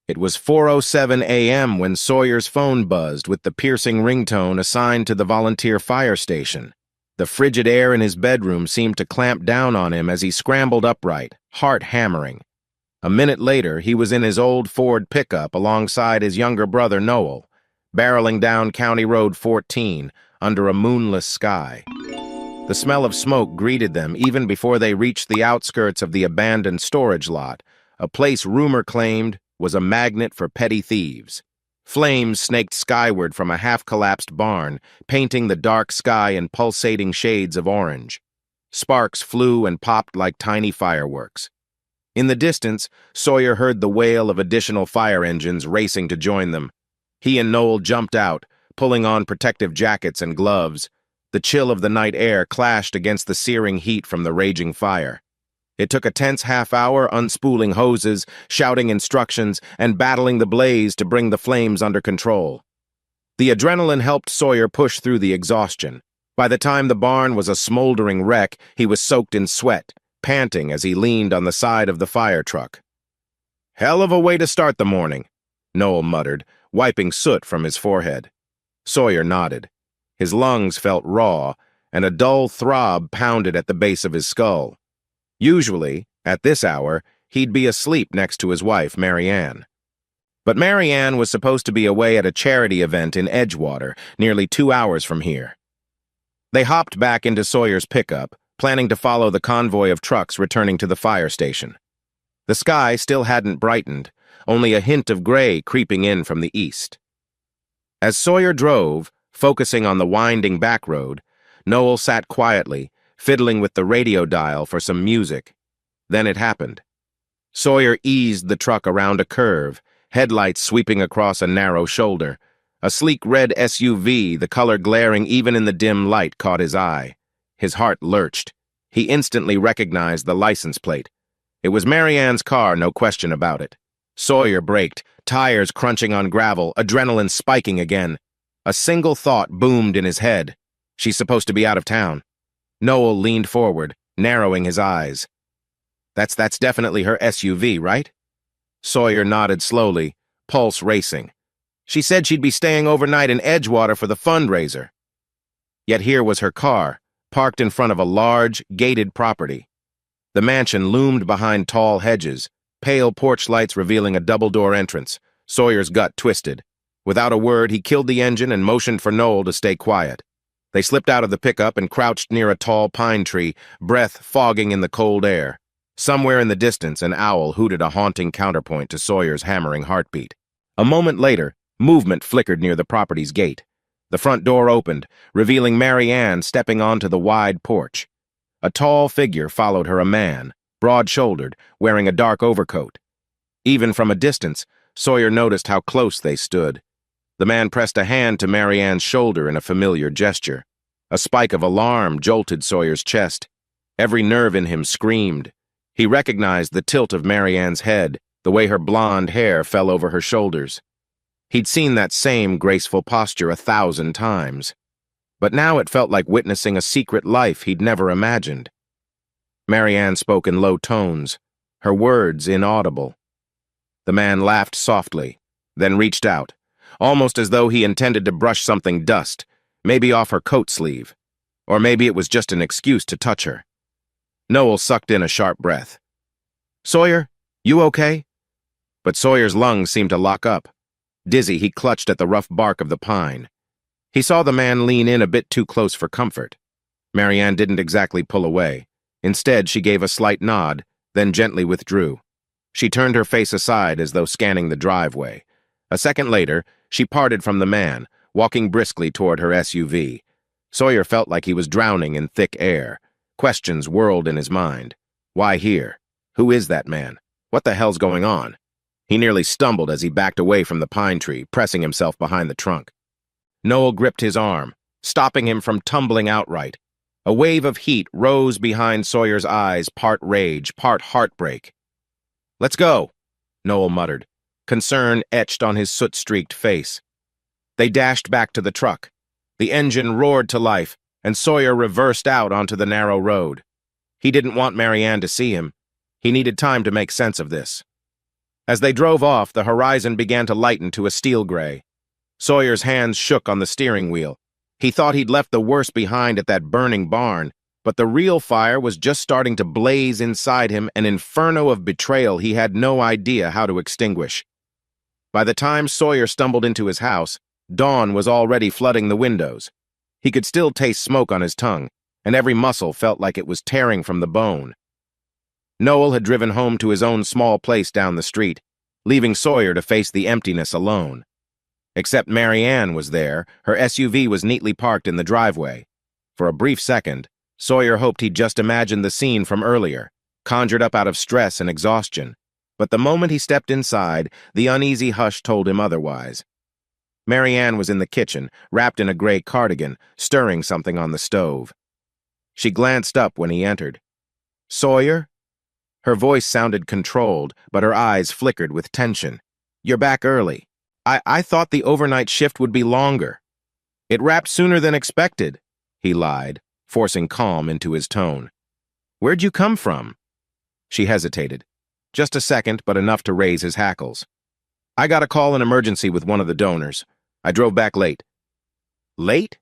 It was 4:07 a.m. when Sawyer's phone buzzed with the piercing ringtone assigned to the volunteer fire station. The frigid air in his bedroom seemed to clamp down on him as he scrambled upright, heart hammering. A minute later, he was in his old Ford pickup alongside his younger brother Noel, barreling down County Road 14 under a moonless sky. The smell of smoke greeted them even before they reached the outskirts of the abandoned storage lot, a place rumor claimed was a magnet for petty thieves. Flames snaked skyward from a half-collapsed barn, painting the dark sky in pulsating shades of orange. Sparks flew and popped like tiny fireworks. In the distance, Sawyer heard the wail of additional fire engines racing to join them. He and Noel jumped out, pulling on protective jackets and gloves. The chill of the night air clashed against the searing heat from the raging fire. It took a tense half-hour unspooling hoses, shouting instructions, and battling the blaze to bring the flames under control. The adrenaline helped Sawyer push through the exhaustion. By the time the barn was a smoldering wreck, he was soaked in sweat, panting as he leaned on the side of the fire truck. "Hell of a way to start the morning," Noel muttered, wiping soot from his forehead. Sawyer nodded. His lungs felt raw, and a dull throb pounded at the base of his skull. Usually, at this hour, he'd be asleep next to his wife, Mary Ann. But Mary Ann was supposed to be away at a charity event in Edgewater, nearly 2 hours from here. They hopped back into Sawyer's pickup, planning to follow the convoy of trucks returning to the fire station. The sky still hadn't brightened, only a hint of gray creeping in from the east. As Sawyer drove, focusing on the winding back road, Noel sat quietly, fiddling with the radio dial for some music. Then it happened. Sawyer eased the truck around a curve, headlights sweeping across a narrow shoulder. A sleek red SUV, the color glaring even in the dim light, caught his eye. His heart lurched. He instantly recognized the license plate. It was Mary Ann's car, no question about it. Sawyer braked, tires crunching on gravel, adrenaline spiking again. A single thought boomed in his head. She's supposed to be out of town. Noel leaned forward, narrowing his eyes. That's definitely her SUV, right? Sawyer nodded slowly, pulse racing. She said she'd be staying overnight in Edgewater for the fundraiser. Yet here was her car, parked in front of a large, gated property. The mansion loomed behind tall hedges, pale porch lights revealing a double-door entrance. Sawyer's gut twisted. Without a word, he killed the engine and motioned for Noel to stay quiet. They slipped out of the pickup and crouched near a tall pine tree, breath fogging in the cold air. Somewhere in the distance, an owl hooted a haunting counterpoint to Sawyer's hammering heartbeat. A moment later, movement flickered near the property's gate. The front door opened, revealing Mary Ann stepping onto the wide porch. A tall figure followed her, a man, broad-shouldered, wearing a dark overcoat. Even from a distance, Sawyer noticed how close they stood. The man pressed a hand to Mary Ann's shoulder in a familiar gesture. A spike of alarm jolted Sawyer's chest. Every nerve in him screamed. He recognized the tilt of Mary Ann's head, the way her blonde hair fell over her shoulders. He'd seen that same graceful posture 1,000 times. But now it felt like witnessing a secret life he'd never imagined. Mary Ann spoke in low tones, her words inaudible. The man laughed softly, then reached out, almost as though he intended to brush something dust, maybe off her coat sleeve. Or maybe it was just an excuse to touch her. Noel sucked in a sharp breath. "Sawyer, you okay?" But Sawyer's lungs seemed to lock up. Dizzy, he clutched at the rough bark of the pine. He saw the man lean in a bit too close for comfort. Mary Ann didn't exactly pull away. Instead, she gave a slight nod, then gently withdrew. She turned her face aside as though scanning the driveway. A second later, she parted from the man, walking briskly toward her SUV. Sawyer felt like he was drowning in thick air. Questions whirled in his mind. Why here? Who is that man? What the hell's going on? He nearly stumbled as he backed away from the pine tree, pressing himself behind the trunk. Noel gripped his arm, stopping him from tumbling outright. A wave of heat rose behind Sawyer's eyes, part rage, part heartbreak. "Let's go," Noel muttered, concern etched on his soot-streaked face. They dashed back to the truck. The engine roared to life, and Sawyer reversed out onto the narrow road. He didn't want Mary Ann to see him. He needed time to make sense of this. As they drove off, the horizon began to lighten to a steel gray. Sawyer's hands shook on the steering wheel. He thought he'd left the worst behind at that burning barn, but the real fire was just starting to blaze inside him, an inferno of betrayal he had no idea how to extinguish. By the time Sawyer stumbled into his house, dawn was already flooding the windows. He could still taste smoke on his tongue, and every muscle felt like it was tearing from the bone. Noel had driven home to his own small place down the street, leaving Sawyer to face the emptiness alone. Except Mary Ann was there, her SUV was neatly parked in the driveway. For a brief second, Sawyer hoped he'd just imagined the scene from earlier, conjured up out of stress and exhaustion. But the moment he stepped inside, the uneasy hush told him otherwise. Mary Ann was in the kitchen, wrapped in a gray cardigan, stirring something on the stove. She glanced up when he entered. "Sawyer?" Her voice sounded controlled, but her eyes flickered with tension. "You're back early. I thought the overnight shift would be longer." "It wrapped sooner than expected," he lied, forcing calm into his tone. "Where'd you come from?" She hesitated. Just a second, but enough to raise his hackles. "I got a call in emergency with one of the donors. I drove back late." "Late?"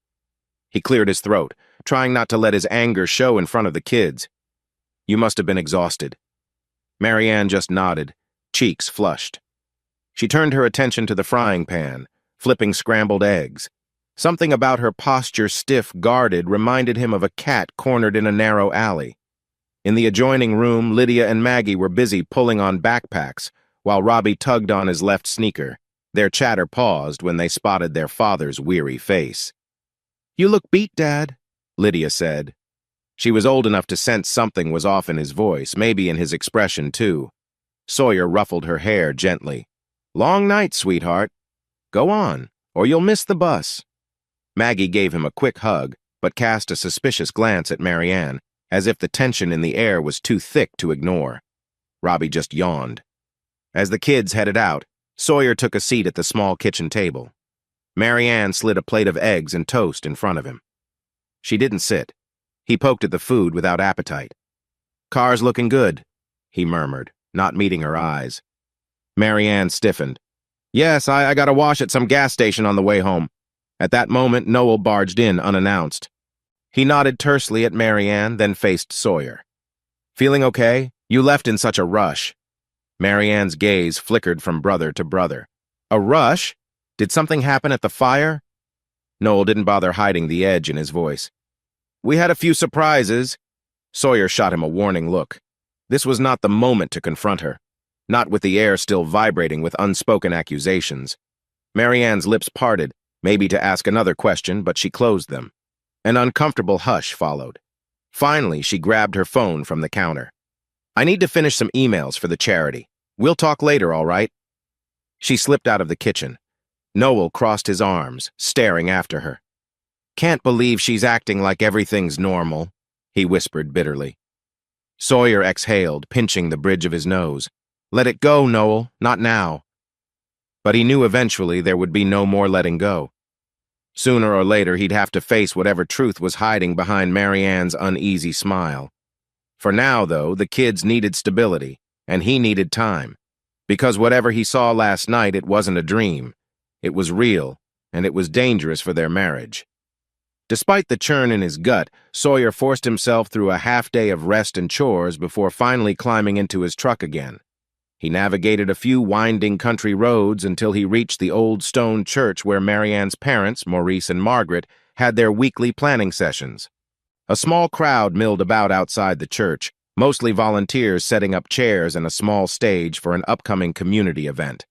He cleared his throat, trying not to let his anger show in front of the kids. "You must have been exhausted." Mary Ann just nodded, cheeks flushed. She turned her attention to the frying pan, flipping scrambled eggs. Something about her posture, stiff, guarded, reminded him of a cat cornered in a narrow alley. In the adjoining room, Lydia and Maggie were busy pulling on backpacks, while Robbie tugged on his left sneaker. Their chatter paused when they spotted their father's weary face. "You look beat, Dad," Lydia said. She was old enough to sense something was off in his voice, maybe in his expression, too. Sawyer ruffled her hair gently. "Long night, sweetheart. Go on, or you'll miss the bus." Maggie gave him a quick hug, but cast a suspicious glance at Mary Ann, as if the tension in the air was too thick to ignore. Robbie just yawned. As the kids headed out, Sawyer took a seat at the small kitchen table. Mary Ann slid a plate of eggs and toast in front of him. She didn't sit. He poked at the food without appetite. "Car's looking good," he murmured, not meeting her eyes. Mary Ann stiffened. "Yes, I got a wash at some gas station on the way home." At that moment, Noel barged in unannounced. He nodded tersely at Mary Ann, then faced Sawyer. "Feeling okay? You left in such a rush." Mary Ann's gaze flickered from brother to brother. "A rush? Did something happen at the fire?" Noel didn't bother hiding the edge in his voice. "We had a few surprises." Sawyer shot him a warning look. This was not the moment to confront her, not with the air still vibrating with unspoken accusations. Mary Ann's lips parted, maybe to ask another question, but she closed them. An uncomfortable hush followed. Finally, she grabbed her phone from the counter. "I need to finish some emails for the charity. We'll talk later, all right?" She slipped out of the kitchen. Noel crossed his arms, staring after her. "Can't believe she's acting like everything's normal," he whispered bitterly. Sawyer exhaled, pinching the bridge of his nose. "Let it go, Noel, not now." But he knew eventually there would be no more letting go. Sooner or later, he'd have to face whatever truth was hiding behind Mary Ann's uneasy smile. For now, though, the kids needed stability, and he needed time. Because whatever he saw last night, it wasn't a dream. It was real, and it was dangerous for their marriage. Despite the churn in his gut, Sawyer forced himself through a half-day of rest and chores before finally climbing into his truck again. He navigated a few winding country roads until he reached the old stone church where Mary Ann's parents, Maurice and Margaret, had their weekly planning sessions. A small crowd milled about outside the church, mostly volunteers setting up chairs and a small stage for an upcoming community event.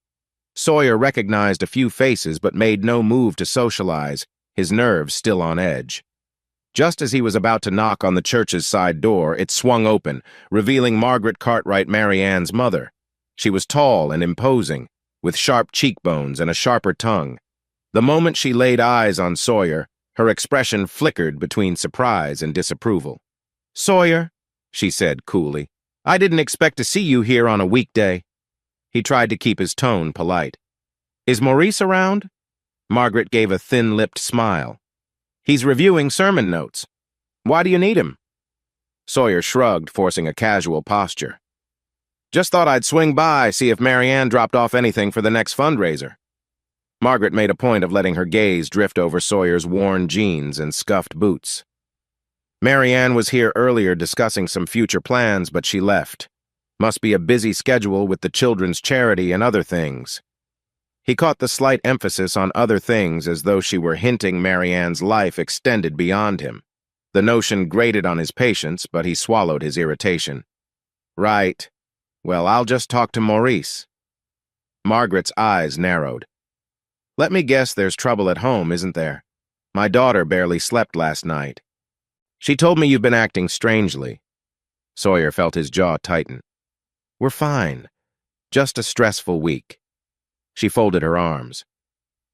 Sawyer recognized a few faces but made no move to socialize, his nerves still on edge. Just as he was about to knock on the church's side door, it swung open, revealing Margaret Cartwright, Mary Ann's mother. She was tall and imposing, with sharp cheekbones and a sharper tongue. The moment she laid eyes on Sawyer, her expression flickered between surprise and disapproval. "Sawyer," she said coolly, "I didn't expect to see you here on a weekday." He tried to keep his tone polite. "Is Maurice around?" Margaret gave a thin-lipped smile. "He's reviewing sermon notes. Why do you need him?" Sawyer shrugged, forcing a casual posture. Just thought I'd swing by, see if Marianne dropped off anything for the next fundraiser. Margaret made a point of letting her gaze drift over Sawyer's worn jeans and scuffed boots. Marianne was here earlier discussing some future plans, but she left. Must be a busy schedule with the children's charity and other things. He caught the slight emphasis on other things as though she were hinting Marianne's life extended beyond him. The notion grated on his patience, but he swallowed his irritation. Right. Well, I'll just talk to Maurice. Margaret's eyes narrowed. Let me guess there's trouble at home, isn't there? My daughter barely slept last night. She told me you've been acting strangely. Sawyer felt his jaw tighten. We're fine. Just a stressful week. She folded her arms.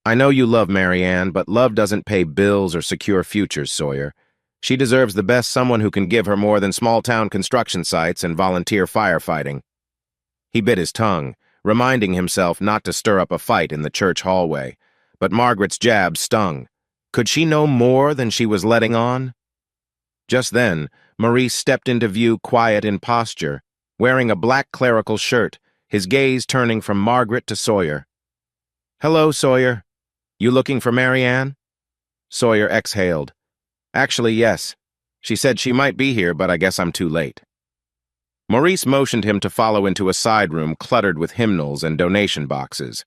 I know you love Marianne, but love doesn't pay bills or secure futures, Sawyer. She deserves the best someone who can give her more than small-town construction sites and volunteer firefighting. He bit his tongue, reminding himself not to stir up a fight in the church hallway, but Margaret's jab stung. Could she know more than she was letting on? Just then, Maurice stepped into view, quiet in posture, wearing a black clerical shirt, his gaze turning from Margaret to Sawyer. Hello, Sawyer. You looking for Marianne? Sawyer exhaled. Actually, yes. She said she might be here, but I guess I'm too late. Maurice motioned him to follow into a side room cluttered with hymnals and donation boxes.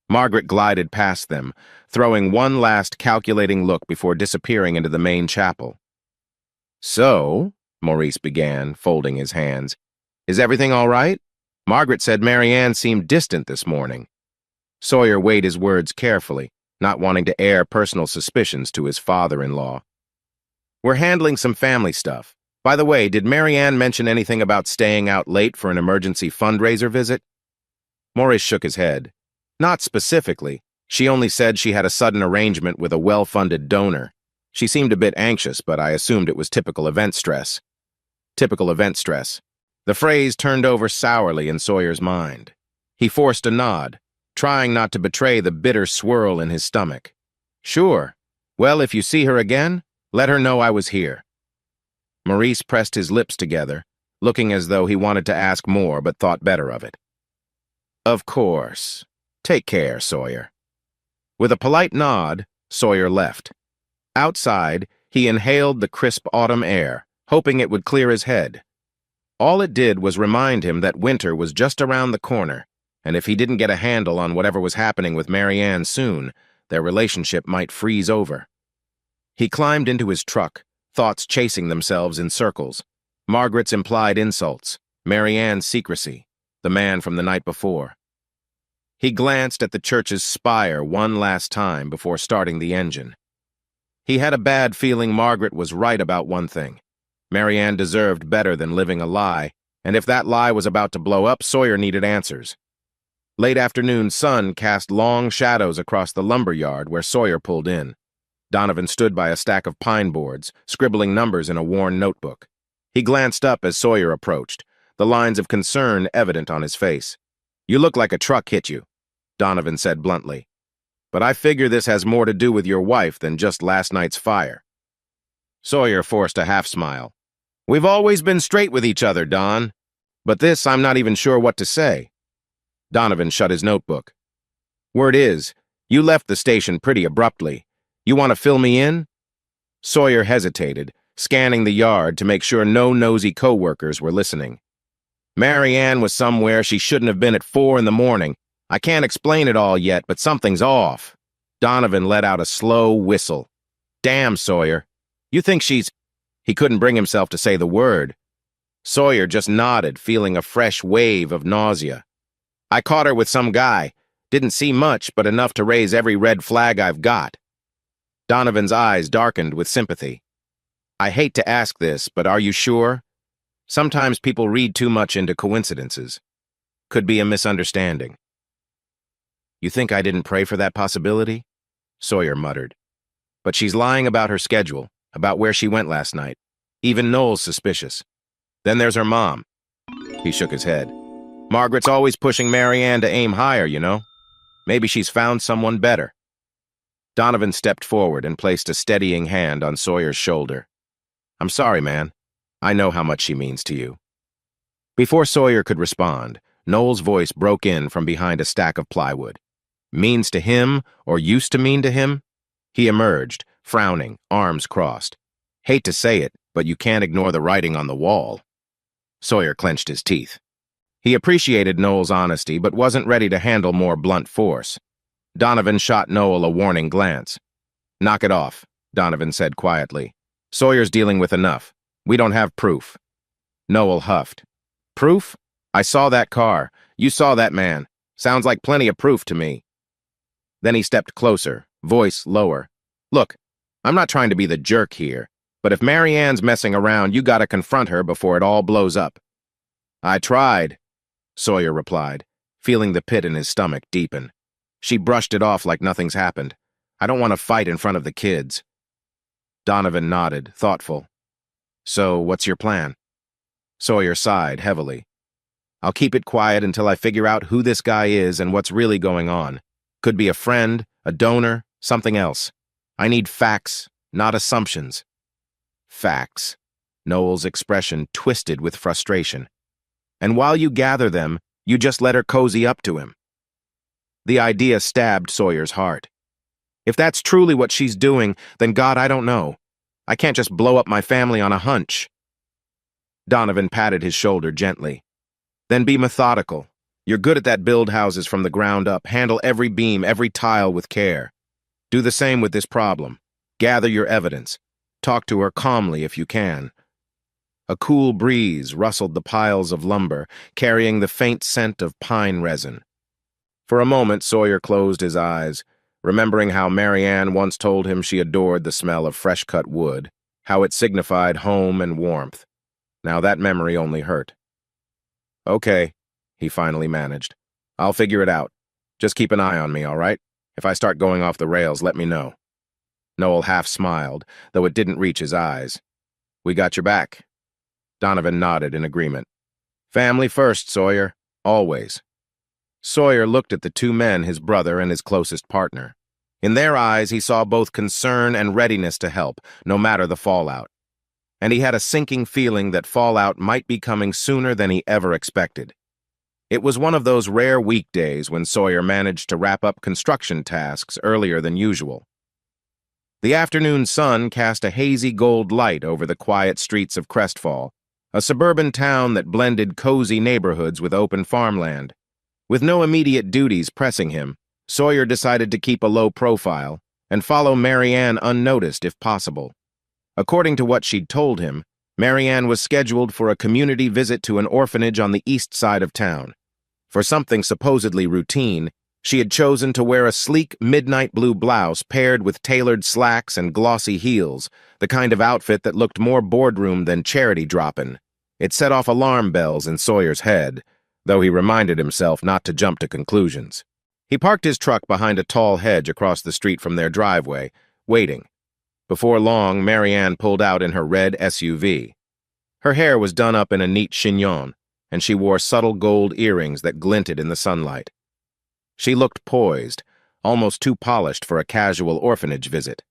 Margaret glided past them, throwing one last calculating look before disappearing into the main chapel. So, Maurice began, folding his hands, is everything all right? Margaret said Marianne seemed distant this morning. Sawyer weighed his words carefully, not wanting to air personal suspicions to his father-in-law. We're handling some family stuff. By the way, did Marianne mention anything about staying out late for an emergency fundraiser visit? Maurice shook his head. Not specifically. She only said she had a sudden arrangement with a well-funded donor. She seemed a bit anxious, but I assumed it was typical event stress. Typical event stress. The phrase turned over sourly in Sawyer's mind. He forced a nod, trying not to betray the bitter swirl in his stomach. Sure. Well, if you see her again, let her know I was here. Maurice pressed his lips together, looking as though he wanted to ask more but thought better of it. Of course. Take care, Sawyer. With a polite nod, Sawyer left. Outside, he inhaled the crisp autumn air, hoping it would clear his head. All it did was remind him that winter was just around the corner, and if he didn't get a handle on whatever was happening with Marianne soon, their relationship might freeze over. He climbed into his truck, thoughts chasing themselves in circles. Margaret's implied insults, Marianne's secrecy, the man from the night before. He glanced at the church's spire one last time before starting the engine. He had a bad feeling Margaret was right about one thing. Marianne deserved better than living a lie, and if that lie was about to blow up, Sawyer needed answers. Late afternoon sun cast long shadows across the lumber yard where Sawyer pulled in. Donovan stood by a stack of pine boards, scribbling numbers in a worn notebook. He glanced up as Sawyer approached, the lines of concern evident on his face. You look like a truck hit you, Donovan said bluntly. But I figure this has more to do with your wife than just last night's fire. Sawyer forced a half-smile. We've always been straight with each other, Don. But this I'm not even sure what to say. Donovan shut his notebook. Word is, you left the station pretty abruptly. You want to fill me in? Sawyer hesitated, scanning the yard to make sure no nosy co-workers were listening. Marianne was somewhere she shouldn't have been at 4 in the morning. I can't explain it all yet, but something's off. Donovan let out a slow whistle. Damn, Sawyer. You think she's... He couldn't bring himself to say the word. Sawyer just nodded, feeling a fresh wave of nausea. I caught her with some guy. Didn't see much, but enough to raise every red flag I've got. Donovan's eyes darkened with sympathy. I hate to ask this, but are you sure? Sometimes people read too much into coincidences. Could be a misunderstanding. You think I didn't pray for that possibility? Sawyer muttered. But she's lying about her schedule, about where she went last night. Even Noel's suspicious. Then there's her mom. He shook his head. Margaret's always pushing Marianne to aim higher, you know. Maybe she's found someone better. Donovan stepped forward and placed a steadying hand on Sawyer's shoulder. I'm sorry, man. I know how much she means to you. Before Sawyer could respond, Noel's voice broke in from behind a stack of plywood. Means to him, or used to mean to him? He emerged, frowning, arms crossed. Hate to say it, but you can't ignore the writing on the wall. Sawyer clenched his teeth. He appreciated Noel's honesty, but wasn't ready to handle more blunt force. Donovan shot Noel a warning glance. "Knock it off," Donovan said quietly. "Sawyer's dealing with enough. We don't have proof." Noel huffed. "Proof? I saw that car. You saw that man. Sounds like plenty of proof to me." Then he stepped closer, voice lower. "Look, I'm not trying to be the jerk here, but if Mary Ann's messing around, you gotta confront her before it all blows up." "I tried," Sawyer replied, feeling the pit in his stomach deepen. "She brushed it off like nothing's happened. I don't want to fight in front of the kids." Donovan nodded, thoughtful. "So, what's your plan?" Sawyer sighed heavily. "I'll keep it quiet until I figure out who this guy is and what's really going on. Could be a friend, a donor, something else. I need facts, not assumptions." "Facts." Noel's expression twisted with frustration. "And while you gather them, you just let her cozy up to him." The idea stabbed Sawyer's heart. If that's truly what she's doing, then God, I don't know. I can't just blow up my family on a hunch. Donovan patted his shoulder gently. "Then be methodical. You're good at that, build houses from the ground up, handle every beam, every tile with care. Do the same with this problem. Gather your evidence. Talk to her calmly if you can." A cool breeze rustled the piles of lumber, carrying the faint scent of pine resin. For a moment, Sawyer closed his eyes, remembering how Mary Ann once told him she adored the smell of fresh-cut wood, how it signified home and warmth. Now that memory only hurt. "Okay," he finally managed. "I'll figure it out. Just keep an eye on me, all right? If I start going off the rails, let me know." Noel half smiled, though it didn't reach his eyes. "We got your back." Donovan nodded in agreement. "Family first, Sawyer. Always." Sawyer looked at the two men, his brother and his closest partner. In their eyes, he saw both concern and readiness to help, no matter the fallout. And he had a sinking feeling that fallout might be coming sooner than he ever expected. It was one of those rare weekdays when Sawyer managed to wrap up construction tasks earlier than usual. The afternoon sun cast a hazy gold light over the quiet streets of Crestfall, a suburban town that blended cozy neighborhoods with open farmland. With no immediate duties pressing him, Sawyer decided to keep a low profile and follow Mary Ann unnoticed if possible. According to what she'd told him, Mary Ann was scheduled for a community visit to an orphanage on the east side of town. For something supposedly routine, she had chosen to wear a sleek midnight blue blouse paired with tailored slacks and glossy heels, the kind of outfit that looked more boardroom than charity drop-in. It set off alarm bells in Sawyer's head, though he reminded himself not to jump to conclusions. He parked his truck behind a tall hedge across the street from their driveway, waiting. Before long, Mary Ann pulled out in her red SUV. Her hair was done up in a neat chignon, and she wore subtle gold earrings that glinted in the sunlight. She looked poised, almost too polished for a casual orphanage visit.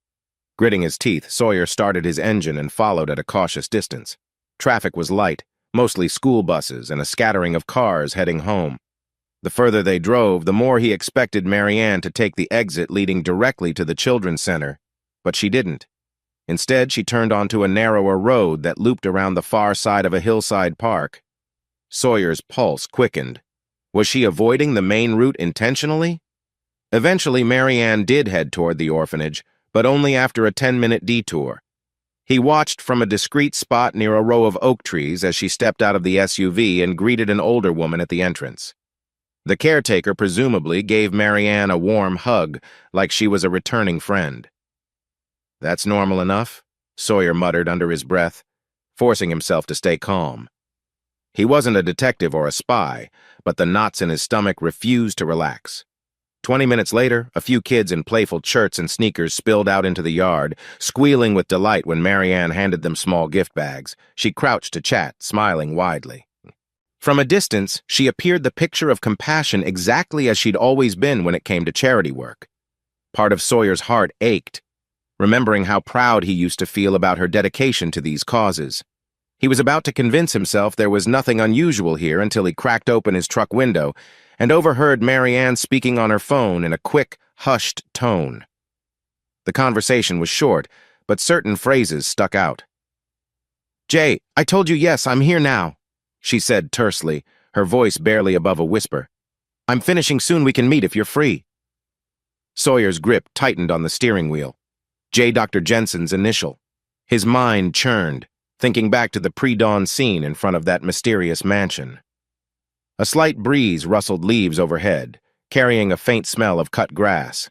Gritting his teeth, Sawyer started his engine and followed at a cautious distance. Traffic was light, mostly school buses and a scattering of cars heading home. The further they drove, the more he expected Mary Ann to take the exit leading directly to the children's center, but she didn't. Instead, she turned onto a narrower road that looped around the far side of a hillside park. Sawyer's pulse quickened. Was she avoiding the main route intentionally? Eventually, Mary Ann did head toward the orphanage, but only after a 10-minute detour. He watched from a discreet spot near a row of oak trees as she stepped out of the SUV and greeted an older woman at the entrance. The caretaker presumably gave Mary Ann a warm hug, like she was a returning friend. "That's normal enough," Sawyer muttered under his breath, forcing himself to stay calm. He wasn't a detective or a spy, but the knots in his stomach refused to relax. 20 minutes later, a few kids in playful shirts and sneakers spilled out into the yard, squealing with delight when Mary Ann handed them small gift bags. She crouched to chat, smiling widely. From a distance, she appeared the picture of compassion exactly as she'd always been when it came to charity work. Part of Sawyer's heart ached, remembering how proud he used to feel about her dedication to these causes. He was about to convince himself there was nothing unusual here until he cracked open his truck window and overheard Marianne speaking on her phone in a quick, hushed tone. The conversation was short, but certain phrases stuck out. "Jay, I told you yes, I'm here now," she said tersely, her voice barely above a whisper. "I'm finishing soon, we can meet if you're free." Sawyer's grip tightened on the steering wheel. J. Dr. Jensen's initial. His mind churned, thinking back to the pre-dawn scene in front of that mysterious mansion. A slight breeze rustled leaves overhead, carrying a faint smell of cut grass.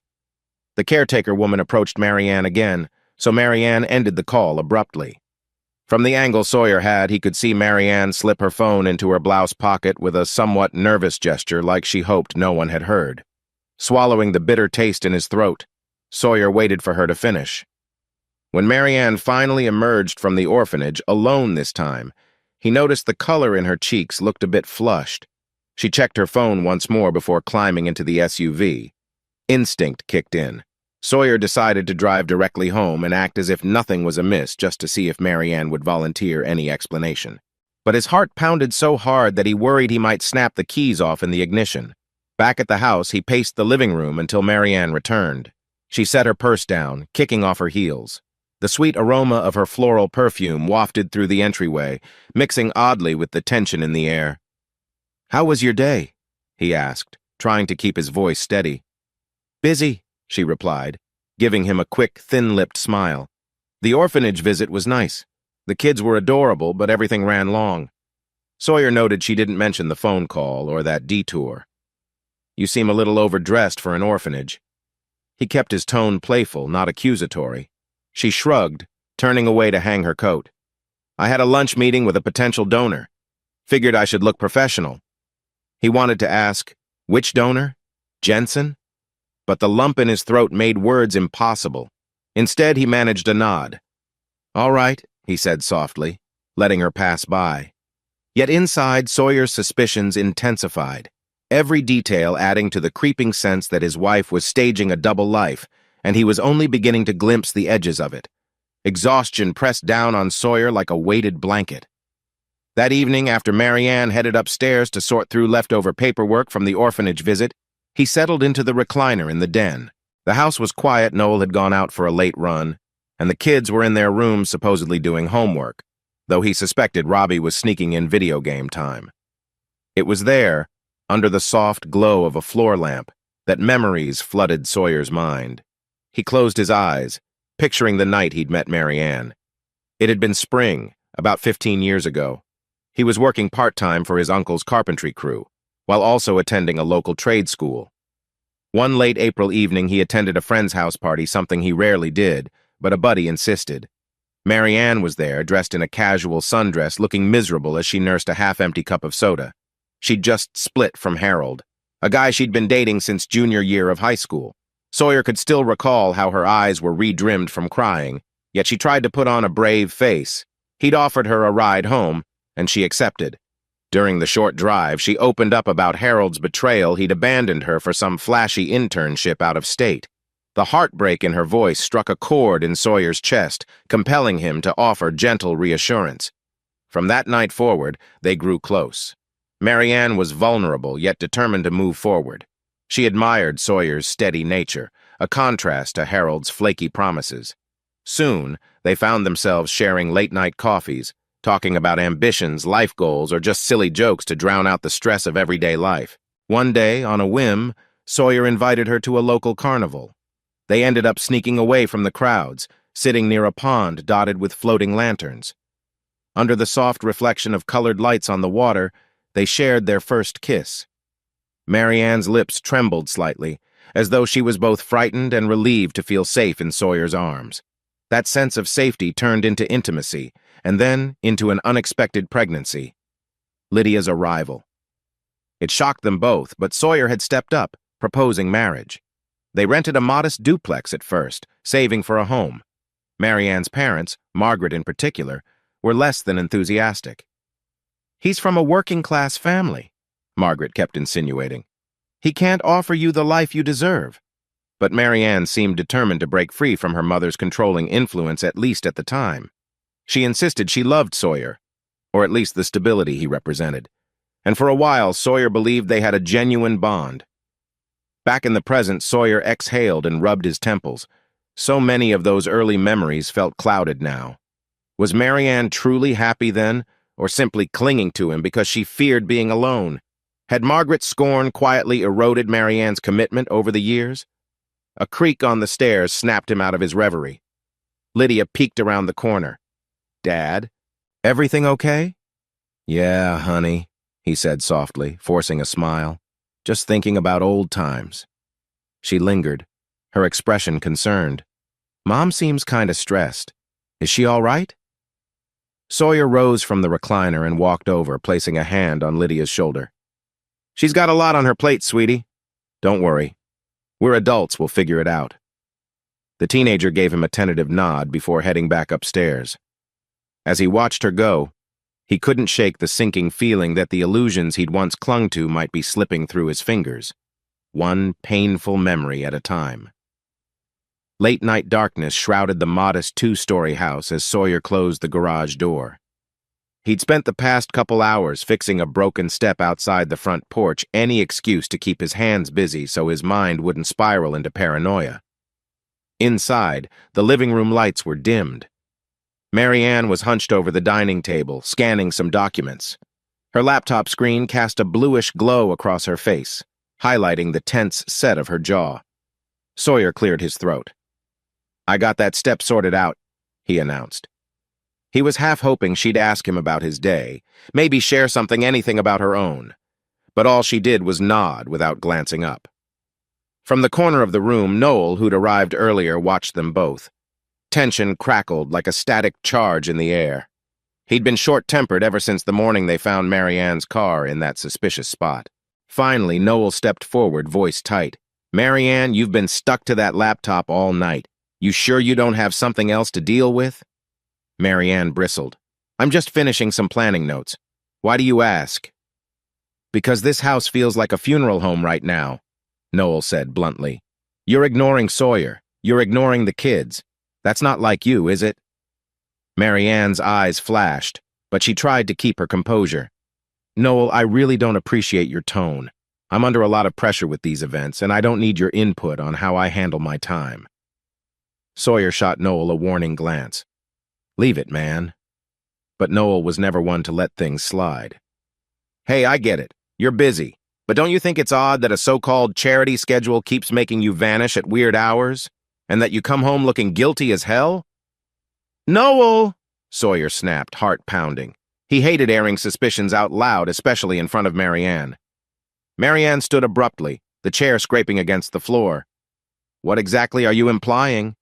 The caretaker woman approached Marianne again, so Marianne ended the call abruptly. From the angle Sawyer had, he could see Marianne slip her phone into her blouse pocket with a somewhat nervous gesture like she hoped no one had heard. Swallowing the bitter taste in his throat, Sawyer waited for her to finish. When Marianne finally emerged from the orphanage, alone this time, he noticed the color in her cheeks looked a bit flushed. She checked her phone once more before climbing into the SUV. Instinct kicked in. Sawyer decided to drive directly home and act as if nothing was amiss just to see if Marianne would volunteer any explanation. But his heart pounded so hard that he worried he might snap the keys off in the ignition. Back at the house, he paced the living room until Marianne returned. She set her purse down, kicking off her heels. The sweet aroma of her floral perfume wafted through the entryway, mixing oddly with the tension in the air. "How was your day?" he asked, trying to keep his voice steady. "Busy," she replied, giving him a quick, thin-lipped smile. The orphanage visit was nice. The kids were adorable, but everything ran long. Sawyer noted she didn't mention the phone call or that detour. "You seem a little overdressed for an orphanage." He kept his tone playful, not accusatory. She shrugged, turning away to hang her coat. "I had a lunch meeting with a potential donor. Figured I should look professional." He wanted to ask, which donor? Jensen? But the lump in his throat made words impossible. Instead, he managed a nod. "All right," he said softly, letting her pass by. Yet inside, Sawyer's suspicions intensified, every detail adding to the creeping sense that his wife was staging a double life, and he was only beginning to glimpse the edges of it. Exhaustion pressed down on Sawyer like a weighted blanket. That evening, after Marianne headed upstairs to sort through leftover paperwork from the orphanage visit, he settled into the recliner in the den. The house was quiet. Noel had gone out for a late run, and the kids were in their rooms supposedly doing homework, though he suspected Robbie was sneaking in video game time. It was there, under the soft glow of a floor lamp, that memories flooded Sawyer's mind. He closed his eyes, picturing the night he'd met Marianne. It had been spring, about 15 years ago. He was working part-time for his uncle's carpentry crew, while also attending a local trade school. One late April evening, he attended a friend's house party, something he rarely did, but a buddy insisted. Marianne was there, dressed in a casual sundress, looking miserable as she nursed a half-empty cup of soda. She'd just split from Harold, a guy she'd been dating since junior year of high school. Sawyer could still recall how her eyes were re-dimmed from crying, yet she tried to put on a brave face. He'd offered her a ride home, and she accepted. During the short drive, she opened up about Harold's betrayal. He'd abandoned her for some flashy internship out of state. The heartbreak in her voice struck a chord in Sawyer's chest, compelling him to offer gentle reassurance. From that night forward, they grew close. Marianne was vulnerable, yet determined to move forward. She admired Sawyer's steady nature, a contrast to Harold's flaky promises. Soon, they found themselves sharing late-night coffees, talking about ambitions, life goals, or just silly jokes to drown out the stress of everyday life. One day, on a whim, Sawyer invited her to a local carnival. They ended up sneaking away from the crowds, sitting near a pond dotted with floating lanterns. Under the soft reflection of colored lights on the water, they shared their first kiss. Marianne's lips trembled slightly, as though she was both frightened and relieved to feel safe in Sawyer's arms. That sense of safety turned into intimacy, and then into an unexpected pregnancy. Lydia's arrival. It shocked them both, but Sawyer had stepped up, proposing marriage. They rented a modest duplex at first, saving for a home. Marianne's parents, Margaret in particular, were less than enthusiastic. "He's from a working-class family," Margaret kept insinuating. "He can't offer you the life you deserve." But Marianne seemed determined to break free from her mother's controlling influence, at least at the time. She insisted she loved Sawyer, or at least the stability he represented. And for a while, Sawyer believed they had a genuine bond. Back in the present, Sawyer exhaled and rubbed his temples. So many of those early memories felt clouded now. Was Marianne truly happy then, or simply clinging to him because she feared being alone? Had Margaret's scorn quietly eroded Marianne's commitment over the years? A creak on the stairs snapped him out of his reverie. Lydia peeked around the corner. "Dad, everything okay?" "Yeah, honey," he said softly, forcing a smile. "Just thinking about old times." She lingered, her expression concerned. "Mom seems kinda stressed. Is she all right?" Sawyer rose from the recliner and walked over, placing a hand on Lydia's shoulder. "She's got a lot on her plate, sweetie. Don't worry. We're adults, we'll figure it out." The teenager gave him a tentative nod before heading back upstairs. As he watched her go, he couldn't shake the sinking feeling that the illusions he'd once clung to might be slipping through his fingers, one painful memory at a time. Late-night darkness shrouded the modest two-story house as Sawyer closed the garage door. He'd spent the past couple hours fixing a broken step outside the front porch, any excuse to keep his hands busy so his mind wouldn't spiral into paranoia. Inside, the living room lights were dimmed. Marianne was hunched over the dining table, scanning some documents. Her laptop screen cast a bluish glow across her face, highlighting the tense set of her jaw. Sawyer cleared his throat. "I got that step sorted out," he announced. He was half hoping she'd ask him about his day, maybe share anything about her own. But all she did was nod without glancing up. From the corner of the room, Noel, who'd arrived earlier, watched them both. Tension crackled like a static charge in the air. He'd been short-tempered ever since the morning they found Marianne's car in that suspicious spot. Finally, Noel stepped forward, voice tight. "Marianne, you've been stuck to that laptop all night. You sure you don't have something else to deal with?" Marianne bristled. "I'm just finishing some planning notes. Why do you ask?" "Because this house feels like a funeral home right now," Noel said bluntly. "You're ignoring Sawyer. You're ignoring the kids. That's not like you, is it?" Marianne's eyes flashed, but she tried to keep her composure. "Noel, I really don't appreciate your tone. I'm under a lot of pressure with these events, and I don't need your input on how I handle my time." Sawyer shot Noel a warning glance. "Leave it, man." But Noel was never one to let things slide. "Hey, I get it. You're busy. But don't you think it's odd that a so-called charity schedule keeps making you vanish at weird hours? And that you come home looking guilty as hell?" "Noel!" Sawyer snapped, heart pounding. He hated airing suspicions out loud, especially in front of Marianne. Marianne stood abruptly, the chair scraping against the floor. "What exactly are you implying?"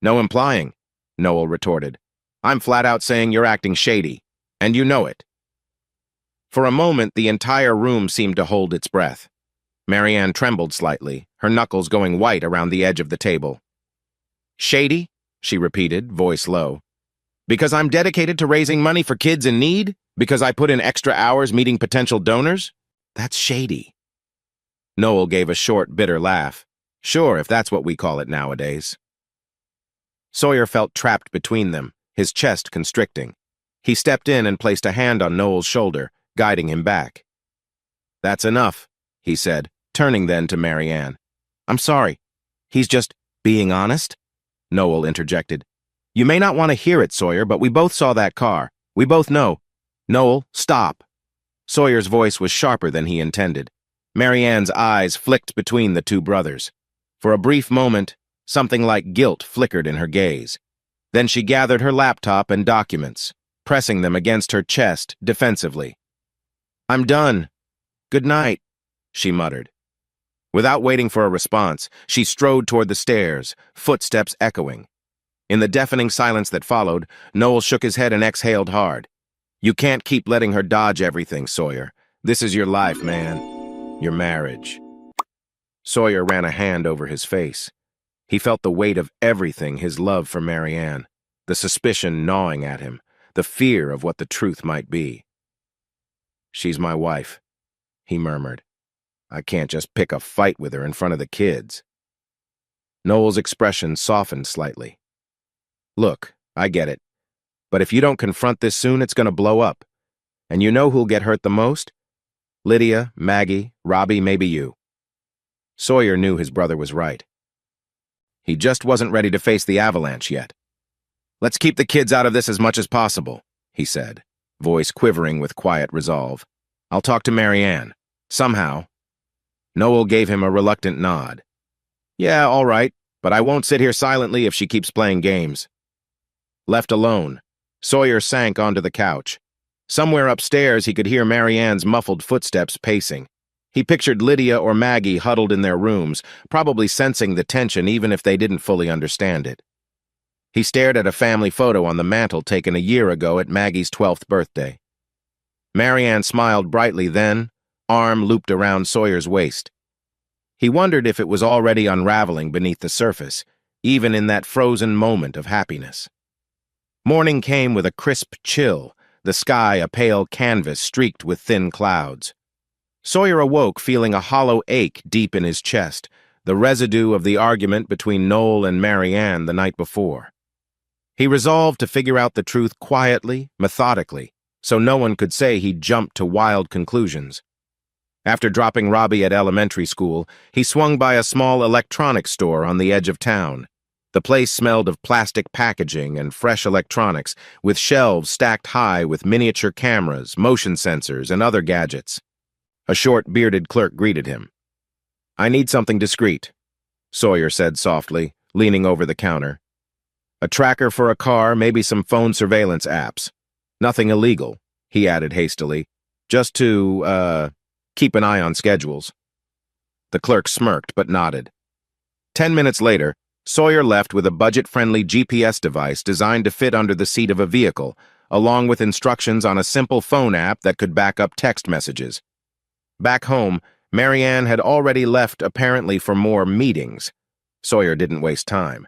"No implying," Noel retorted. "I'm flat out saying you're acting shady, and you know it." For a moment, the entire room seemed to hold its breath. Marianne trembled slightly, her knuckles going white around the edge of the table. "Shady?" she repeated, voice low. "Because I'm dedicated to raising money for kids in need? Because I put in extra hours meeting potential donors? That's shady." Noel gave a short, bitter laugh. "Sure, if that's what we call it nowadays." Sawyer felt trapped between them, his chest constricting. He stepped in and placed a hand on Noel's shoulder, guiding him back. "That's enough," he said, turning then to Marianne. "I'm sorry. He's just being honest?" Noel interjected. "You may not want to hear it, Sawyer, but we both saw that car. We both know." "Noel, stop." Sawyer's voice was sharper than he intended. Marianne's eyes flicked between the two brothers. For a brief moment, something like guilt flickered in her gaze. Then she gathered her laptop and documents, pressing them against her chest defensively. "I'm done. Good night," she muttered. Without waiting for a response, she strode toward the stairs, footsteps echoing. In the deafening silence that followed, Noel shook his head and exhaled hard. "You can't keep letting her dodge everything, Sawyer. This is your life, man. Your marriage." Sawyer ran a hand over his face. He felt the weight of everything, his love for Marianne, the suspicion gnawing at him, the fear of what the truth might be. "She's my wife," he murmured. "I can't just pick a fight with her in front of the kids." Noel's expression softened slightly. "Look, I get it. But if you don't confront this soon, it's going to blow up. And you know who'll get hurt the most? Lydia, Maggie, Robbie, maybe you. Sawyer knew his brother was right. He just wasn't ready to face the avalanche yet. "Let's keep the kids out of this as much as possible," he said, voice quivering with quiet resolve. "I'll talk to Marianne. Somehow." Noel gave him a reluctant nod. "Yeah, all right, but I won't sit here silently if she keeps playing games." Left alone, Sawyer sank onto the couch. Somewhere upstairs he could hear Marianne's muffled footsteps pacing. He pictured Lydia or Maggie huddled in their rooms, probably sensing the tension even if they didn't fully understand it. He stared at a family photo on the mantel taken a year ago at Maggie's 12th birthday. Marianne smiled brightly then, arm looped around Sawyer's waist. He wondered if it was already unraveling beneath the surface, even in that frozen moment of happiness. Morning came with a crisp chill, the sky a pale canvas streaked with thin clouds. Sawyer awoke feeling a hollow ache deep in his chest, the residue of the argument between Noel and Marianne the night before. He resolved to figure out the truth quietly, methodically, so no one could say he jumped to wild conclusions. After dropping Robbie at elementary school, he swung by a small electronics store on the edge of town. The place smelled of plastic packaging and fresh electronics, with shelves stacked high with miniature cameras, motion sensors, and other gadgets. A short, bearded clerk greeted him. "I need something discreet," Sawyer said softly, leaning over the counter. "A tracker for a car, maybe some phone surveillance apps. Nothing illegal," he added hastily, "just to, keep an eye on schedules." The clerk smirked but nodded. 10 minutes later, Sawyer left with a budget-friendly GPS device designed to fit under the seat of a vehicle, along with instructions on a simple phone app that could back up text messages. Back home, Marianne had already left apparently for more meetings. Sawyer didn't waste time.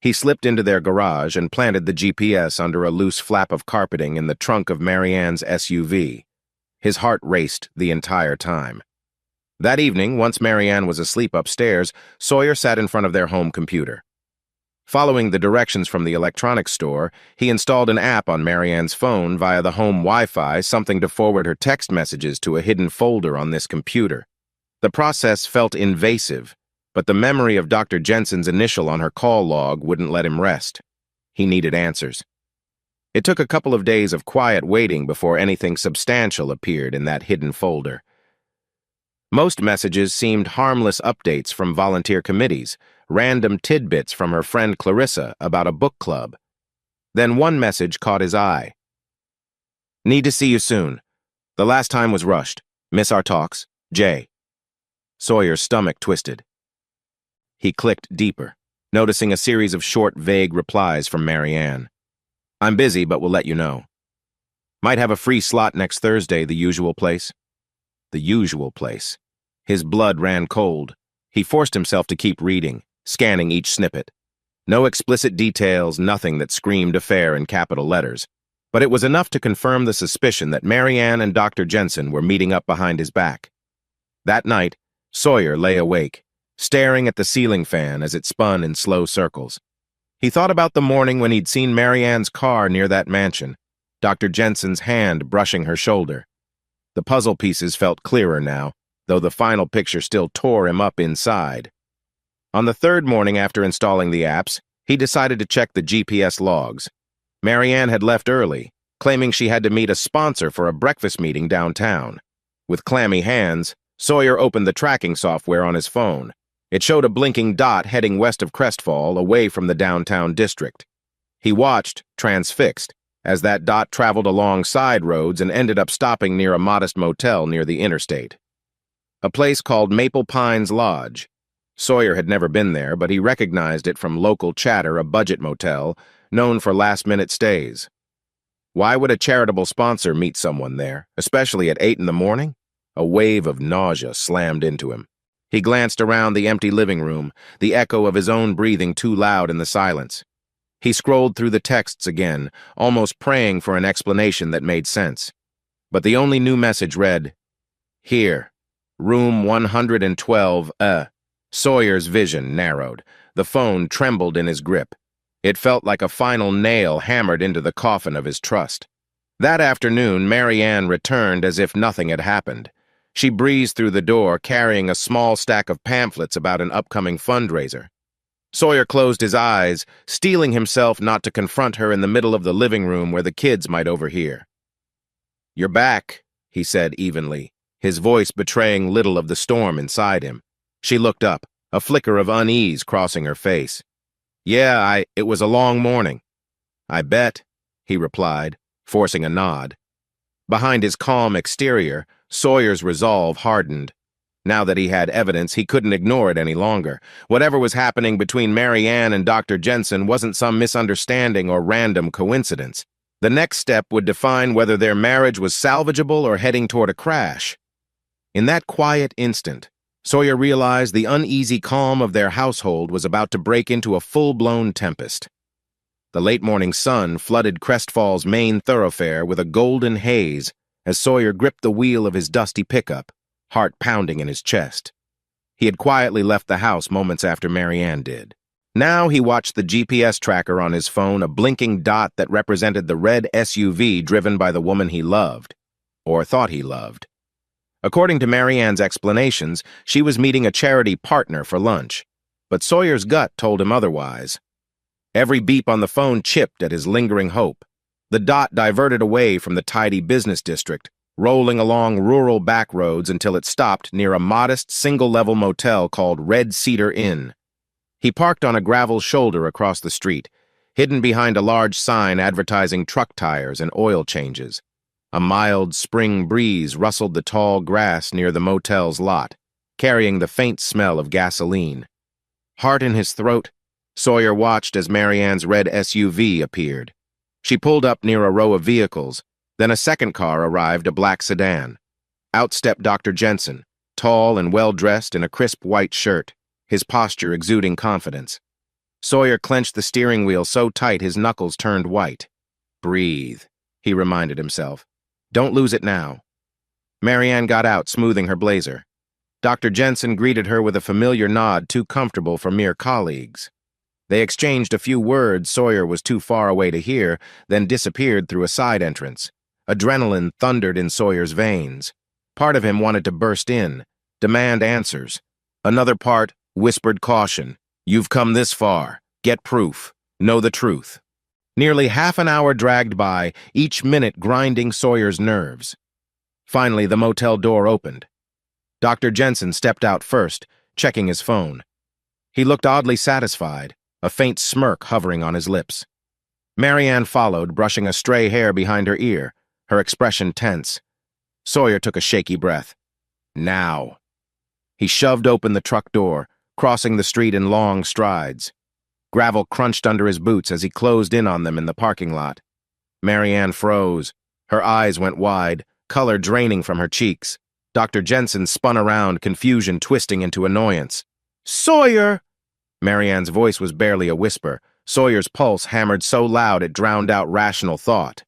He slipped into their garage and planted the GPS under a loose flap of carpeting in the trunk of Marianne's SUV. His heart raced the entire time. That evening, once Marianne was asleep upstairs, Sawyer sat in front of their home computer. Following the directions from the electronics store, he installed an app on Marianne's phone via the home Wi-Fi, something to forward her text messages to a hidden folder on this computer. The process felt invasive, but the memory of Dr. Jensen's initial on her call log wouldn't let him rest. He needed answers. It took a couple of days of quiet waiting before anything substantial appeared in that hidden folder. Most messages seemed harmless updates from volunteer committees, random tidbits from her friend Clarissa about a book club. Then one message caught his eye. "Need to see you soon. The last time was rushed. Miss our talks. Jay." Sawyer's stomach twisted. He clicked deeper, noticing a series of short, vague replies from Marianne. "I'm busy, but will let you know. Might have a free slot next Thursday, the usual place." The usual place. His blood ran cold. He forced himself to keep reading, scanning each snippet. No explicit details, nothing that screamed affair in capital letters. But it was enough to confirm the suspicion that Marianne and Dr. Jensen were meeting up behind his back. That night, Sawyer lay awake, staring at the ceiling fan as it spun in slow circles. He thought about the morning when he'd seen Marianne's car near that mansion, Dr. Jensen's hand brushing her shoulder. The puzzle pieces felt clearer now, though the final picture still tore him up inside. On the third morning after installing the apps, he decided to check the GPS logs. Marianne had left early, claiming she had to meet a sponsor for a breakfast meeting downtown. With clammy hands, Sawyer opened the tracking software on his phone. It showed a blinking dot heading west of Crestfall, away from the downtown district. He watched, transfixed, as that dot traveled along side roads and ended up stopping near a modest motel near the interstate. A place called Maple Pines Lodge. Sawyer had never been there, but he recognized it from local chatter, a budget motel, known for last-minute stays. Why would a charitable sponsor meet someone there, especially at 8 in the morning? A wave of nausea slammed into him. He glanced around the empty living room, the echo of his own breathing too loud in the silence. He scrolled through the texts again, almost praying for an explanation that made sense. But the only new message read, "Here. Room 112, Sawyer's vision narrowed. The phone trembled in his grip. It felt like a final nail hammered into the coffin of his trust. That afternoon, Mary Ann returned as if nothing had happened. She breezed through the door, carrying a small stack of pamphlets about an upcoming fundraiser. Sawyer closed his eyes, steeling himself not to confront her in the middle of the living room where the kids might overhear. "You're back," he said evenly, his voice betraying little of the storm inside him. She looked up, a flicker of unease crossing her face. "Yeah, it was a long morning." "I bet," he replied, forcing a nod. Behind his calm exterior, Sawyer's resolve hardened. Now that he had evidence, he couldn't ignore it any longer. Whatever was happening between Mary Ann and Dr. Jensen wasn't some misunderstanding or random coincidence. The next step would define whether their marriage was salvageable or heading toward a crash. In that quiet instant, Sawyer realized the uneasy calm of their household was about to break into a full-blown tempest. The late-morning sun flooded Crestfall's main thoroughfare with a golden haze as Sawyer gripped the wheel of his dusty pickup, heart pounding in his chest. He had quietly left the house moments after Mary Ann did. Now he watched the GPS tracker on his phone, a blinking dot that represented the red SUV driven by the woman he loved, or thought he loved. According to Mary Ann's explanations, she was meeting a charity partner for lunch, but Sawyer's gut told him otherwise. Every beep on the phone chipped at his lingering hope. The dot diverted away from the tidy business district, rolling along rural back roads until it stopped near a modest single-level motel called Red Cedar Inn. He parked on a gravel shoulder across the street, hidden behind a large sign advertising truck tires and oil changes. A mild spring breeze rustled the tall grass near the motel's lot, carrying the faint smell of gasoline. Heart in his throat, Sawyer watched as Mary Ann's red SUV appeared. She pulled up near a row of vehicles. Then a second car arrived, a black sedan. Out stepped Dr. Jensen, tall and well-dressed in a crisp white shirt, his posture exuding confidence. Sawyer clenched the steering wheel so tight his knuckles turned white. "Breathe," he reminded himself. "Don't lose it now." Mary Ann got out, smoothing her blazer. Dr. Jensen greeted her with a familiar nod too comfortable for mere colleagues. They exchanged a few words Sawyer was too far away to hear, then disappeared through a side entrance. Adrenaline thundered in Sawyer's veins. Part of him wanted to burst in, demand answers. Another part whispered caution. "You've come this far. Get proof. Know the truth." Nearly half an hour dragged by, each minute grinding Sawyer's nerves. Finally, the motel door opened. Dr. Jensen stepped out first, checking his phone. He looked oddly satisfied, a faint smirk hovering on his lips. Mary Ann followed, brushing a stray hair behind her ear, her expression tense. Sawyer took a shaky breath. Now. He shoved open the truck door, crossing the street in long strides. Gravel crunched under his boots as he closed in on them in the parking lot. Mary Ann froze. Her eyes went wide, color draining from her cheeks. Dr. Jensen spun around, confusion twisting into annoyance. "Sawyer!" Mary Ann's voice was barely a whisper. Sawyer's pulse hammered so loud it drowned out rational thought.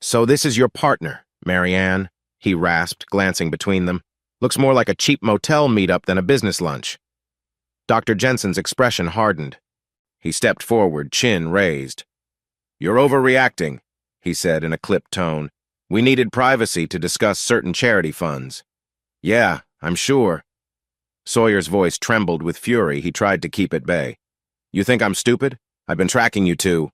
"So this is your partner, Mary Ann," he rasped, glancing between them. "Looks more like a cheap motel meetup than a business lunch." Dr. Jensen's expression hardened. He stepped forward, chin raised. "You're overreacting," he said in a clipped tone. "We needed privacy to discuss certain charity funds." "Yeah, I'm sure." Sawyer's voice trembled with fury. He tried to keep at bay. "You think I'm stupid? I've been tracking you too."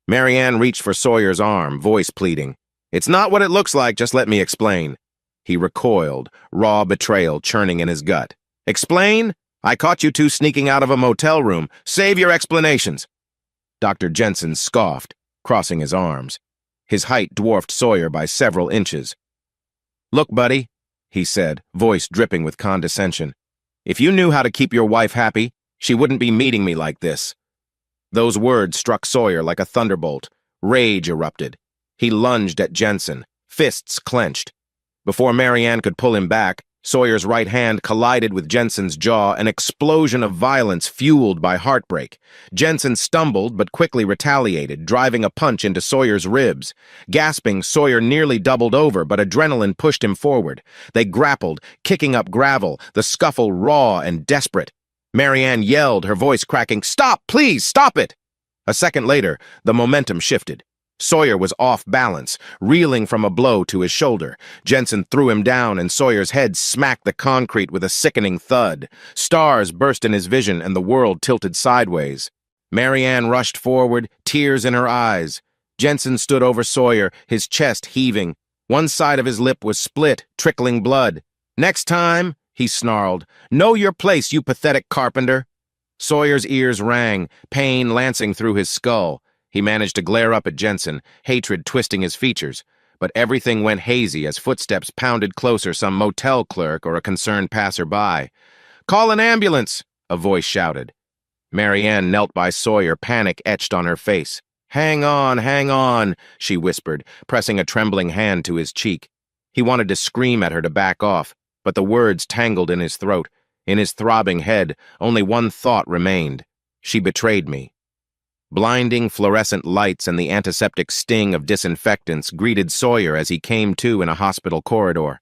Mary Ann reached for Sawyer's arm, voice pleading. "It's not what it looks like, just let me explain." He recoiled, raw betrayal churning in his gut. "Explain? I caught you two sneaking out of a motel room. Save your explanations." Dr. Jensen scoffed, crossing his arms. His height dwarfed Sawyer by several inches. "Look, buddy," he said, voice dripping with condescension. "If you knew how to keep your wife happy, she wouldn't be meeting me like this." Those words struck Sawyer like a thunderbolt. Rage erupted. He lunged at Jensen, fists clenched. Before Mary Ann could pull him back, Sawyer's right hand collided with Jensen's jaw, an explosion of violence fueled by heartbreak. Jensen stumbled but quickly retaliated, driving a punch into Sawyer's ribs. Gasping, Sawyer nearly doubled over, but adrenaline pushed him forward. They grappled, kicking up gravel, the scuffle raw and desperate. Mary Ann yelled, her voice cracking, "Stop, please, stop it!" A second later, the momentum shifted. Sawyer was off balance, reeling from a blow to his shoulder. Jensen threw him down, and Sawyer's head smacked the concrete with a sickening thud. Stars burst in his vision, and the world tilted sideways. Marianne rushed forward, tears in her eyes. Jensen stood over Sawyer, his chest heaving. One side of his lip was split, trickling blood. "Next time," he snarled, "know your place, you pathetic carpenter." Sawyer's ears rang, pain lancing through his skull. He managed to glare up at Jensen, hatred twisting his features, but everything went hazy as footsteps pounded closer, some motel clerk or a concerned passerby. "Call an ambulance," a voice shouted. Marianne knelt by Sawyer, panic etched on her face. Hang on," she whispered, pressing a trembling hand to his cheek. He wanted to scream at her to back off, but the words tangled in his throat. In his throbbing head, only one thought remained. She betrayed me. Blinding fluorescent lights and the antiseptic sting of disinfectants greeted Sawyer as he came to in a hospital corridor.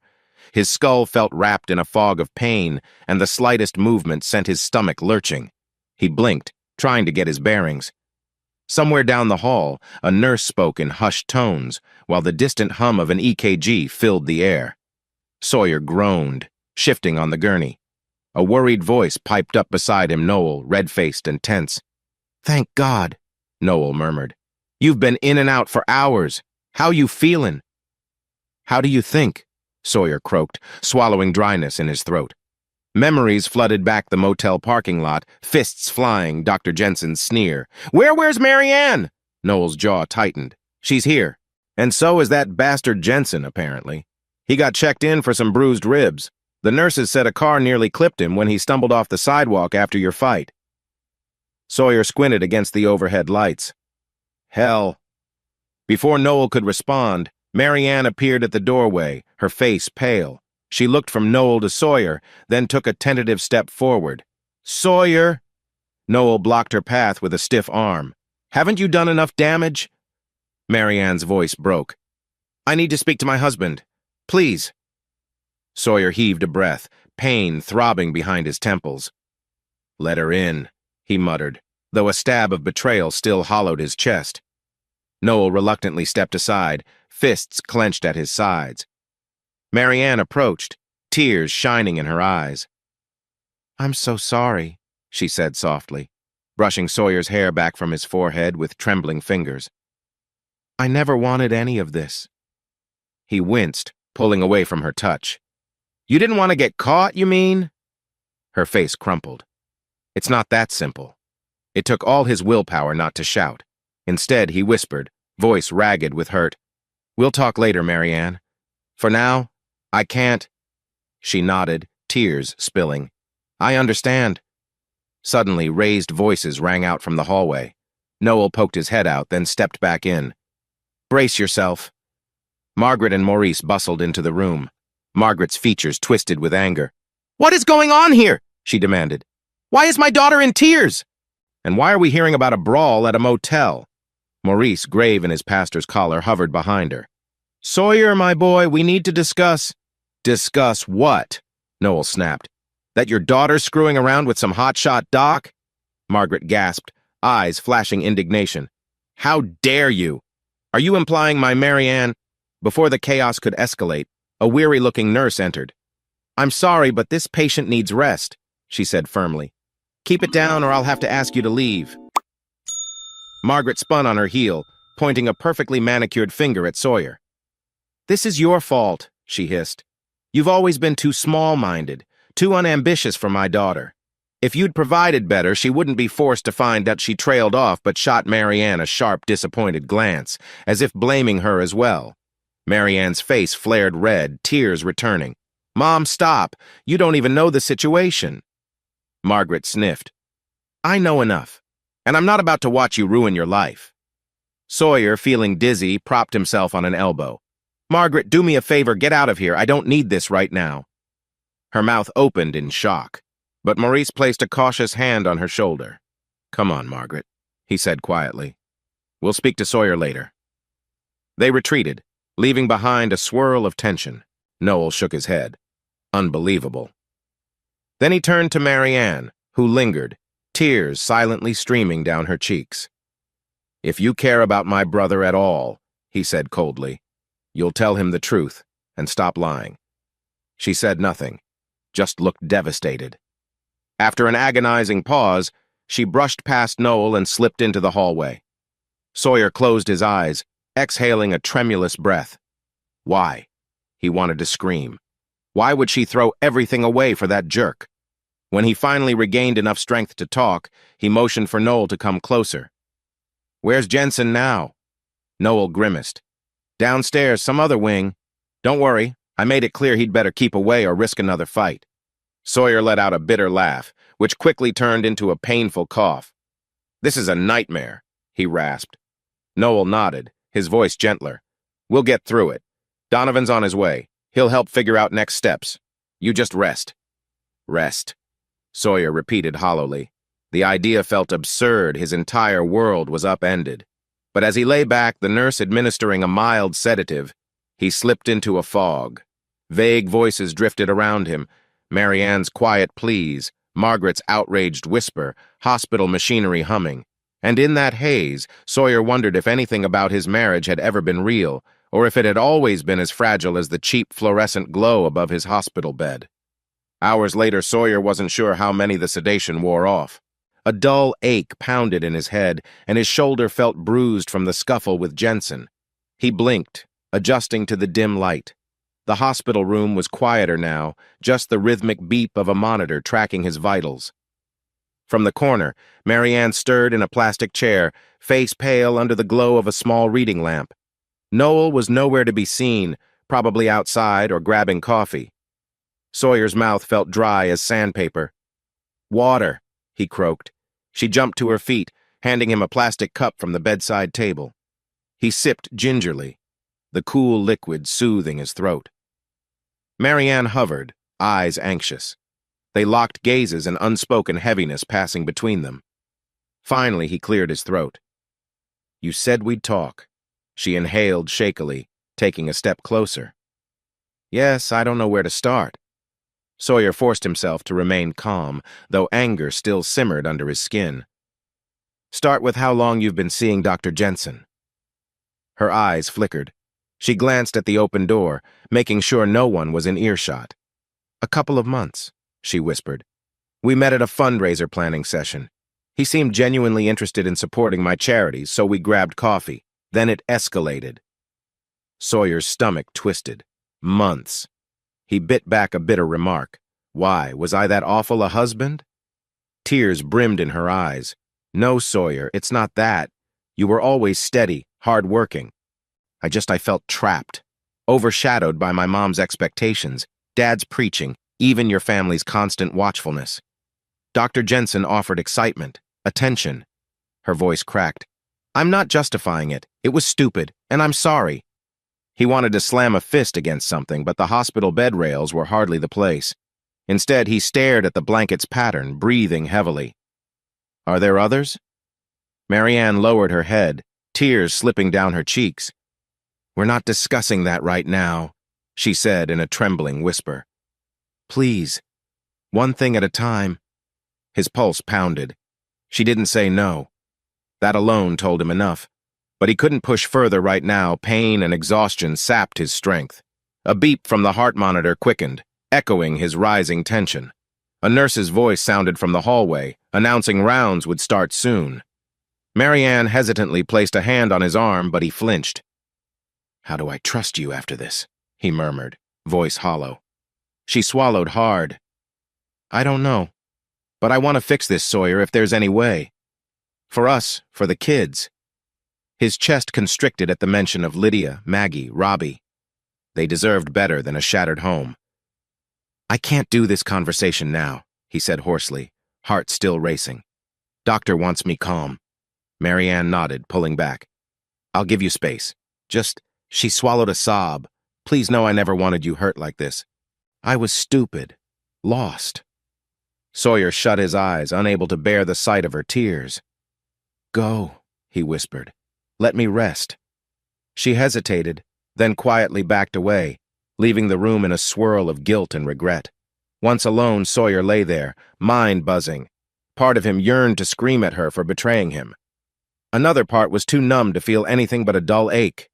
His skull felt wrapped in a fog of pain, and the slightest movement sent his stomach lurching. He blinked, trying to get his bearings. Somewhere down the hall, a nurse spoke in hushed tones, while the distant hum of an EKG filled the air. Sawyer groaned, shifting on the gurney. A worried voice piped up beside him, Noel, red-faced and tense. "Thank God," Noel murmured. "You've been in and out for hours. How you feelin'?" "How do you think?" Sawyer croaked, swallowing dryness in his throat. Memories flooded back the motel parking lot, fists flying, Dr. Jensen's sneer. Where's Marianne?" Noel's jaw tightened. "She's here. And so is that bastard Jensen, apparently. He got checked in for some bruised ribs. The nurses said a car nearly clipped him when he stumbled off the sidewalk after your fight." Sawyer squinted against the overhead lights. "Hell." Before Noel could respond, Marianne appeared at the doorway, her face pale. She looked from Noel to Sawyer, then took a tentative step forward. "Sawyer!" Noel blocked her path with a stiff arm. "Haven't you done enough damage?" Marianne's voice broke. "I need to speak to my husband. Please." Sawyer heaved a breath, pain throbbing behind his temples. "Let her in," he muttered, though a stab of betrayal still hollowed his chest. Noel reluctantly stepped aside, fists clenched at his sides. Marianne approached, tears shining in her eyes. "I'm so sorry," she said softly, brushing Sawyer's hair back from his forehead with trembling fingers. "I never wanted any of this." He winced, pulling away from her touch. "You didn't want to get caught, you mean?" Her face crumpled. It's not that simple. It took all his willpower not to shout. Instead, he whispered, voice ragged with hurt. "We'll talk later, Marianne. For now, I can't." She nodded, tears spilling. "I understand." Suddenly, raised voices rang out from the hallway. Noel poked his head out, then stepped back in. "Brace yourself." Margaret and Maurice bustled into the room. Margaret's features twisted with anger. "What is going on here?" she demanded. "Why is my daughter in tears? And why are we hearing about a brawl at a motel?" Maurice, grave in his pastor's collar, hovered behind her. "Sawyer, my boy, we need to discuss." "Discuss what?" Noel snapped. "That your daughter's screwing around with some hotshot doc?" Margaret gasped, eyes flashing indignation. "How dare you? Are you implying my Marianne?" Before the chaos could escalate, a weary-looking nurse entered. "I'm sorry, but this patient needs rest," she said firmly. "Keep it down or I'll have to ask you to leave." Margaret spun on her heel, pointing a perfectly manicured finger at Sawyer. "This is your fault," she hissed. "You've always been too small-minded, too unambitious for my daughter. If you'd provided better, she wouldn't be forced to find that she trailed off but shot Marianne a sharp, disappointed glance, as if blaming her as well. Marianne's face flared red, tears returning. "Mom, stop. You don't even know the situation." Margaret sniffed. "I know enough, and I'm not about to watch you ruin your life." Sawyer, feeling dizzy, propped himself on an elbow. "Margaret, do me a favor, get out of here. I don't need this right now." Her mouth opened in shock, but Maurice placed a cautious hand on her shoulder. "Come on, Margaret," he said quietly. "We'll speak to Sawyer later." They retreated, leaving behind a swirl of tension. Noel shook his head. Unbelievable. Then he turned to Marianne, who lingered, tears silently streaming down her cheeks. "If you care about my brother at all," he said coldly, "you'll tell him the truth and stop lying." She said nothing, just looked devastated. After an agonizing pause, she brushed past Noel and slipped into the hallway. Sawyer closed his eyes, exhaling a tremulous breath. Why? He wanted to scream. Why would she throw everything away for that jerk? When he finally regained enough strength to talk, he motioned for Noel to come closer. "Where's Jensen now?" Noel grimaced. "Downstairs, some other wing. Don't worry, I made it clear he'd better keep away or risk another fight." Sawyer let out a bitter laugh, which quickly turned into a painful cough. "This is a nightmare," he rasped. Noel nodded, his voice gentler. "We'll get through it. Donovan's on his way. He'll help figure out next steps. You just rest." "Rest," Sawyer repeated hollowly. The idea felt absurd. His entire world was upended. But as he lay back, the nurse administering a mild sedative, he slipped into a fog. Vague voices drifted around him. Marianne's quiet pleas, Margaret's outraged whisper, hospital machinery humming. And in that haze, Sawyer wondered if anything about his marriage had ever been real, or if it had always been as fragile as the cheap fluorescent glow above his hospital bed. Hours later, Sawyer wasn't sure how many the sedation wore off. A dull ache pounded in his head, and his shoulder felt bruised from the scuffle with Jensen. He blinked, adjusting to the dim light. The hospital room was quieter now, just the rhythmic beep of a monitor tracking his vitals. From the corner, Marianne stirred in a plastic chair, face pale under the glow of a small reading lamp. Noel was nowhere to be seen, probably outside or grabbing coffee. Sawyer's mouth felt dry as sandpaper. "Water," he croaked. She jumped to her feet, handing him a plastic cup from the bedside table. He sipped gingerly, the cool liquid soothing his throat. Marianne hovered, eyes anxious. They locked gazes, an unspoken heaviness passing between them. Finally, he cleared his throat. "You said we'd talk." She inhaled shakily, taking a step closer. "Yes, I don't know where to start." Sawyer forced himself to remain calm, though anger still simmered under his skin. "Start with how long you've been seeing Dr. Jensen." Her eyes flickered. She glanced at the open door, making sure no one was in earshot. "A couple of months," she whispered. "We met at a fundraiser planning session. He seemed genuinely interested in supporting my charities, so we grabbed coffee. Then it escalated." Sawyer's stomach twisted. Months. He bit back a bitter remark. "Why, was I that awful a husband?" Tears brimmed in her eyes. "No, Sawyer, it's not that. You were always steady, hard-working. I felt trapped, overshadowed by my mom's expectations, Dad's preaching, even your family's constant watchfulness. Dr. Jensen offered excitement, attention." Her voice cracked. "I'm not justifying it. It was stupid, and I'm sorry." He wanted to slam a fist against something, but the hospital bed rails were hardly the place. Instead, he stared at the blanket's pattern, breathing heavily. "Are there others?" Marianne lowered her head, tears slipping down her cheeks. "We're not discussing that right now," she said in a trembling whisper. "Please, one thing at a time." His pulse pounded. She didn't say no. That alone told him enough. But he couldn't push further right now. Pain and exhaustion sapped his strength. A beep from the heart monitor quickened, echoing his rising tension. A nurse's voice sounded from the hallway, announcing rounds would start soon. Marianne hesitantly placed a hand on his arm, but he flinched. "How do I trust you after this?" he murmured, voice hollow. She swallowed hard. "I don't know. But I want to fix this, Sawyer, if there's any way. For us, for the kids." His chest constricted at the mention of Lydia, Maggie, Robbie. They deserved better than a shattered home. "I can't do this conversation now," he said hoarsely, heart still racing. "Doctor wants me calm." Marianne nodded, pulling back. "I'll give you space. Just," she swallowed a sob. "Please know I never wanted you hurt like this. I was stupid. Lost." Sawyer shut his eyes, unable to bear the sight of her tears. "Go," he whispered. "Let me rest." She hesitated, then quietly backed away, leaving the room in a swirl of guilt and regret. Once alone, Sawyer lay there, mind buzzing. Part of him yearned to scream at her for betraying him. Another part was too numb to feel anything but a dull ache.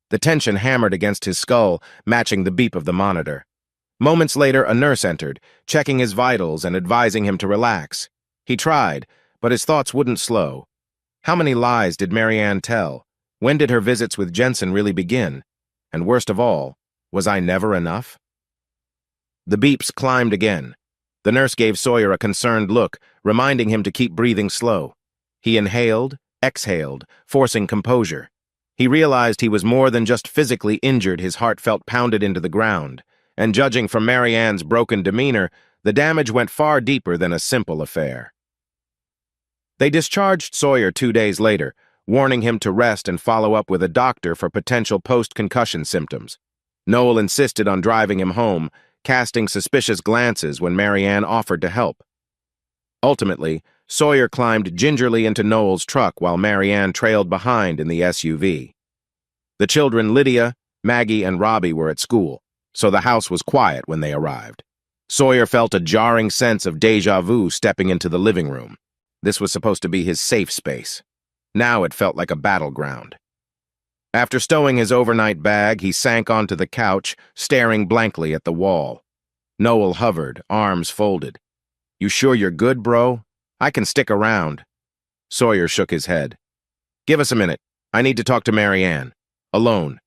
The tension hammered against his skull, matching the beep of the monitor. Moments later, a nurse entered, checking his vitals and advising him to relax. He tried, but his thoughts wouldn't slow. How many lies did Marianne tell? When did her visits with Jensen really begin? And worst of all, was I never enough? The beeps climbed again. The nurse gave Sawyer a concerned look, reminding him to keep breathing slow. He inhaled, exhaled, forcing composure. He realized he was more than just physically injured. His heart felt pounded into the ground. And judging from Marianne's broken demeanor, the damage went far deeper than a simple affair. They discharged Sawyer 2 days later, warning him to rest and follow up with a doctor for potential post-concussion symptoms. Noel insisted on driving him home, casting suspicious glances when Marianne offered to help. Ultimately, Sawyer climbed gingerly into Noel's truck while Marianne trailed behind in the SUV. The children Lydia, Maggie, and Robbie were at school, so the house was quiet when they arrived. Sawyer felt a jarring sense of déjà vu stepping into the living room. This was supposed to be his safe space. Now it felt like a battleground. After stowing his overnight bag, he sank onto the couch, staring blankly at the wall. Noel hovered, arms folded. "You sure you're good, bro? I can stick around." Sawyer shook his head. "Give us a minute. I need to talk to Marianne. Alone."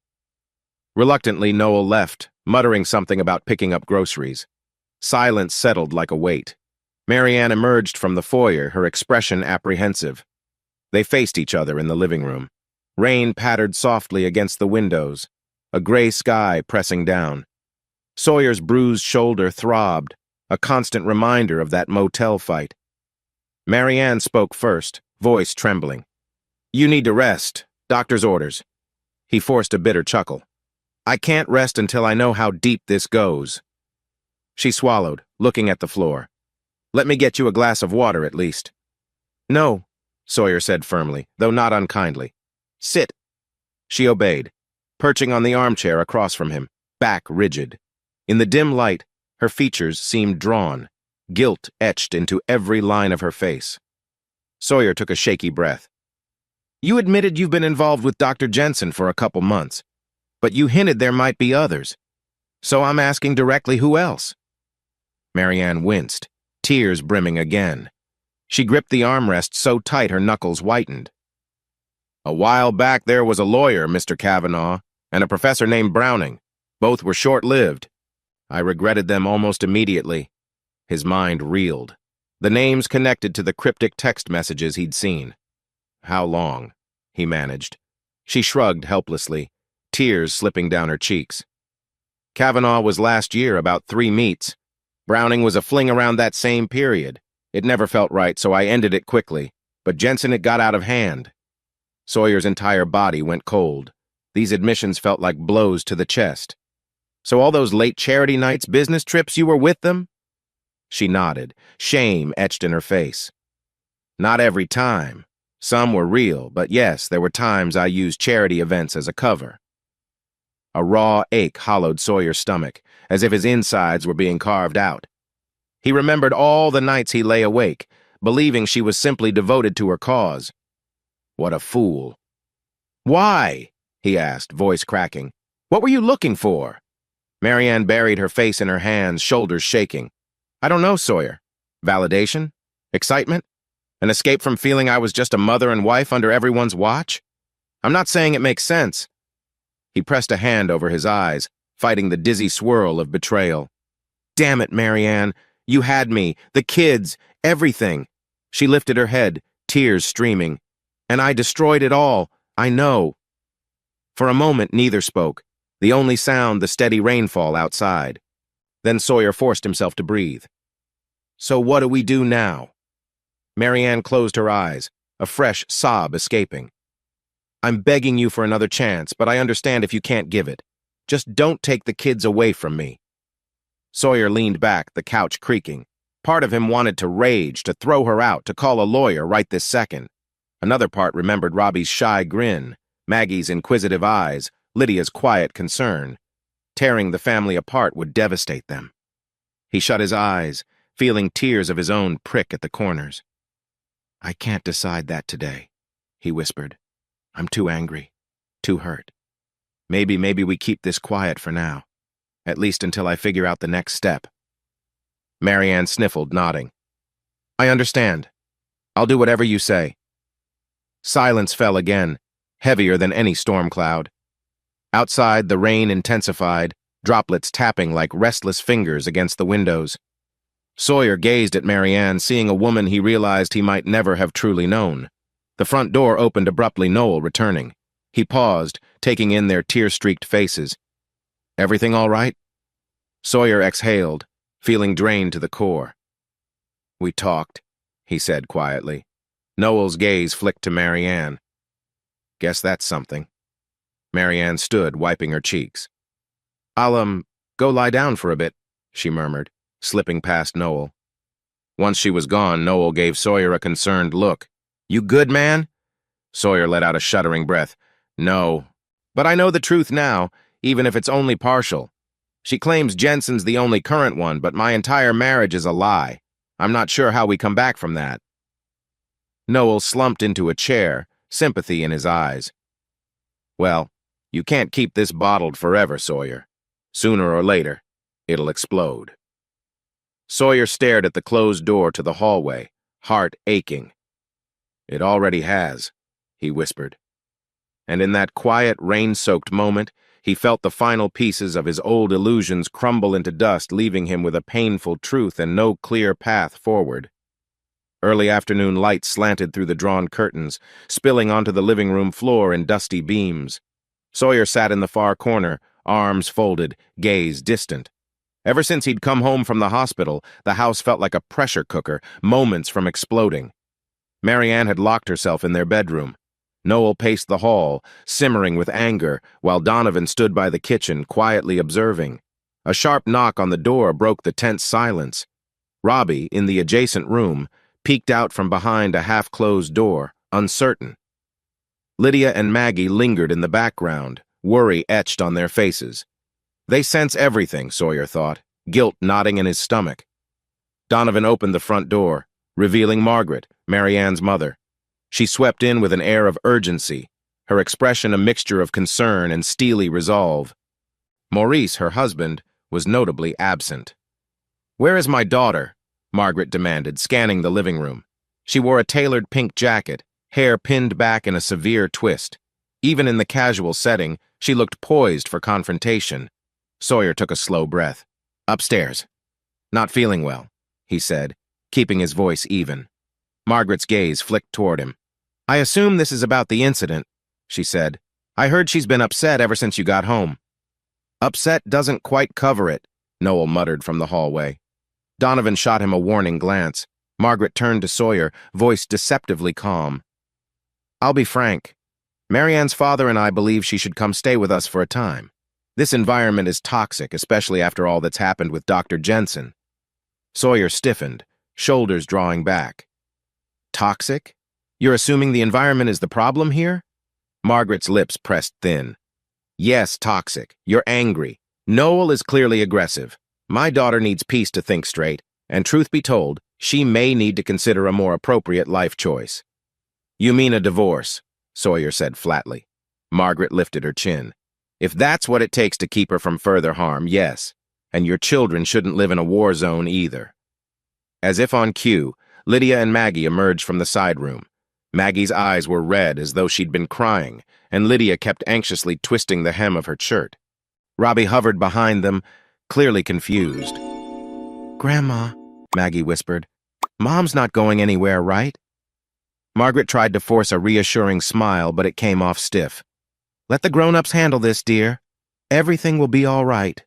Reluctantly, Noel left, muttering something about picking up groceries. Silence settled like a weight. Marianne emerged from the foyer, her expression apprehensive. They faced each other in the living room. Rain pattered softly against the windows, a gray sky pressing down. Sawyer's bruised shoulder throbbed, a constant reminder of that motel fight. Marianne spoke first, voice trembling. "You need to rest. Doctor's orders." He forced a bitter chuckle. "I can't rest until I know how deep this goes." She swallowed, looking at the floor. "Let me get you a glass of water, at least." "No," Sawyer said firmly, though not unkindly. "Sit." She obeyed, perching on the armchair across from him, back rigid. In the dim light, her features seemed drawn, guilt etched into every line of her face. Sawyer took a shaky breath. "You admitted you've been involved with Dr. Jensen for a couple months, but you hinted there might be others. So I'm asking directly, who else?" Marianne winced, tears brimming again. She gripped the armrest so tight her knuckles whitened. "A while back there was a lawyer, Mr. Kavanaugh, and a professor named Browning. Both were short-lived. I regretted them almost immediately." His mind reeled. The names connected to the cryptic text messages he'd seen. "How long?" he managed. She shrugged helplessly, tears slipping down her cheeks. "Kavanaugh was last year, about 3 meets. Browning was a fling around that same period. It never felt right, so I ended it quickly. But Jensen, it got out of hand." Sawyer's entire body went cold. These admissions felt like blows to the chest. "So all those late charity nights, business trips, you were with them?" She nodded, shame etched in her face. "Not every time. Some were real, but yes, there were times I used charity events as a cover." A raw ache hollowed Sawyer's stomach, as if his insides were being carved out. He remembered all the nights he lay awake, believing she was simply devoted to her cause. What a fool. "Why?" he asked, voice cracking. "What were you looking for?" Marianne buried her face in her hands, shoulders shaking. "I don't know, Sawyer. Validation? Excitement? An escape from feeling I was just a mother and wife under everyone's watch? I'm not saying it makes sense." He pressed a hand over his eyes, fighting the dizzy swirl of betrayal. "Damn it, Marianne. You had me, the kids, everything." She lifted her head, tears streaming. "And I destroyed it all. I know." For a moment, neither spoke, the only sound the steady rainfall outside. Then Sawyer forced himself to breathe. "So what do we do now?" Marianne closed her eyes, a fresh sob escaping. "I'm begging you for another chance, but I understand if you can't give it. Just don't take the kids away from me." Sawyer leaned back, the couch creaking. Part of him wanted to rage, to throw her out, to call a lawyer right this second. Another part remembered Robbie's shy grin, Maggie's inquisitive eyes, Lydia's quiet concern. Tearing the family apart would devastate them. He shut his eyes, feeling tears of his own prick at the corners. "I can't decide that today. he whispered. I'm too angry, too hurt. Maybe we keep this quiet for now, at least until I figure out the next step. Marianne sniffled, nodding. I understand. I'll do whatever you say. Silence fell again, heavier than any storm cloud. Outside, the rain intensified, droplets tapping like restless fingers against the windows. Sawyer gazed at Marianne, seeing a woman he realized he might never have truly known. The front door opened abruptly, Noel returning. He paused, taking in their tear-streaked faces. Everything all right? Sawyer exhaled, feeling drained to the core. We talked, he said quietly. Noel's gaze flicked to Marianne. Guess that's something. Marianne stood, wiping her cheeks. I'll, go lie down for a bit, she murmured, slipping past Noel. Once she was gone, Noel gave Sawyer a concerned look. You good, man? Sawyer let out a shuddering breath. No. But I know the truth now, even if it's only partial. She claims Jensen's the only current one, but my entire marriage is a lie. I'm not sure how we come back from that. Noel slumped into a chair, sympathy in his eyes. Well, you can't keep this bottled forever, Sawyer. Sooner or later, it'll explode. Sawyer stared at the closed door to the hallway, heart aching. It already has, he whispered. And in that quiet, rain-soaked moment, he felt the final pieces of his old illusions crumble into dust, leaving him with a painful truth and no clear path forward. Early afternoon light slanted through the drawn curtains, spilling onto the living room floor in dusty beams. Sawyer sat in the far corner, arms folded, gaze distant. Ever since he'd come home from the hospital, the house felt like a pressure cooker, moments from exploding. Marianne had locked herself in their bedroom. Noel paced the hall, simmering with anger, while Donovan stood by the kitchen, quietly observing. A sharp knock on the door broke the tense silence. Robbie, in the adjacent room, peeked out from behind a half-closed door, uncertain. Lydia and Maggie lingered in the background, worry etched on their faces. They sense everything, Sawyer thought, guilt knotting in his stomach. Donovan opened the front door, revealing Margaret, Marianne's mother. She swept in with an air of urgency, her expression a mixture of concern and steely resolve. Maurice, her husband, was notably absent. Where is my daughter? Margaret demanded, scanning the living room. She wore a tailored pink jacket, hair pinned back in a severe twist. Even in the casual setting, she looked poised for confrontation. Sawyer took a slow breath. Upstairs. Not feeling well, he said, keeping his voice even. Margaret's gaze flicked toward him. I assume this is about the incident, she said. I heard she's been upset ever since you got home. Upset doesn't quite cover it, Noel muttered from the hallway. Donovan shot him a warning glance. Margaret turned to Sawyer, voice deceptively calm. I'll be frank. Marianne's father and I believe she should come stay with us for a time. This environment is toxic, especially after all that's happened with Dr. Jensen. Sawyer stiffened, shoulders drawing back. Toxic? You're assuming the environment is the problem here? Margaret's lips pressed thin. Yes, toxic. You're angry. Noel is clearly aggressive. My daughter needs peace to think straight, and truth be told, she may need to consider a more appropriate life choice. You mean a divorce, Sawyer said flatly. Margaret lifted her chin. If that's what it takes to keep her from further harm, yes. And your children shouldn't live in a war zone either. As if on cue, Lydia and Maggie emerged from the side room. Maggie's eyes were red as though she'd been crying, and Lydia kept anxiously twisting the hem of her shirt. Robbie hovered behind them, clearly confused. Grandma, Maggie whispered, Mom's not going anywhere, right? Margaret tried to force a reassuring smile, but it came off stiff. Let the grown-ups handle this, dear. Everything will be all right.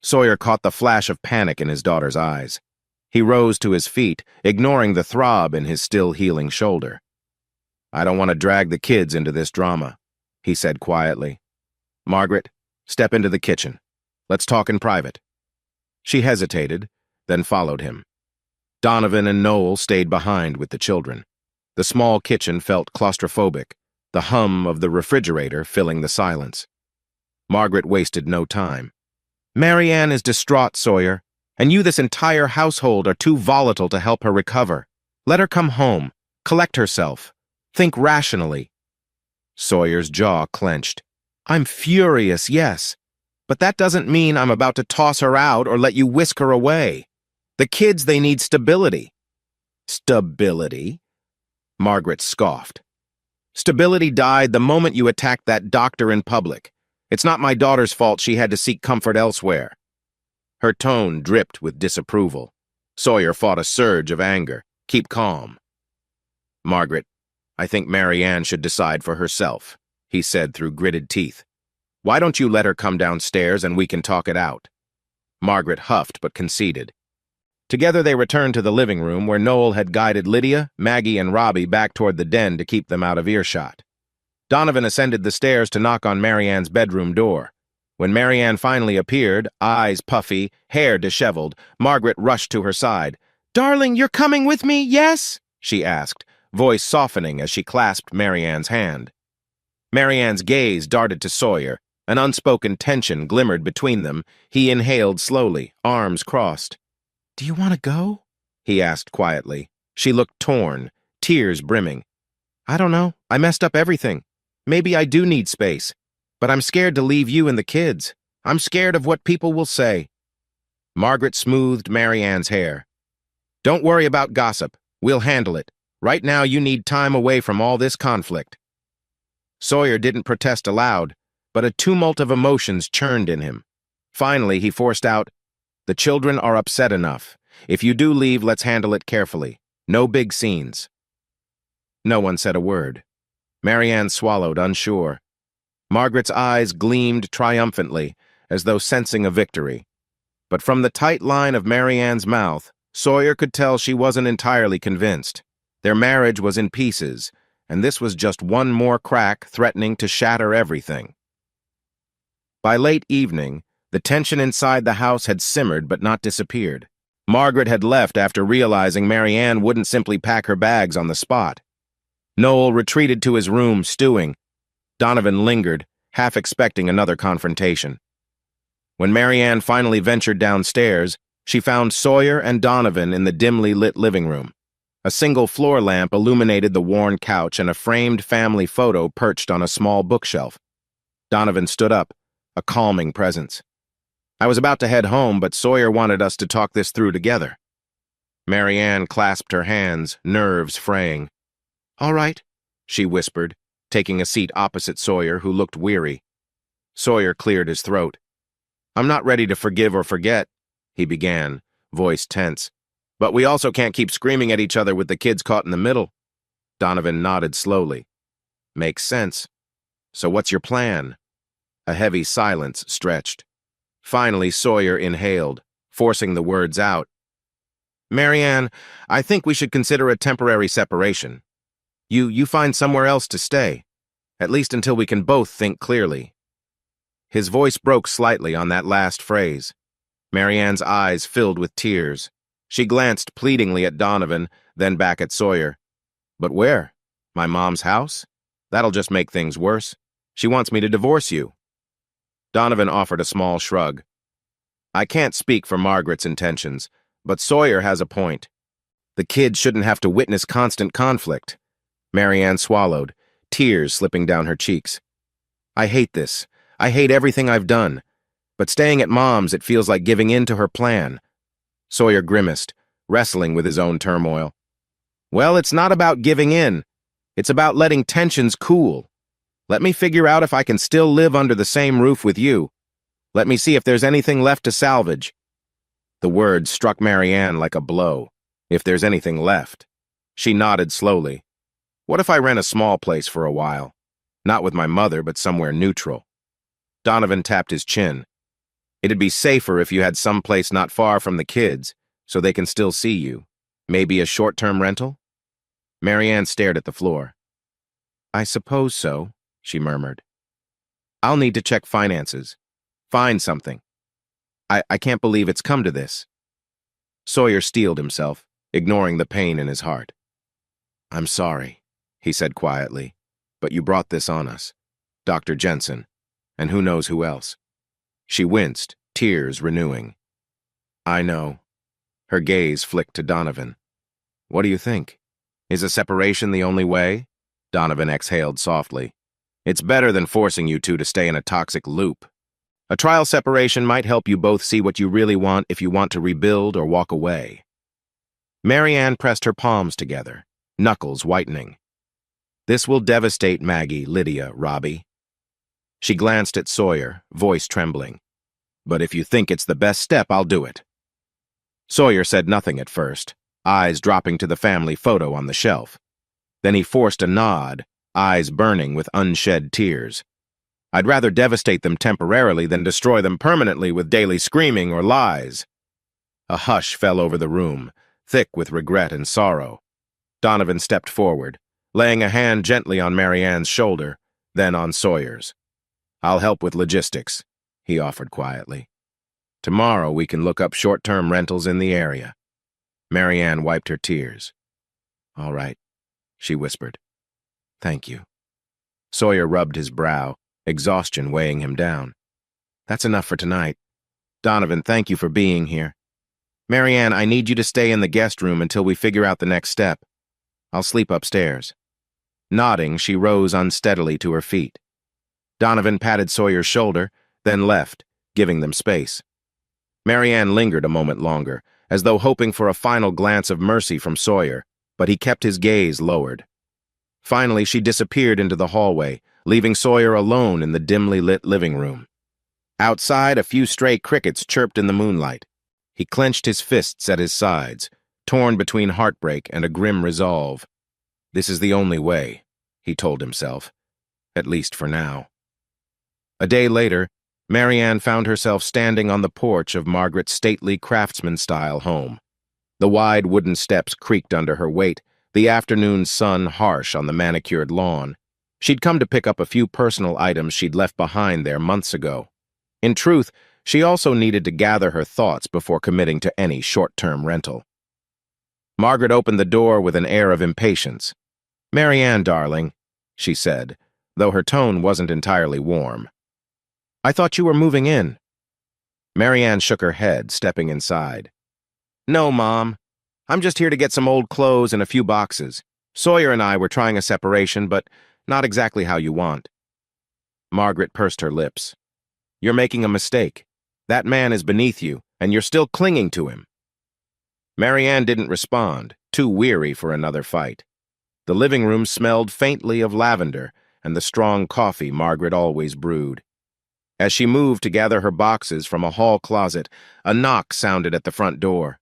Sawyer caught the flash of panic in his daughter's eyes. He rose to his feet, ignoring the throb in his still healing shoulder. I don't want to drag the kids into this drama, he said quietly. Margaret, step into the kitchen. Let's talk in private. She hesitated, then followed him. Donovan and Noel stayed behind with the children. The small kitchen felt claustrophobic, the hum of the refrigerator filling the silence. Margaret wasted no time. Marianne is distraught, Sawyer, and you, this entire household, are too volatile to help her recover. Let her come home, collect herself. Think rationally." Sawyer's jaw clenched. "I'm furious, yes. But that doesn't mean I'm about to toss her out or let you whisk her away. The kids, they need stability." "Stability?" Margaret scoffed. "Stability died the moment you attacked that doctor in public. It's not my daughter's fault she had to seek comfort elsewhere." Her tone dripped with disapproval. Sawyer fought a surge of anger. "Keep calm." "Margaret, I think Marianne should decide for herself," he said through gritted teeth. "Why don't you let her come downstairs and we can talk it out?" Margaret huffed but conceded. Together they returned to the living room where Noel had guided Lydia, Maggie, and Robbie back toward the den to keep them out of earshot. Donovan ascended the stairs to knock on Marianne's bedroom door. When Marianne finally appeared, eyes puffy, hair disheveled, Margaret rushed to her side. "Darling, you're coming with me, yes?" she asked, voice softening as she clasped Marianne's hand. Marianne's gaze darted to Sawyer. An unspoken tension glimmered between them. He inhaled slowly, arms crossed. "Do you want to go?" he asked quietly. She looked torn, tears brimming. "I don't know. I messed up everything. Maybe I do need space. But I'm scared to leave you and the kids. I'm scared of what people will say." Margaret smoothed Marianne's hair. "Don't worry about gossip. We'll handle it. Right now you need time away from all this conflict." Sawyer didn't protest aloud, but a tumult of emotions churned in him. Finally, he forced out, "The children are upset enough. If you do leave, let's handle it carefully. No big scenes." No one said a word. Marianne swallowed, unsure. Margaret's eyes gleamed triumphantly, as though sensing a victory. But from the tight line of Marianne's mouth, Sawyer could tell she wasn't entirely convinced. Their marriage was in pieces, and this was just one more crack threatening to shatter everything. By late evening, the tension inside the house had simmered but not disappeared. Margaret had left after realizing Marianne wouldn't simply pack her bags on the spot. Noel retreated to his room, stewing. Donovan lingered, half expecting another confrontation. When Marianne finally ventured downstairs, she found Sawyer and Donovan in the dimly lit living room. A single floor lamp illuminated the worn couch and a framed family photo perched on a small bookshelf. Donovan stood up, a calming presence. "I was about to head home, but Sawyer wanted us to talk this through together." Marianne clasped her hands, nerves fraying. "All right," she whispered, taking a seat opposite Sawyer, who looked weary. Sawyer cleared his throat. "I'm not ready to forgive or forget," he began, voice tense. "But we also can't keep screaming at each other with the kids caught in the middle." Donovan nodded slowly. "Makes sense. So what's your plan?" A heavy silence stretched. Finally, Sawyer inhaled, forcing the words out. "Marianne, I think we should consider a temporary separation. You find somewhere else to stay, at least until we can both think clearly." His voice broke slightly on that last phrase. Marianne's eyes filled with tears. She glanced pleadingly at Donovan, then back at Sawyer. "But where? My mom's house? That'll just make things worse. She wants me to divorce you." Donovan offered a small shrug. "I can't speak for Margaret's intentions, but Sawyer has a point. The kids shouldn't have to witness constant conflict." Marianne swallowed, tears slipping down her cheeks. "I hate this. I hate everything I've done. But staying at Mom's, it feels like giving in to her plan." Sawyer grimaced, wrestling with his own turmoil. "Well, it's not about giving in. It's about letting tensions cool. Let me figure out if I can still live under the same roof with you. Let me see if there's anything left to salvage." The words struck Marianne like a blow. If there's anything left. She nodded slowly. "What if I rent a small place for a while? Not with my mother, but somewhere neutral." Donovan tapped his chin. "It'd be safer if you had some place not far from the kids, so they can still see you. Maybe a short-term rental?" Marianne stared at the floor. "I suppose so," she murmured. "I'll need to check finances. Find something. I can't believe it's come to this." Sawyer steeled himself, ignoring the pain in his heart. "I'm sorry," he said quietly, "but you brought this on us. Dr. Jensen, and who knows who else." She winced, tears renewing. "I know." Her gaze flicked to Donovan. "What do you think? Is a separation the only way?" Donovan exhaled softly. It's better than forcing you two to stay in a toxic loop. A trial separation might help you both see what you really want if you want to rebuild or walk away. Marianne pressed her palms together, knuckles whitening. This will devastate Maggie, Lydia, Robbie. She glanced at Sawyer, voice trembling. But if you think it's the best step, I'll do it. Sawyer said nothing at first, eyes dropping to the family photo on the shelf. Then he forced a nod, eyes burning with unshed tears. I'd rather devastate them temporarily than destroy them permanently with daily screaming or lies. A hush fell over the room, thick with regret and sorrow. Donovan stepped forward, laying a hand gently on Marianne's shoulder, then on Sawyer's. I'll help with logistics, he offered quietly. Tomorrow we can look up short-term rentals in the area. Marianne wiped her tears. All right, she whispered. Thank you. Sawyer rubbed his brow, exhaustion weighing him down. That's enough for tonight. Donovan, thank you for being here. Marianne, I need you to stay in the guest room until we figure out the next step. I'll sleep upstairs. Nodding, she rose unsteadily to her feet. Donovan patted Sawyer's shoulder, then left, giving them space. Marianne lingered a moment longer, as though hoping for a final glance of mercy from Sawyer, but he kept his gaze lowered. Finally, she disappeared into the hallway, leaving Sawyer alone in the dimly lit living room. Outside, a few stray crickets chirped in the moonlight. He clenched his fists at his sides, torn between heartbreak and a grim resolve. This is the only way, he told himself, at least for now. A day later, Marianne found herself standing on the porch of Margaret's stately craftsman-style home. The wide wooden steps creaked under her weight, the afternoon sun harsh on the manicured lawn. She'd come to pick up a few personal items she'd left behind there months ago. In truth, she also needed to gather her thoughts before committing to any short-term rental. Margaret opened the door with an air of impatience. Marianne, darling, she said, though her tone wasn't entirely warm. I thought you were moving in. Marianne shook her head, stepping inside. No, Mom. I'm just here to get some old clothes and a few boxes. Sawyer and I were trying a separation, but not exactly how you want. Margaret pursed her lips. You're making a mistake. That man is beneath you, and you're still clinging to him. Marianne didn't respond, too weary for another fight. The living room smelled faintly of lavender and the strong coffee Margaret always brewed. As she moved to gather her boxes from a hall closet, a knock sounded at the front door.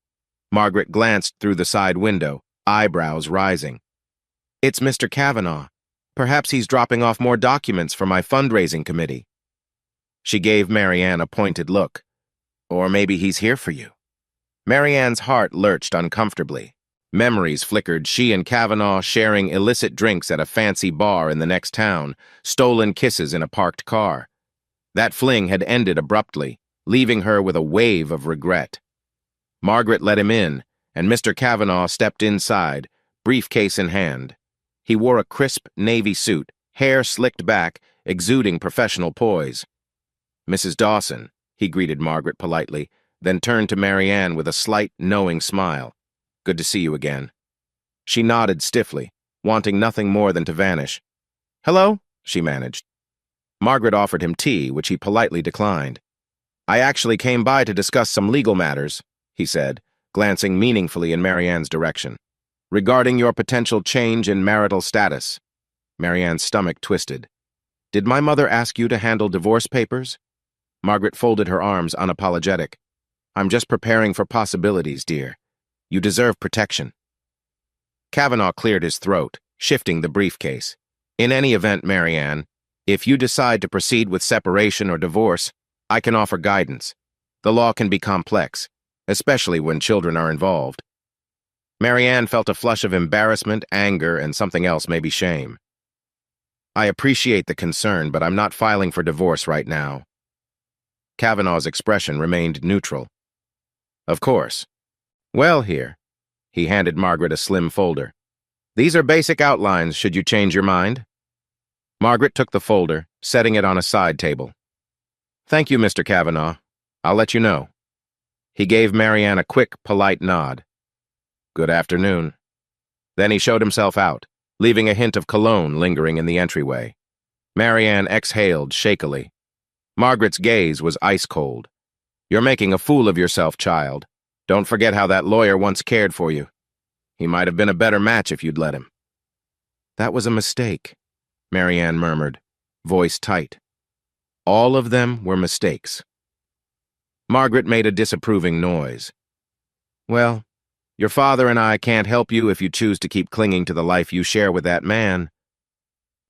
Margaret glanced through the side window, eyebrows rising. It's Mr. Kavanaugh. Perhaps he's dropping off more documents for my fundraising committee. She gave Marianne a pointed look. Or maybe he's here for you. Marianne's heart lurched uncomfortably. Memories flickered, she and Kavanaugh sharing illicit drinks at a fancy bar in the next town, stolen kisses in a parked car. That fling had ended abruptly, leaving her with a wave of regret. Margaret let him in, and Mr. Kavanaugh stepped inside, briefcase in hand. He wore a crisp navy suit, hair slicked back, exuding professional poise. Mrs. Dawson, he greeted Margaret politely, then turned to Marianne with a slight, knowing smile. Good to see you again. She nodded stiffly, wanting nothing more than to vanish. Hello, she managed. Margaret offered him tea, which he politely declined. I actually came by to discuss some legal matters, he said, glancing meaningfully in Marianne's direction. Regarding your potential change in marital status. Marianne's stomach twisted. Did my mother ask you to handle divorce papers? Margaret folded her arms, unapologetic. I'm just preparing for possibilities, dear. You deserve protection. Kavanaugh cleared his throat, shifting the briefcase. In any event, Marianne, if you decide to proceed with separation or divorce, I can offer guidance. The law can be complex, especially when children are involved. Marianne felt a flush of embarrassment, anger, and something else, maybe shame. I appreciate the concern, but I'm not filing for divorce right now. Kavanaugh's expression remained neutral. Of course. Well, here. He handed Margaret a slim folder. These are basic outlines should you change your mind. Margaret took the folder, setting it on a side table. Thank you, Mr. Kavanaugh. I'll let you know. He gave Marianne a quick, polite nod. Good afternoon. Then he showed himself out, leaving a hint of cologne lingering in the entryway. Marianne exhaled shakily. Margaret's gaze was ice-cold. "You're making a fool of yourself, child. Don't forget how that lawyer once cared for you. He might have been a better match if you'd let him." "That was a mistake," Marianne murmured, voice tight. All of them were mistakes. Margaret made a disapproving noise. "Well, your father and I can't help you if you choose to keep clinging to the life you share with that man."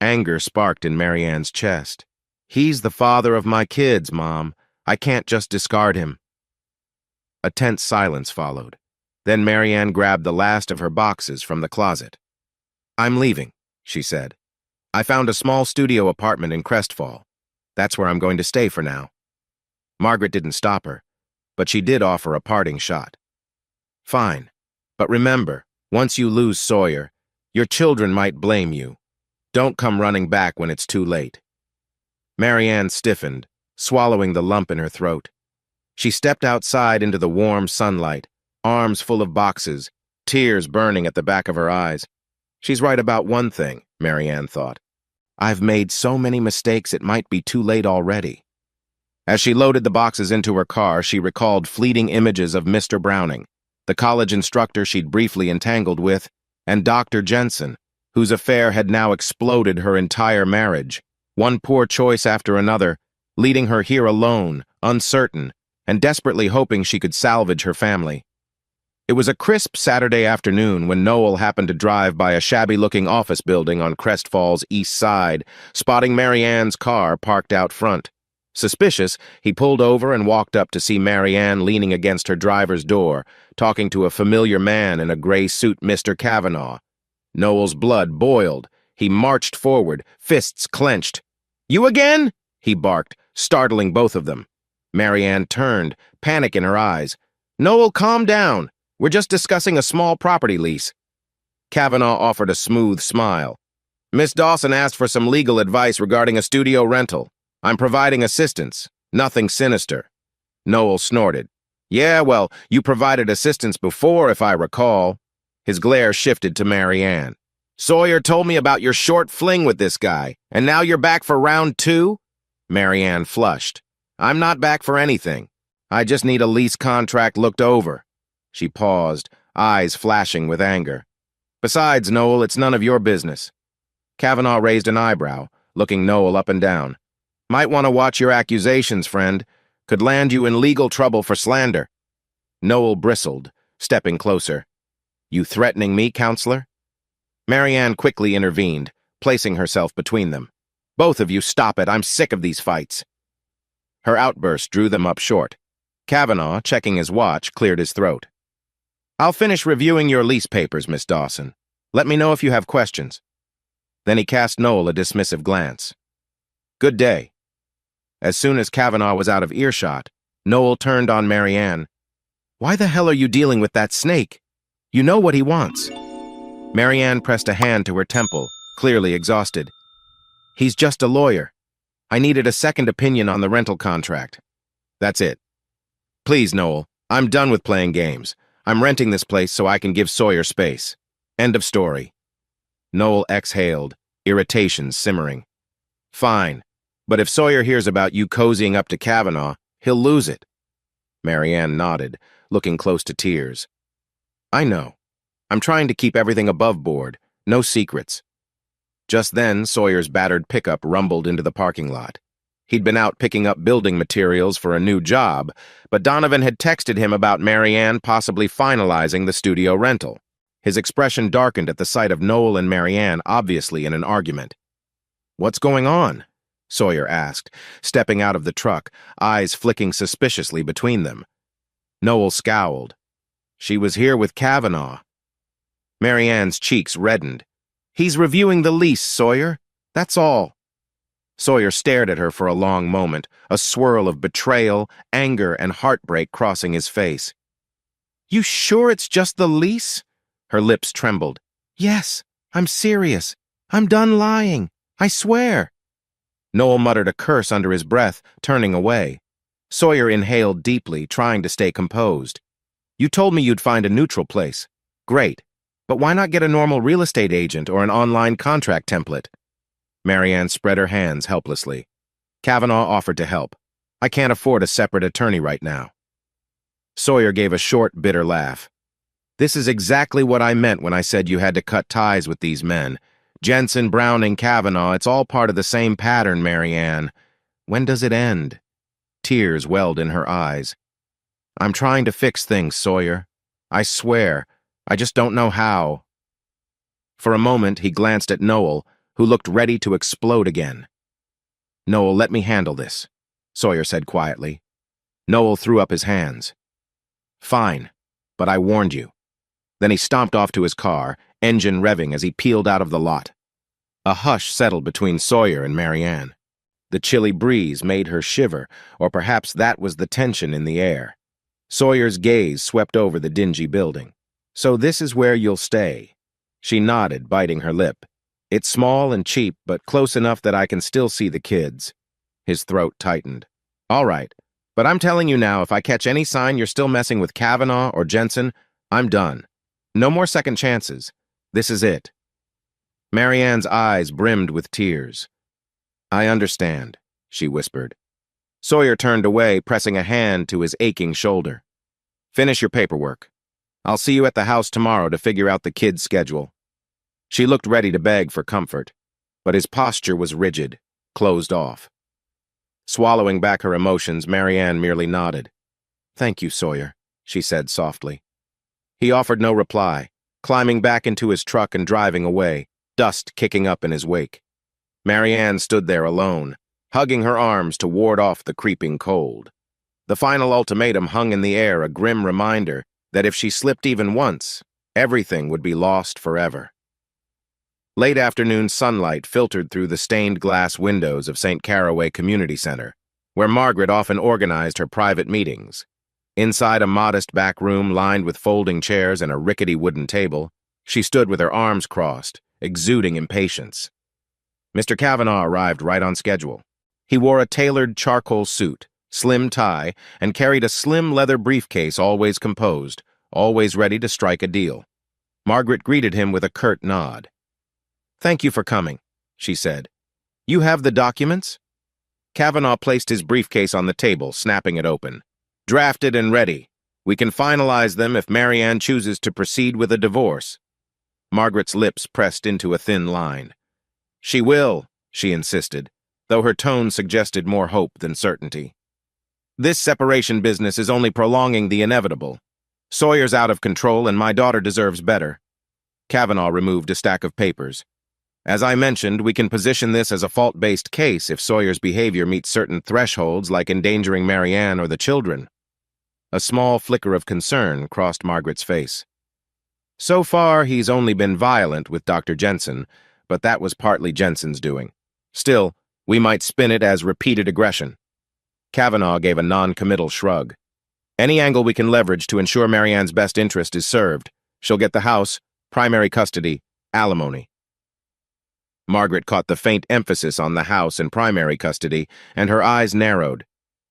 Anger sparked in Marianne's chest. "He's the father of my kids, Mom. I can't just discard him." A tense silence followed. Then Marianne grabbed the last of her boxes from the closet. "I'm leaving," she said. "I found a small studio apartment in Crestfall. That's where I'm going to stay for now." Margaret didn't stop her, but she did offer a parting shot. "Fine, but remember, once you lose Sawyer, your children might blame you. Don't come running back when it's too late." Marianne stiffened, swallowing the lump in her throat. She stepped outside into the warm sunlight, arms full of boxes, tears burning at the back of her eyes. She's right about one thing, Marianne thought. I've made so many mistakes it might be too late already. As she loaded the boxes into her car, she recalled fleeting images of Mr. Browning, the college instructor she'd briefly entangled with, and Dr. Jensen, whose affair had now exploded her entire marriage, one poor choice after another, leading her here alone, uncertain, and desperately hoping she could salvage her family. It was a crisp Saturday afternoon when Noel happened to drive by a shabby-looking office building on Crestfall's east side, spotting Marianne's car parked out front. Suspicious, he pulled over and walked up to see Marianne leaning against her driver's door, talking to a familiar man in a gray suit, Mr. Kavanaugh. Noel's blood boiled. He marched forward, fists clenched. "You again?" he barked, startling both of them. Marianne turned, panic in her eyes. "Noel, calm down. We're just discussing a small property lease." Kavanaugh offered a smooth smile. "Miss Dawson asked for some legal advice regarding a studio rental. I'm providing assistance. Nothing sinister." Noel snorted. "Yeah, well, you provided assistance before, if I recall." His glare shifted to Marianne. "Sawyer told me about your short fling with this guy, and now you're back for round two?" Marianne flushed. "I'm not back for anything. I just need a lease contract looked over." She paused, eyes flashing with anger. "Besides, Noel, it's none of your business." Kavanaugh raised an eyebrow, looking Noel up and down. "Might want to watch your accusations, friend. Could land you in legal trouble for slander." Noel bristled, stepping closer. "You threatening me, counselor?" Marianne quickly intervened, placing herself between them. "Both of you stop it. I'm sick of these fights." Her outburst drew them up short. Kavanaugh, checking his watch, cleared his throat. "I'll finish reviewing your lease papers, Miss Dawson. Let me know if you have questions." Then he cast Noel a dismissive glance. "Good day." As soon as Kavanaugh was out of earshot, Noel turned on Marianne. "Why the hell are you dealing with that snake? You know what he wants." Marianne pressed a hand to her temple, clearly exhausted. "He's just a lawyer. I needed a second opinion on the rental contract. That's it. Please, Noel, I'm done with playing games. I'm renting this place so I can give Sawyer space. End of story." Noel exhaled, irritation simmering. "Fine, but if Sawyer hears about you cozying up to Kavanaugh, he'll lose it." Marianne nodded, looking close to tears. "I know. I'm trying to keep everything above board, no secrets." Just then, Sawyer's battered pickup rumbled into the parking lot. He'd been out picking up building materials for a new job, but Donovan had texted him about Marianne possibly finalizing the studio rental. His expression darkened at the sight of Noel and Marianne, obviously in an argument. "What's going on?" Sawyer asked, stepping out of the truck, eyes flicking suspiciously between them. Noel scowled. "She was here with Kavanaugh." Marianne's cheeks reddened. "He's reviewing the lease, Sawyer. That's all." Sawyer stared at her for a long moment, a swirl of betrayal, anger, and heartbreak crossing his face. "You sure it's just the lease?" Her lips trembled. "Yes, I'm serious. I'm done lying. I swear." Noel muttered a curse under his breath, turning away. Sawyer inhaled deeply, trying to stay composed. "You told me you'd find a neutral place. Great. But why not get a normal real estate agent or an online contract template? Marianne spread her hands helplessly. Kavanaugh offered to help. I can't afford a separate attorney right now. Sawyer gave a short, bitter laugh. This is exactly what I meant when I said you had to cut ties with these men. Jensen, Browning, Kavanaugh, it's all part of the same pattern, Marianne. When does it end? Tears welled in her eyes. I'm trying to fix things, Sawyer. I swear. I just don't know how. For a moment, he glanced at Noel, who looked ready to explode again. Noel, let me handle this, Sawyer said quietly. Noel threw up his hands. Fine, but I warned you. Then he stomped off to his car, engine revving as he peeled out of the lot. A hush settled between Sawyer and Marianne. The chilly breeze made her shiver, or perhaps that was the tension in the air. Sawyer's gaze swept over the dingy building. So this is where you'll stay. She nodded, biting her lip. It's small and cheap, but close enough that I can still see the kids. His throat tightened. All right, but I'm telling you now, if I catch any sign you're still messing with Kavanaugh or Jensen, I'm done. No more second chances. This is it. Marianne's eyes brimmed with tears. I understand, she whispered. Sawyer turned away, pressing a hand to his aching shoulder. Finish your paperwork. I'll see you at the house tomorrow to figure out the kids' schedule. She looked ready to beg for comfort, but his posture was rigid, closed off. Swallowing back her emotions, Marianne merely nodded. Thank you, Sawyer, she said softly. He offered no reply, climbing back into his truck and driving away, dust kicking up in his wake. Marianne stood there alone, hugging her arms to ward off the creeping cold. The final ultimatum hung in the air, a grim reminder that if she slipped even once, everything would be lost forever. Late afternoon sunlight filtered through the stained glass windows of St. Caraway Community Center, where Margaret often organized her private meetings. Inside a modest back room lined with folding chairs and a rickety wooden table, she stood with her arms crossed, exuding impatience. Mr. Kavanaugh arrived right on schedule. He wore a tailored charcoal suit, slim tie, and carried a slim leather briefcase always composed, always ready to strike a deal. Margaret greeted him with a curt nod. Thank you for coming, she said. You have the documents? Kavanaugh placed his briefcase on the table, snapping it open. Drafted and ready. We can finalize them if Marianne chooses to proceed with a divorce. Margaret's lips pressed into a thin line. She will, she insisted, though her tone suggested more hope than certainty. This separation business is only prolonging the inevitable. Sawyer's out of control and my daughter deserves better. Kavanaugh removed a stack of papers. As I mentioned, we can position this as a fault-based case if Sawyer's behavior meets certain thresholds like endangering Marianne or the children. A small flicker of concern crossed Margaret's face. So far, he's only been violent with Dr. Jensen, but that was partly Jensen's doing. Still, we might spin it as repeated aggression. Kavanaugh gave a non-committal shrug. Any angle we can leverage to ensure Marianne's best interest is served. She'll get the house, primary custody, alimony. Margaret caught the faint emphasis on the house and primary custody, and her eyes narrowed.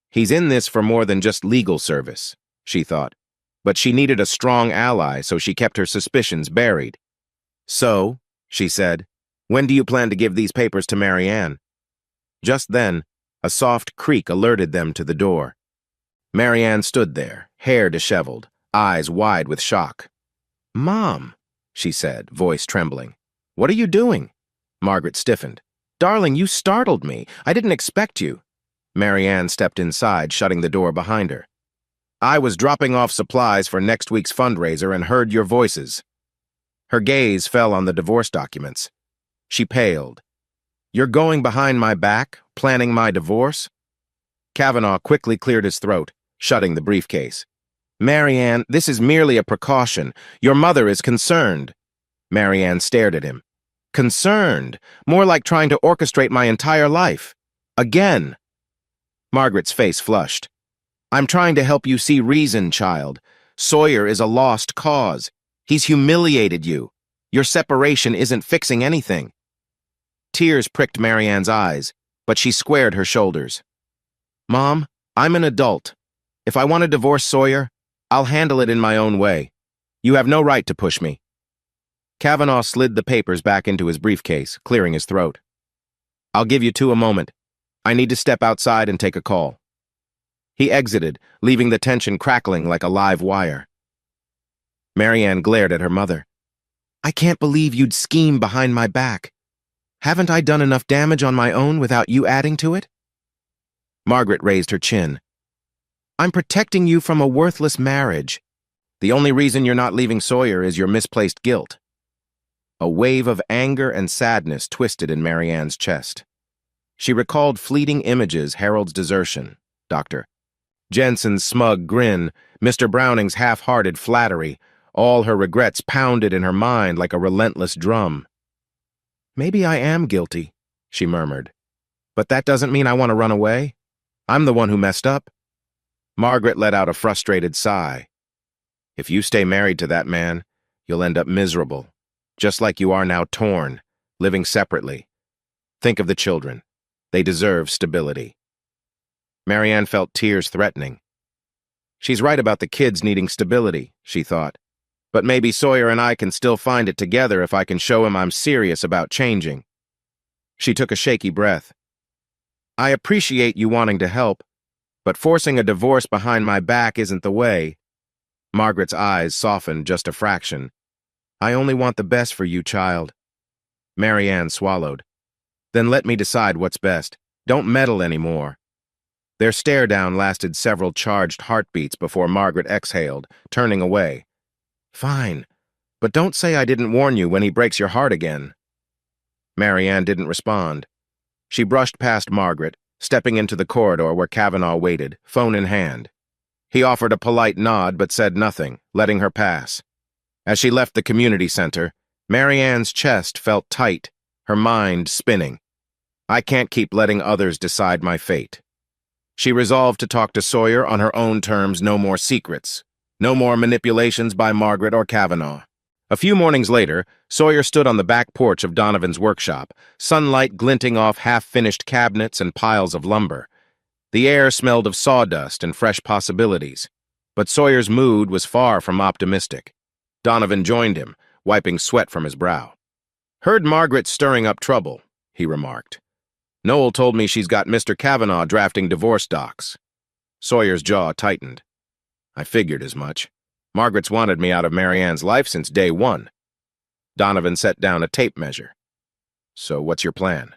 He's in this for more than just legal service, she thought. But she needed a strong ally, so she kept her suspicions buried. So, she said, when do you plan to give these papers to Marianne? Just then, a soft creak alerted them to the door. Marianne stood there, hair disheveled, eyes wide with shock. Mom, she said, voice trembling. What are you doing? Margaret stiffened. Darling, you startled me. I didn't expect you. Marianne stepped inside, shutting the door behind her. I was dropping off supplies for next week's fundraiser and heard your voices. Her gaze fell on the divorce documents. She paled. You're going behind my back, planning my divorce? Kavanaugh quickly cleared his throat, shutting the briefcase. Marianne, this is merely a precaution. Your mother is concerned. Marianne stared at him. Concerned? More like trying to orchestrate my entire life. Again. Margaret's face flushed. I'm trying to help you see reason, child. Sawyer is a lost cause. He's humiliated you. Your separation isn't fixing anything. Tears pricked Marianne's eyes, but she squared her shoulders. Mom, I'm an adult. If I want to divorce Sawyer, I'll handle it in my own way. You have no right to push me. Kavanaugh slid the papers back into his briefcase, clearing his throat. "I'll give you two a moment. I need to step outside and take a call." He exited, leaving the tension crackling like a live wire. Marianne glared at her mother. "I can't believe you'd scheme behind my back. Haven't I done enough damage on my own without you adding to it?" Margaret raised her chin. "I'm protecting you from a worthless marriage. The only reason you're not leaving Sawyer is your misplaced guilt." A wave of anger and sadness twisted in Marianne's chest. She recalled fleeting images, Harold's desertion, Dr. Jensen's smug grin, Mr. Browning's half-hearted flattery. All her regrets pounded in her mind like a relentless drum. "Maybe I am guilty," she murmured. "But that doesn't mean I want to run away. I'm the one who messed up." Margaret let out a frustrated sigh. "If you stay married to that man, you'll end up miserable, just like you are now, torn, living separately. Think of the children. They deserve stability." Marianne felt tears threatening. She's right about the kids needing stability, she thought. But maybe Sawyer and I can still find it together if I can show him I'm serious about changing. She took a shaky breath. "I appreciate you wanting to help, but forcing a divorce behind my back isn't the way." Margaret's eyes softened just a fraction. "I only want the best for you, child." Marianne swallowed. "Then let me decide what's best. Don't meddle anymore." Their stare-down lasted several charged heartbeats before Margaret exhaled, turning away. "Fine, but don't say I didn't warn you when he breaks your heart again." Marianne didn't respond. She brushed past Margaret, stepping into the corridor where Kavanaugh waited, phone in hand. He offered a polite nod but said nothing, letting her pass. As she left the community center, Marianne's chest felt tight, her mind spinning. "I can't keep letting others decide my fate." She resolved to talk to Sawyer on her own terms, no more secrets. No more manipulations by Margaret or Kavanaugh. A few mornings later, Sawyer stood on the back porch of Donovan's workshop, sunlight glinting off half-finished cabinets and piles of lumber. The air smelled of sawdust and fresh possibilities. But Sawyer's mood was far from optimistic. Donovan joined him, wiping sweat from his brow. "Heard Margaret's stirring up trouble," he remarked. "Noel told me she's got Mr. Kavanaugh drafting divorce docs." Sawyer's jaw tightened. "I figured as much. Margaret's wanted me out of Marianne's life since day one." Donovan set down a tape measure. "So what's your plan?"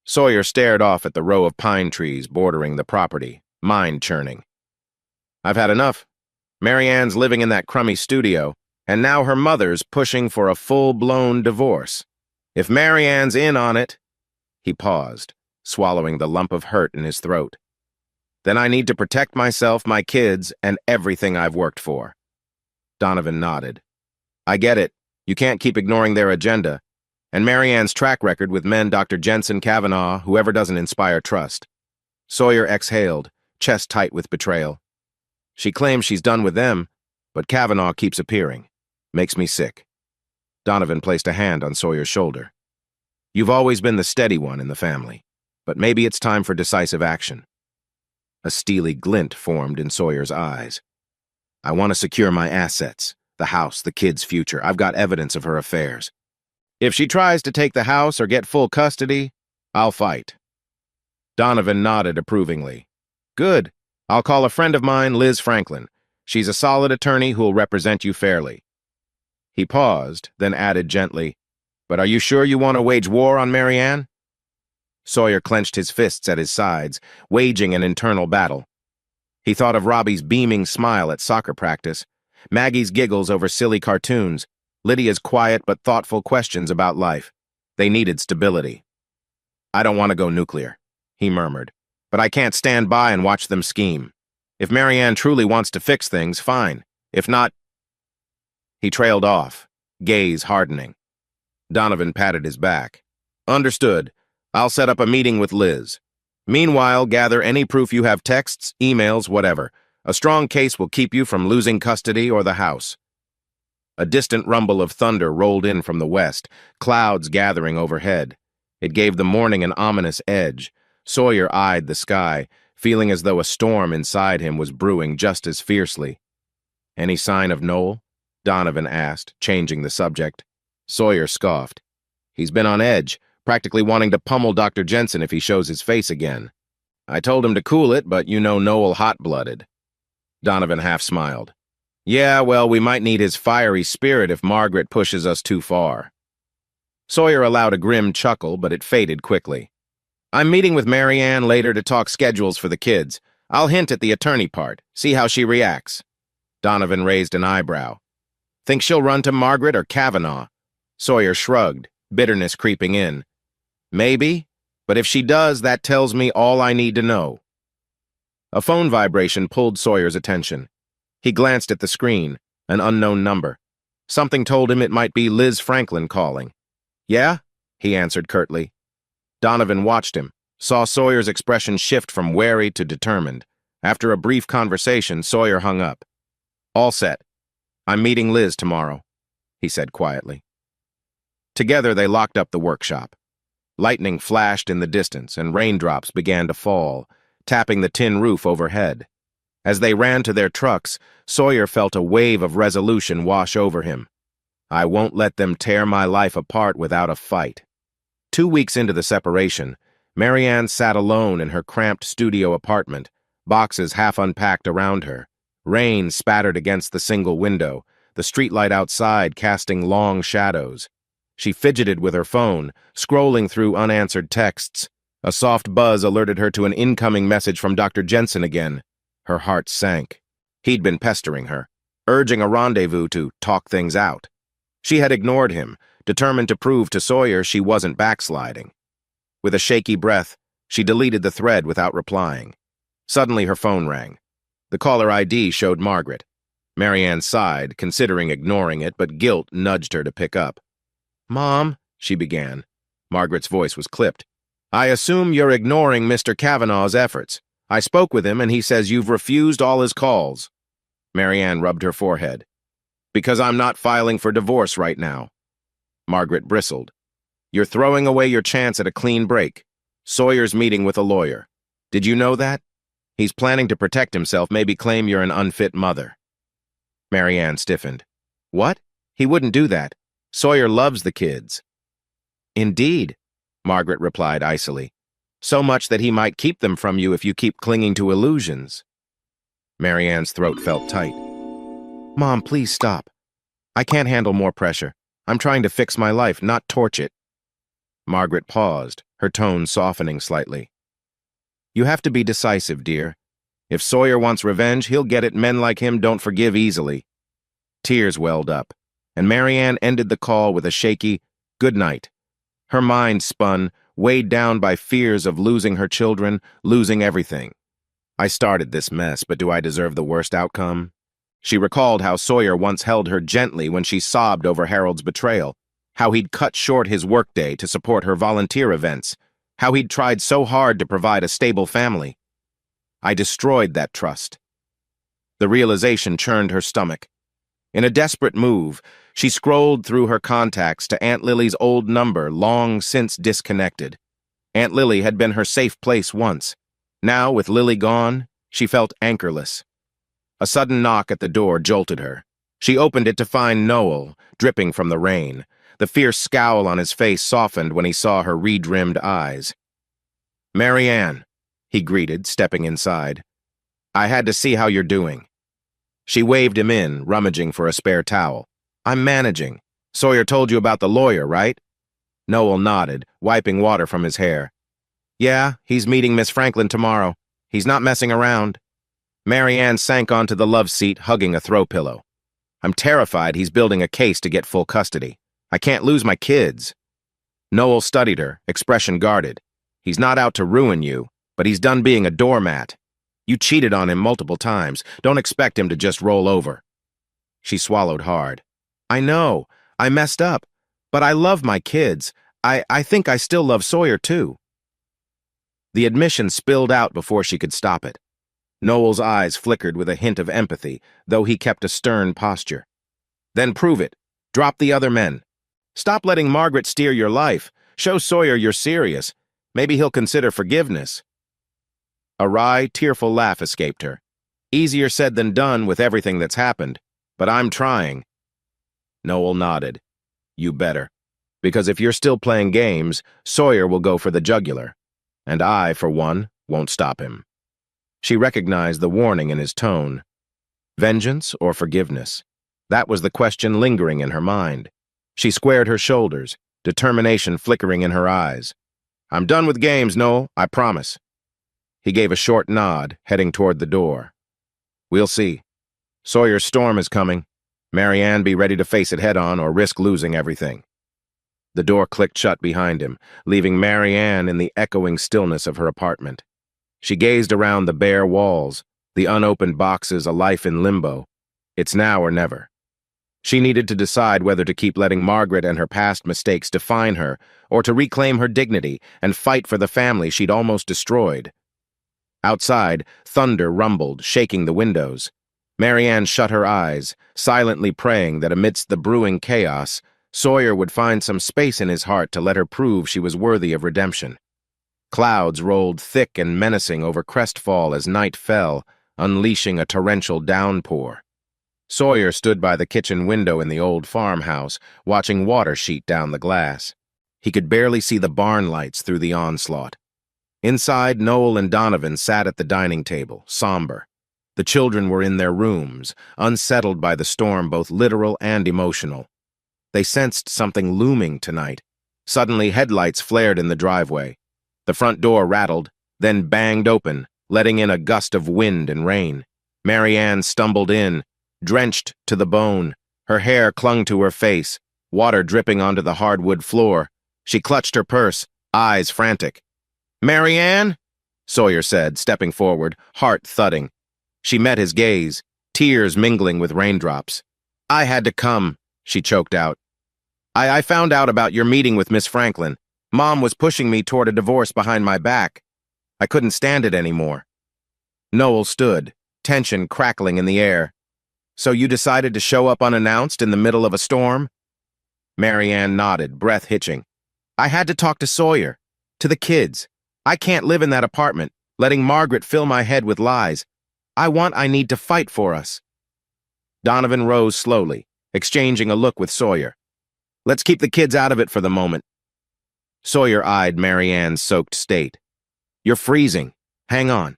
Sawyer stared off at the row of pine trees bordering the property, mind churning. "I've had enough. Marianne's living in that crummy studio, and now her mother's pushing for a full-blown divorce. If Marianne's in on it—" He paused, swallowing the lump of hurt in his throat. "Then I need to protect myself, my kids, and everything I've worked for." Donovan nodded. "I get it. You can't keep ignoring their agenda. And Marianne's track record with men Dr. Jensen, Kavanaugh, whoever doesn't inspire trust." Sawyer exhaled, chest tight with betrayal. "She claims she's done with them, but Kavanaugh keeps appearing. Makes me sick." Donovan placed a hand on Sawyer's shoulder. "You've always been the steady one in the family, but maybe it's time for decisive action." A steely glint formed in Sawyer's eyes. "I want to secure my assets, the house, the kid's future. I've got evidence of her affairs. If she tries to take the house or get full custody, I'll fight." Donovan nodded approvingly. "Good. I'll call a friend of mine, Liz Franklin. She's a solid attorney who'll represent you fairly." He paused, then added gently, "But are you sure you want to wage war on Marianne?" Sawyer clenched his fists at his sides, waging an internal battle. He thought of Robbie's beaming smile at soccer practice, Maggie's giggles over silly cartoons, Lydia's quiet but thoughtful questions about life. They needed stability. "I don't want to go nuclear," he murmured, "but I can't stand by and watch them scheme. If Marianne truly wants to fix things, fine. If not—" He trailed off, gaze hardening. Donovan patted his back. "Understood. I'll set up a meeting with Liz. Meanwhile, gather any proof you have, texts, emails, whatever. A strong case will keep you from losing custody or the house." A distant rumble of thunder rolled in from the west, clouds gathering overhead. It gave the morning an ominous edge. Sawyer eyed the sky, feeling as though a storm inside him was brewing just as fiercely. "Any sign of Noel?" Donovan asked, changing the subject. Sawyer scoffed. He's been on edge, practically wanting to pummel Dr. Jensen if he shows his face again. I told him to cool it, but you know Noel hot-blooded. Donovan half smiled. Yeah, well, we might need his fiery spirit if Margaret pushes us too far. Sawyer allowed a grim chuckle, but it faded quickly. I'm meeting with Mary Ann later to talk schedules for the kids. I'll hint at the attorney part, see how she reacts. Donovan raised an eyebrow. Think she'll run to Margaret or Kavanaugh? Sawyer shrugged, bitterness creeping in. Maybe, but if she does, that tells me all I need to know. A phone vibration pulled Sawyer's attention. He glanced at the screen, an unknown number. Something told him it might be Liz Franklin calling. Yeah? He answered curtly. Donovan watched him, saw Sawyer's expression shift from wary to determined. After a brief conversation, Sawyer hung up. All set. I'm meeting Liz tomorrow, he said quietly. Together they locked up the workshop. Lightning flashed in the distance and raindrops began to fall, tapping the tin roof overhead. As they ran to their trucks, Sawyer felt a wave of resolution wash over him. I won't let them tear my life apart without a fight. 2 weeks into the separation, Mary Ann sat alone in her cramped studio apartment, boxes half unpacked around her. Rain spattered against the single window, the streetlight outside casting long shadows. She fidgeted with her phone, scrolling through unanswered texts. A soft buzz alerted her to an incoming message from Dr. Jensen again. Her heart sank. He'd been pestering her, urging a rendezvous to talk things out. She had ignored him, determined to prove to Sawyer she wasn't backsliding. With a shaky breath, she deleted the thread without replying. Suddenly her phone rang. The caller ID showed Margaret. Mary Ann sighed, considering ignoring it, but guilt nudged her to pick up. Mom, she began. Margaret's voice was clipped. I assume you're ignoring Mr. Kavanaugh's efforts. I spoke with him and he says you've refused all his calls. Mary Ann rubbed her forehead. Because I'm not filing for divorce right now. Margaret bristled. You're throwing away your chance at a clean break. Sawyer's meeting with a lawyer. Did you know that? He's planning to protect himself, maybe claim you're an unfit mother. Mary Ann stiffened. What? He wouldn't do that. Sawyer loves the kids. Indeed, Margaret replied icily. So much that he might keep them from you if you keep clinging to illusions. Mary Ann's throat felt tight. Mom, please stop. I can't handle more pressure. I'm trying to fix my life, not torch it. Margaret paused, her tone softening slightly. You have to be decisive, dear. If Sawyer wants revenge, he'll get it. Men like him don't forgive easily. Tears welled up, and Mary Ann ended the call with a shaky, good night. Her mind spun, weighed down by fears of losing her children, losing everything. I started this mess, but do I deserve the worst outcome? She recalled how Sawyer once held her gently when she sobbed over Harold's betrayal, how he'd cut short his workday to support her volunteer events, how he'd tried so hard to provide a stable family. I destroyed that trust. The realization churned her stomach. In a desperate move, she scrolled through her contacts to Aunt Lily's old number, long since disconnected. Aunt Lily had been her safe place once. Now, with Lily gone, she felt anchorless. A sudden knock at the door jolted her. She opened it to find Noel, dripping from the rain. The fierce scowl on his face softened when he saw her red-rimmed eyes. Mary Ann, he greeted, stepping inside. I had to see how you're doing. She waved him in, rummaging for a spare towel. I'm managing. Sawyer told you about the lawyer, right? Noel nodded, wiping water from his hair. Yeah, he's meeting Miss Franklin tomorrow. He's not messing around. Mary Ann sank onto the love seat, hugging a throw pillow. I'm terrified he's building a case to get full custody. I can't lose my kids. Noel studied her, expression guarded. He's not out to ruin you, but he's done being a doormat. You cheated on him multiple times. Don't expect him to just roll over. She swallowed hard. I know. I messed up. But I love my kids. I think I still love Sawyer, too. The admission spilled out before she could stop it. Noel's eyes flickered with a hint of empathy, though he kept a stern posture. Then prove it. Drop the other men. Stop letting Margaret steer your life. Show Sawyer you're serious. Maybe he'll consider forgiveness. A wry, tearful laugh escaped her. Easier said than done with everything that's happened, but I'm trying. Noel nodded. You better. Because if you're still playing games, Sawyer will go for the jugular. And I, for one, won't stop him. She recognized the warning in his tone. Vengeance or forgiveness? That was the question lingering in her mind. She squared her shoulders, determination flickering in her eyes. I'm done with games, Noel, I promise. He gave a short nod, heading toward the door. We'll see. Sawyer's storm is coming. Marianne, be ready to face it head-on or risk losing everything. The door clicked shut behind him, leaving Marianne in the echoing stillness of her apartment. She gazed around the bare walls, the unopened boxes, a life in limbo. It's now or never. She needed to decide whether to keep letting Margaret and her past mistakes define her, or to reclaim her dignity and fight for the family she'd almost destroyed. Outside, thunder rumbled, shaking the windows. Marianne shut her eyes, silently praying that amidst the brewing chaos, Sawyer would find some space in his heart to let her prove she was worthy of redemption. Clouds rolled thick and menacing over Crestfall as night fell, unleashing a torrential downpour. Sawyer stood by the kitchen window in the old farmhouse, watching water sheet down the glass. He could barely see the barn lights through the onslaught. Inside, Noel and Donovan sat at the dining table, somber. The children were in their rooms, unsettled by the storm, both literal and emotional. They sensed something looming tonight. Suddenly, headlights flared in the driveway. The front door rattled, then banged open, letting in a gust of wind and rain. Marianne stumbled in, drenched to the bone. Her hair clung to her face, water dripping onto the hardwood floor. She clutched her purse, eyes frantic. "Marianne?" Sawyer said, stepping forward, heart thudding. She met his gaze, tears mingling with raindrops. "I had to come," she choked out. I found out about your meeting with Miss Franklin. Mom was pushing me toward a divorce behind my back. I couldn't stand it anymore." Noel stood, tension crackling in the air. "So you decided to show up unannounced in the middle of a storm?" Marianne nodded, breath hitching. "I had to talk to Sawyer, to the kids. I can't live in that apartment, letting Margaret fill my head with lies. I need to fight for us." Donovan rose slowly, exchanging a look with Sawyer. "Let's keep the kids out of it for the moment." Sawyer eyed Marianne's soaked state. "You're freezing. Hang on."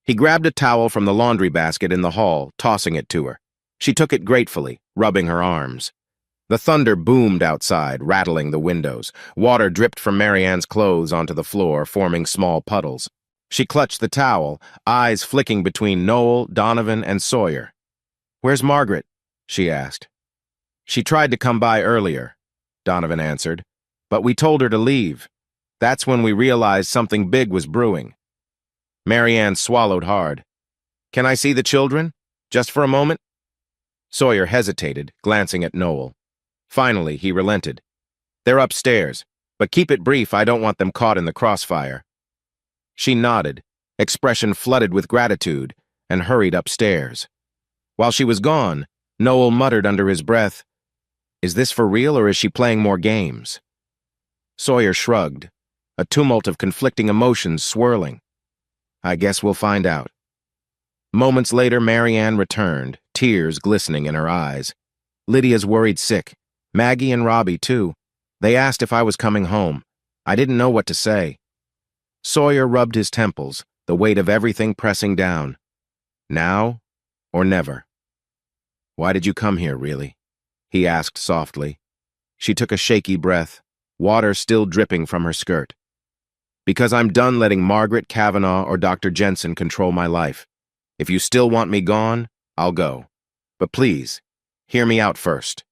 He grabbed a towel from the laundry basket in the hall, tossing it to her. She took it gratefully, rubbing her arms. The thunder boomed outside, rattling the windows. Water dripped from Marianne's clothes onto the floor, forming small puddles. She clutched the towel, eyes flicking between Noel, Donovan, and Sawyer. "Where's Margaret?" she asked. "She tried to come by earlier," Donovan answered, "but we told her to leave. That's when we realized something big was brewing." Marianne swallowed hard. "Can I see the children? Just for a moment?" Sawyer hesitated, glancing at Noel. Finally, he relented. "They're upstairs, but keep it brief. I don't want them caught in the crossfire." She nodded, expression flooded with gratitude, and hurried upstairs. While she was gone, Noel muttered under his breath, "Is this for real or is she playing more games?" Sawyer shrugged, a tumult of conflicting emotions swirling. "I guess we'll find out." Moments later, Marianne returned, tears glistening in her eyes. "Lydia's worried sick. Maggie and Robbie, too. They asked if I was coming home. I didn't know what to say." Sawyer rubbed his temples, the weight of everything pressing down. Now or never? "Why did you come here, really?" he asked softly. She took a shaky breath, water still dripping from her skirt. "Because I'm done letting Margaret, Kavanaugh, or Dr. Jensen control my life. If you still want me gone, I'll go. But please, hear me out first."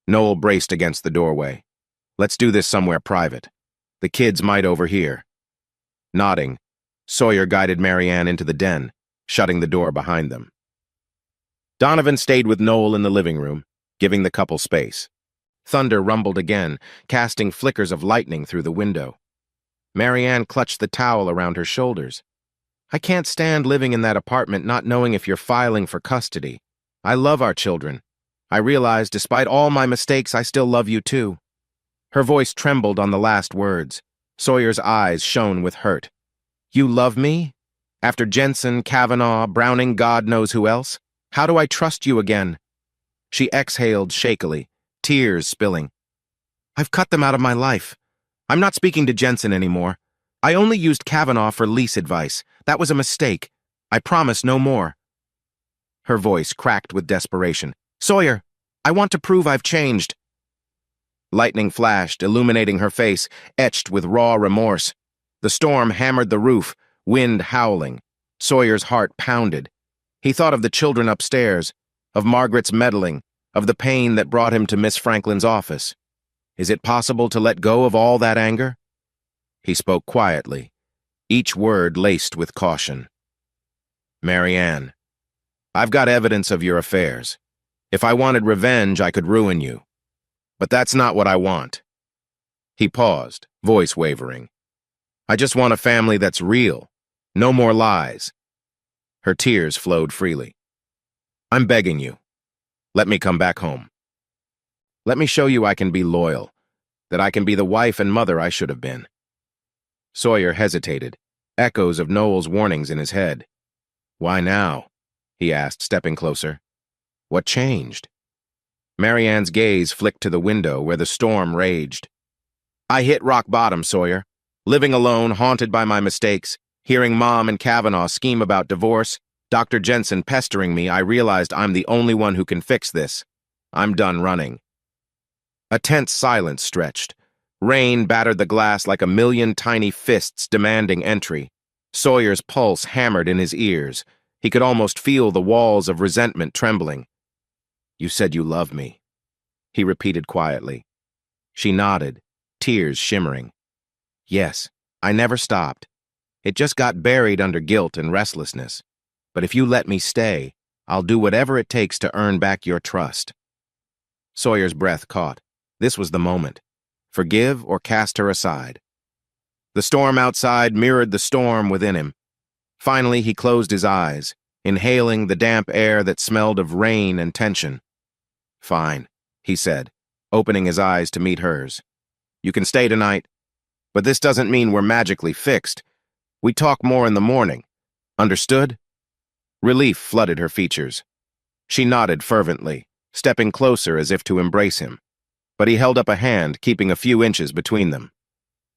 Noel braced against the doorway. "Let's do this somewhere private. The kids might overhear." Nodding, Sawyer guided Marianne into the den, shutting the door behind them. Donovan stayed with Noel in the living room, giving the couple space. Thunder rumbled again, casting flickers of lightning through the window. Marianne clutched the towel around her shoulders. "I can't stand living in that apartment not knowing if you're filing for custody. I love our children. I realize, despite all my mistakes, I still love you too." Her voice trembled on the last words. Sawyer's eyes shone with hurt. "You love me? After Jensen, Kavanaugh, Browning, God knows who else? How do I trust you again?" She exhaled shakily, tears spilling. "I've cut them out of my life. I'm not speaking to Jensen anymore. I only used Kavanaugh for lease advice. That was a mistake. I promise no more." Her voice cracked with desperation. "Sawyer, I want to prove I've changed." Lightning flashed, illuminating her face, etched with raw remorse. The storm hammered the roof, wind howling. Sawyer's heart pounded. He thought of the children upstairs, of Margaret's meddling, of the pain that brought him to Miss Franklin's office. Is it possible to let go of all that anger? He spoke quietly, each word laced with caution. "Marianne, I've got evidence of your affairs. If I wanted revenge, I could ruin you. But that's not what I want." He paused, voice wavering. "I just want a family that's real. No more lies." Her tears flowed freely. "I'm begging you. Let me come back home. Let me show you I can be loyal, that I can be the wife and mother I should have been." Sawyer hesitated, echoes of Noel's warnings in his head. "Why now?" he asked, stepping closer. "What changed?" Marianne's gaze flicked to the window where the storm raged. "I hit rock bottom, Sawyer. Living alone, haunted by my mistakes, hearing Mom and Kavanaugh scheme about divorce, Dr. Jensen pestering me, I realized I'm the only one who can fix this. I'm done running." A tense silence stretched. Rain battered the glass like a million tiny fists demanding entry. Sawyer's pulse hammered in his ears. He could almost feel the walls of resentment trembling. "You said you love me," he repeated quietly. She nodded, tears shimmering. "Yes, I never stopped. It just got buried under guilt and restlessness. But if you let me stay, I'll do whatever it takes to earn back your trust." Sawyer's breath caught. This was the moment. Forgive or cast her aside. The storm outside mirrored the storm within him. Finally, he closed his eyes, inhaling the damp air that smelled of rain and tension. "Fine," he said, opening his eyes to meet hers. "You can stay tonight, but this doesn't mean we're magically fixed. We talk more in the morning. Understood?" Relief flooded her features. She nodded fervently, stepping closer as if to embrace him. But he held up a hand, keeping a few inches between them.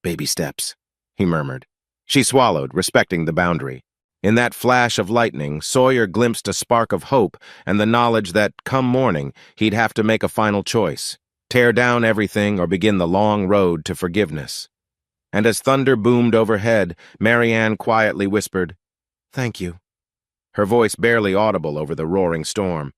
"Baby steps," he murmured. She swallowed, respecting the boundary. In that flash of lightning, Sawyer glimpsed a spark of hope and the knowledge that, come morning, he'd have to make a final choice: tear down everything or begin the long road to forgiveness. And as thunder boomed overhead, Marianne quietly whispered, "Thank you," her voice barely audible over the roaring storm.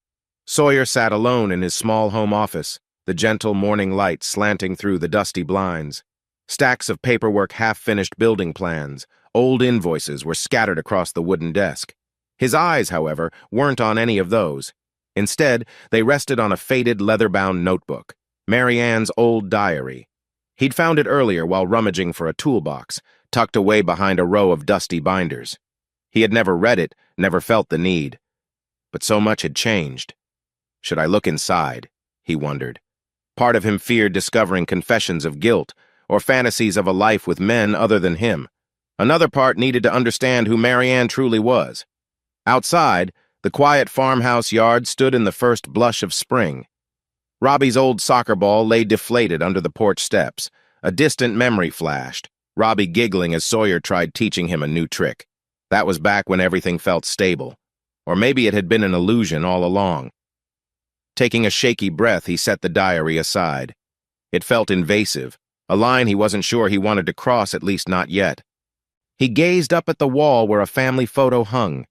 Sawyer sat alone in his small home office, the gentle morning light slanting through the dusty blinds. Stacks of paperwork, half-finished building plans, old invoices were scattered across the wooden desk. His eyes, however, weren't on any of those. Instead, they rested on a faded leather-bound notebook, Marianne's old diary. He'd found it earlier while rummaging for a toolbox, tucked away behind a row of dusty binders. He had never read it, never felt the need. But so much had changed. Should I look inside? He wondered. Part of him feared discovering confessions of guilt, or fantasies of a life with men other than him. Another part needed to understand who Marianne truly was. Outside, the quiet farmhouse yard stood in the first blush of spring. Robbie's old soccer ball lay deflated under the porch steps. A distant memory flashed, Robbie giggling as Sawyer tried teaching him a new trick. That was back when everything felt stable. Or maybe it had been an illusion all along. Taking a shaky breath, he set the diary aside. It felt invasive, a line he wasn't sure he wanted to cross, at least not yet. He gazed up at the wall where a family photo hung.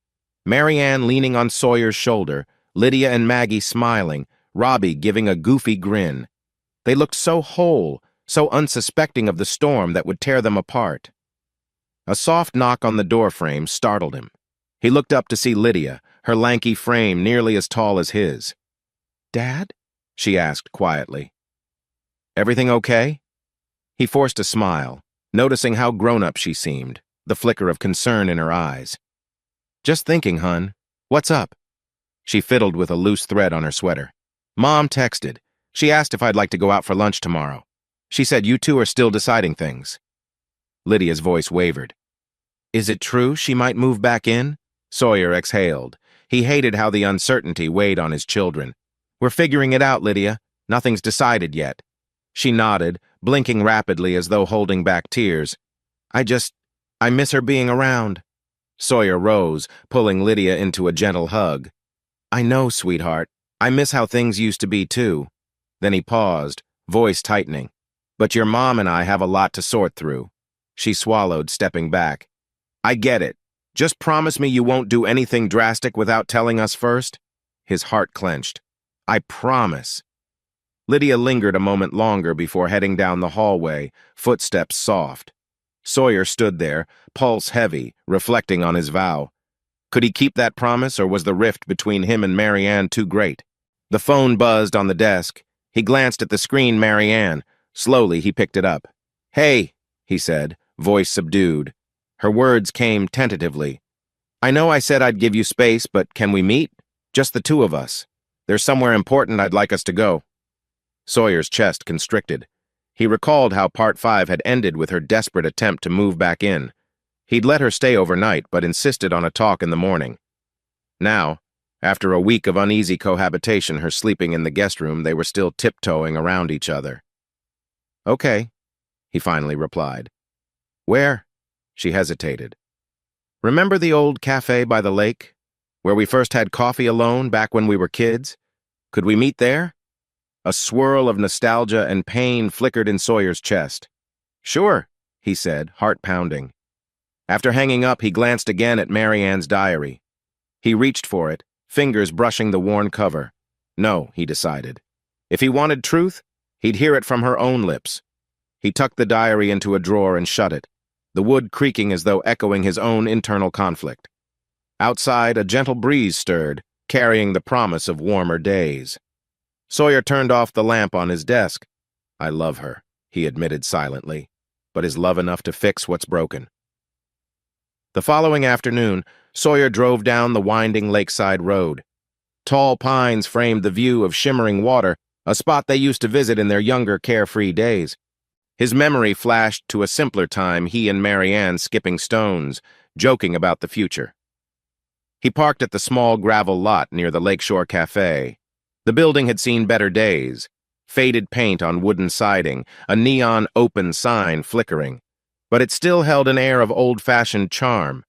Marianne leaning on Sawyer's shoulder, Lydia and Maggie smiling, Robbie giving a goofy grin. They looked so whole, so unsuspecting of the storm that would tear them apart. A soft knock on the doorframe startled him. He looked up to see Lydia, her lanky frame nearly as tall as his. "Dad?" she asked quietly. "Everything okay?" He forced a smile, noticing how grown-up she seemed, the flicker of concern in her eyes. "Just thinking, hun. What's up?" She fiddled with a loose thread on her sweater. "Mom texted. She asked if I'd like to go out for lunch tomorrow. She said you two are still deciding things." Lydia's voice wavered. "Is it true she might move back in?" Sawyer exhaled. He hated how the uncertainty weighed on his children. "We're figuring it out, Lydia. Nothing's decided yet. She nodded, blinking rapidly as though holding back tears. I miss her being around. Sawyer rose, pulling Lydia into a gentle hug. I know, sweetheart. I miss how things used to be, too. Then he paused, voice tightening. But your mom and I have a lot to sort through. She swallowed, stepping back. I get it. Just promise me you won't do anything drastic without telling us first. His heart clenched. I promise. Lydia lingered a moment longer before heading down the hallway, footsteps soft. Sawyer stood there, pulse heavy, reflecting on his vow. Could he keep that promise, or was the rift between him and Marianne too great? The phone buzzed on the desk. He glanced at the screen. Marianne. Slowly, he picked it up. Hey, he said, voice subdued. Her words came tentatively. I know I said I'd give you space, but can we meet? Just the two of us. There's somewhere important I'd like us to go. Sawyer's chest constricted. He recalled how Part 5 had ended with her desperate attempt to move back in. He'd let her stay overnight, but insisted on a talk in the morning. Now, after a week of uneasy cohabitation, her sleeping in the guest room, they were still tiptoeing around each other. Okay, he finally replied. Where? She hesitated. Remember the old cafe by the lake, where we first had coffee alone back when we were kids? Could we meet there? A swirl of nostalgia and pain flickered in Sawyer's chest. Sure, he said, heart pounding. After hanging up, he glanced again at Marianne's diary. He reached for it, fingers brushing the worn cover. No, he decided. If he wanted truth, he'd hear it from her own lips. He tucked the diary into a drawer and shut it, the wood creaking as though echoing his own internal conflict. Outside, a gentle breeze stirred, carrying the promise of warmer days. Sawyer turned off the lamp on his desk. I love her, he admitted silently, but is love enough to fix what's broken? The following afternoon, Sawyer drove down the winding lakeside road. Tall pines framed the view of shimmering water, a spot they used to visit in their younger, carefree days. His memory flashed to a simpler time, he and Marianne skipping stones, joking about the future. He parked at the small gravel lot near the Lakeshore Cafe. The building had seen better days. Faded paint on wooden siding, a neon open sign flickering. But it still held an air of old-fashioned charm.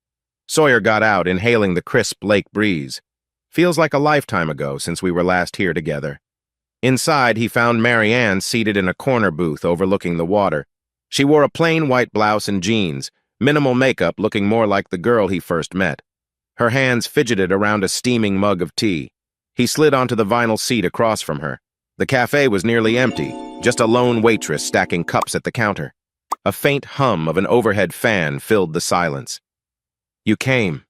Sawyer got out, inhaling the crisp lake breeze. Feels like a lifetime ago since we were last here together. Inside, he found Marianne seated in a corner booth overlooking the water. She wore a plain white blouse and jeans, minimal makeup, looking more like the girl he first met. Her hands fidgeted around a steaming mug of tea. He slid onto the vinyl seat across from her. The cafe was nearly empty, just a lone waitress stacking cups at the counter. A faint hum of an overhead fan filled the silence. You came,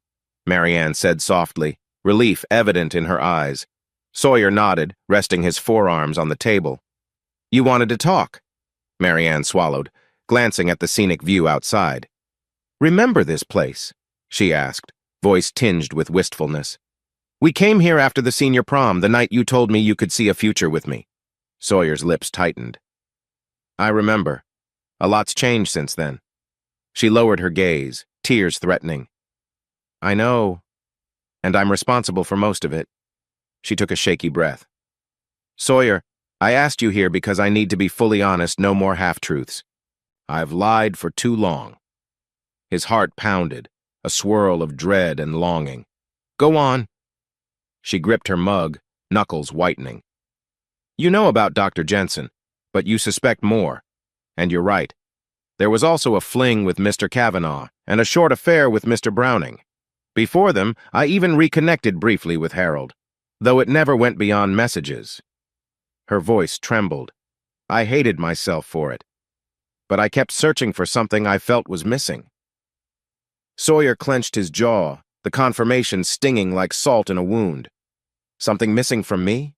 Marianne said softly, relief evident in her eyes. Sawyer nodded, resting his forearms on the table. You wanted to talk, Marianne swallowed, glancing at the scenic view outside. Remember this place? She asked, voice tinged with wistfulness. We came here after the senior prom, the night you told me you could see a future with me. Sawyer's lips tightened. I remember. A lot's changed since then. She lowered her gaze, tears threatening. I know, and I'm responsible for most of it. She took a shaky breath. Sawyer, I asked you here because I need to be fully honest, no more half-truths. I've lied for too long. His heart pounded, a swirl of dread and longing. Go on. She gripped her mug, knuckles whitening. You know about Dr. Jensen, but you suspect more. And you're right. There was also a fling with Mr. Kavanaugh and a short affair with Mr. Browning. Before them, I even reconnected briefly with Harold, though it never went beyond messages. Her voice trembled. I hated myself for it. But I kept searching for something I felt was missing. Sawyer clenched his jaw, the confirmation stinging like salt in a wound. Something missing from me?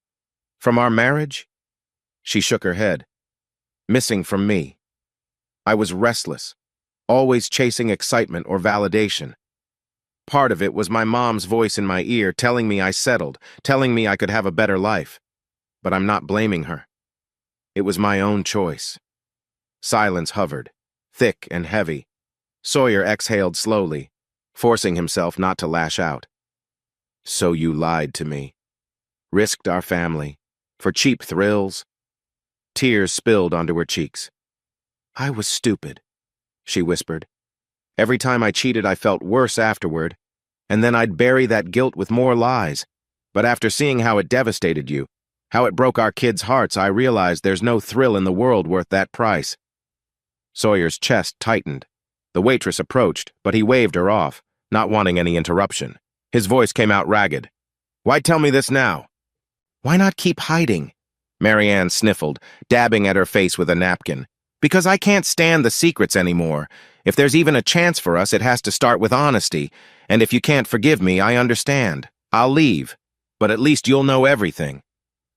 From our marriage? She shook her head. Missing from me. I was restless, always chasing excitement or validation. Part of it was my mom's voice in my ear telling me I settled, telling me I could have a better life. But I'm not blaming her. It was my own choice. Silence hovered, thick and heavy. Sawyer exhaled slowly, forcing himself not to lash out. So you lied to me. Risked our family. For cheap thrills. Tears spilled onto her cheeks. "I was stupid," she whispered. "Every time I cheated, I felt worse afterward, and then I'd bury that guilt with more lies. But after seeing how it devastated you, how it broke our kids' hearts, I realized there's no thrill in the world worth that price." Sawyer's chest tightened. The waitress approached, but he waved her off, not wanting any interruption. His voice came out ragged. "Why tell me this now?" "Why not keep hiding?" Marianne sniffled, dabbing at her face with a napkin. "Because I can't stand the secrets anymore. If there's even a chance for us, it has to start with honesty. And if you can't forgive me, I understand. I'll leave. But at least you'll know everything."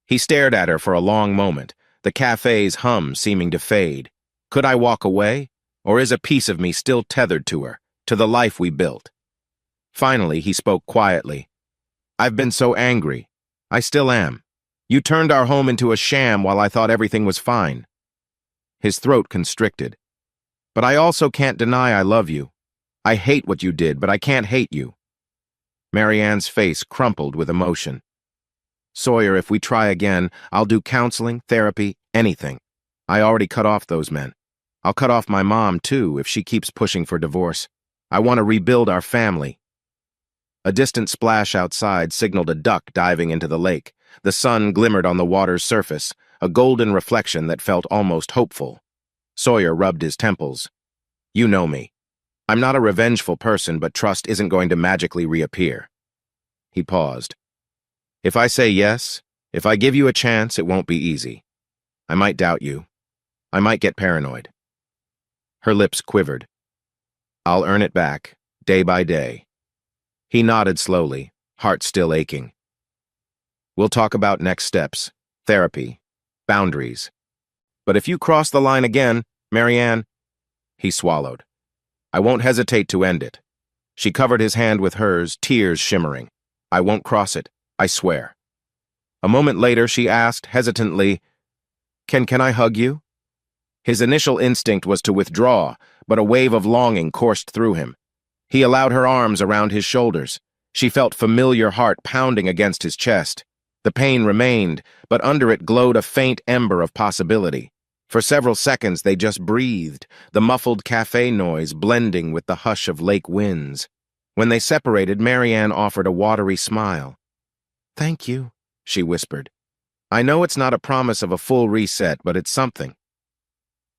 He stared at her for a long moment, the cafe's hum seeming to fade. Could I walk away? Or is a piece of me still tethered to her, to the life we built? Finally, he spoke quietly. "I've been so angry. I still am. You turned our home into a sham while I thought everything was fine." His throat constricted. "But I also can't deny I love you. I hate what you did, but I can't hate you." Marianne's face crumpled with emotion. "Sawyer, if we try again, I'll do counseling, therapy, anything. I already cut off those men. I'll cut off my mom, too, if she keeps pushing for divorce. I want to rebuild our family." A distant splash outside signaled a duck diving into the lake. The sun glimmered on the water's surface, a golden reflection that felt almost hopeful. Sawyer rubbed his temples. "You know me. I'm not a revengeful person, but trust isn't going to magically reappear." He paused. "If I say yes, if I give you a chance, it won't be easy. I might doubt you. I might get paranoid." Her lips quivered. "I'll earn it back, day by day." He nodded slowly, heart still aching. "We'll talk about next steps, therapy, boundaries. But if you cross the line again, Marianne—" He swallowed. "I won't hesitate to end it." She covered his hand with hers, tears shimmering. "I won't cross it, I swear." A moment later, she asked, hesitantly, Can I hug you?" His initial instinct was to withdraw, but a wave of longing coursed through him. He allowed her arms around his shoulders. She felt familiar heart pounding against his chest. The pain remained, but under it glowed a faint ember of possibility. For several seconds they just breathed, the muffled cafe noise blending with the hush of lake winds. When they separated, Marianne offered a watery smile. "Thank you," she whispered. "I know it's not a promise of a full reset, but it's something."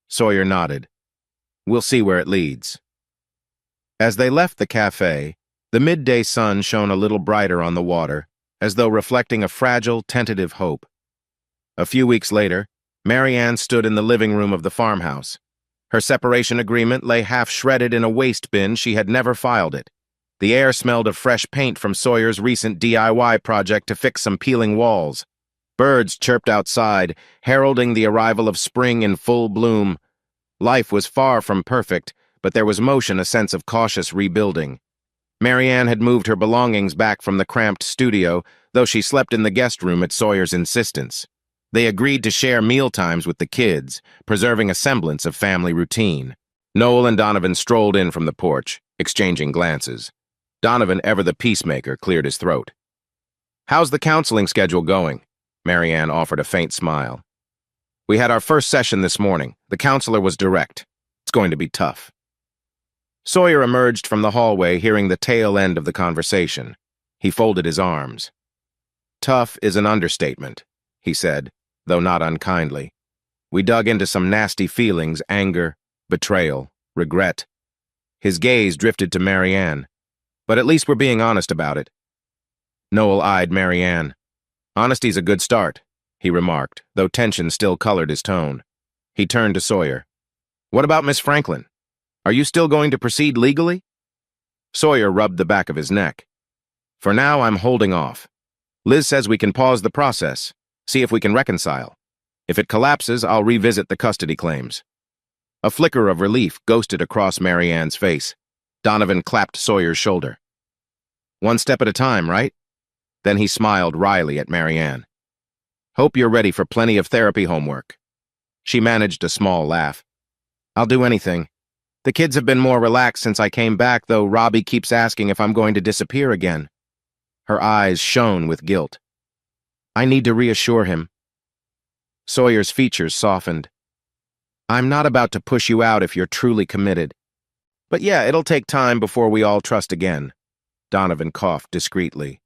Sawyer nodded. "We'll see where it leads." As they left the cafe, the midday sun shone a little brighter on the water, as though reflecting a fragile, tentative hope. A few weeks later, Marianne stood in the living room of the farmhouse. Her separation agreement lay half-shredded in a waste bin. She had never filed it. The air smelled of fresh paint from Sawyer's recent DIY project to fix some peeling walls. Birds chirped outside, heralding the arrival of spring in full bloom. Life was far from perfect, but there was motion, a sense of cautious rebuilding. Marianne had moved her belongings back from the cramped studio, though she slept in the guest room at Sawyer's insistence. They agreed to share mealtimes with the kids, preserving a semblance of family routine. Noel and Donovan strolled in from the porch, exchanging glances. Donovan, ever the peacemaker, cleared his throat. "How's the counseling schedule going?" Marianne offered a faint smile. "We had our first session this morning. The counselor was direct. It's going to be tough." Sawyer emerged from the hallway, hearing the tail end of the conversation. He folded his arms. "Tough is an understatement," he said, though not unkindly. "We dug into some nasty feelings, anger, betrayal, regret." His gaze drifted to Marianne. "But at least we're being honest about it." Noel eyed Marianne. "Honesty's a good start," he remarked, though tension still colored his tone. He turned to Sawyer. "What about Miss Franklin? Are you still going to proceed legally?" Sawyer rubbed the back of his neck. "For now, I'm holding off. Liz says we can pause the process, see if we can reconcile. If it collapses, I'll revisit the custody claims." A flicker of relief ghosted across Marianne's face. Donovan clapped Sawyer's shoulder. "One step at a time, right?" Then he smiled wryly at Marianne. "Hope you're ready for plenty of therapy homework." She managed a small laugh. "I'll do anything. The kids have been more relaxed since I came back, though Robbie keeps asking if I'm going to disappear again." Her eyes shone with guilt. "I need to reassure him." Sawyer's features softened. I'm not about to push you out if you're truly committed. But yeah, it'll take time before we all trust again. Donovan coughed discreetly.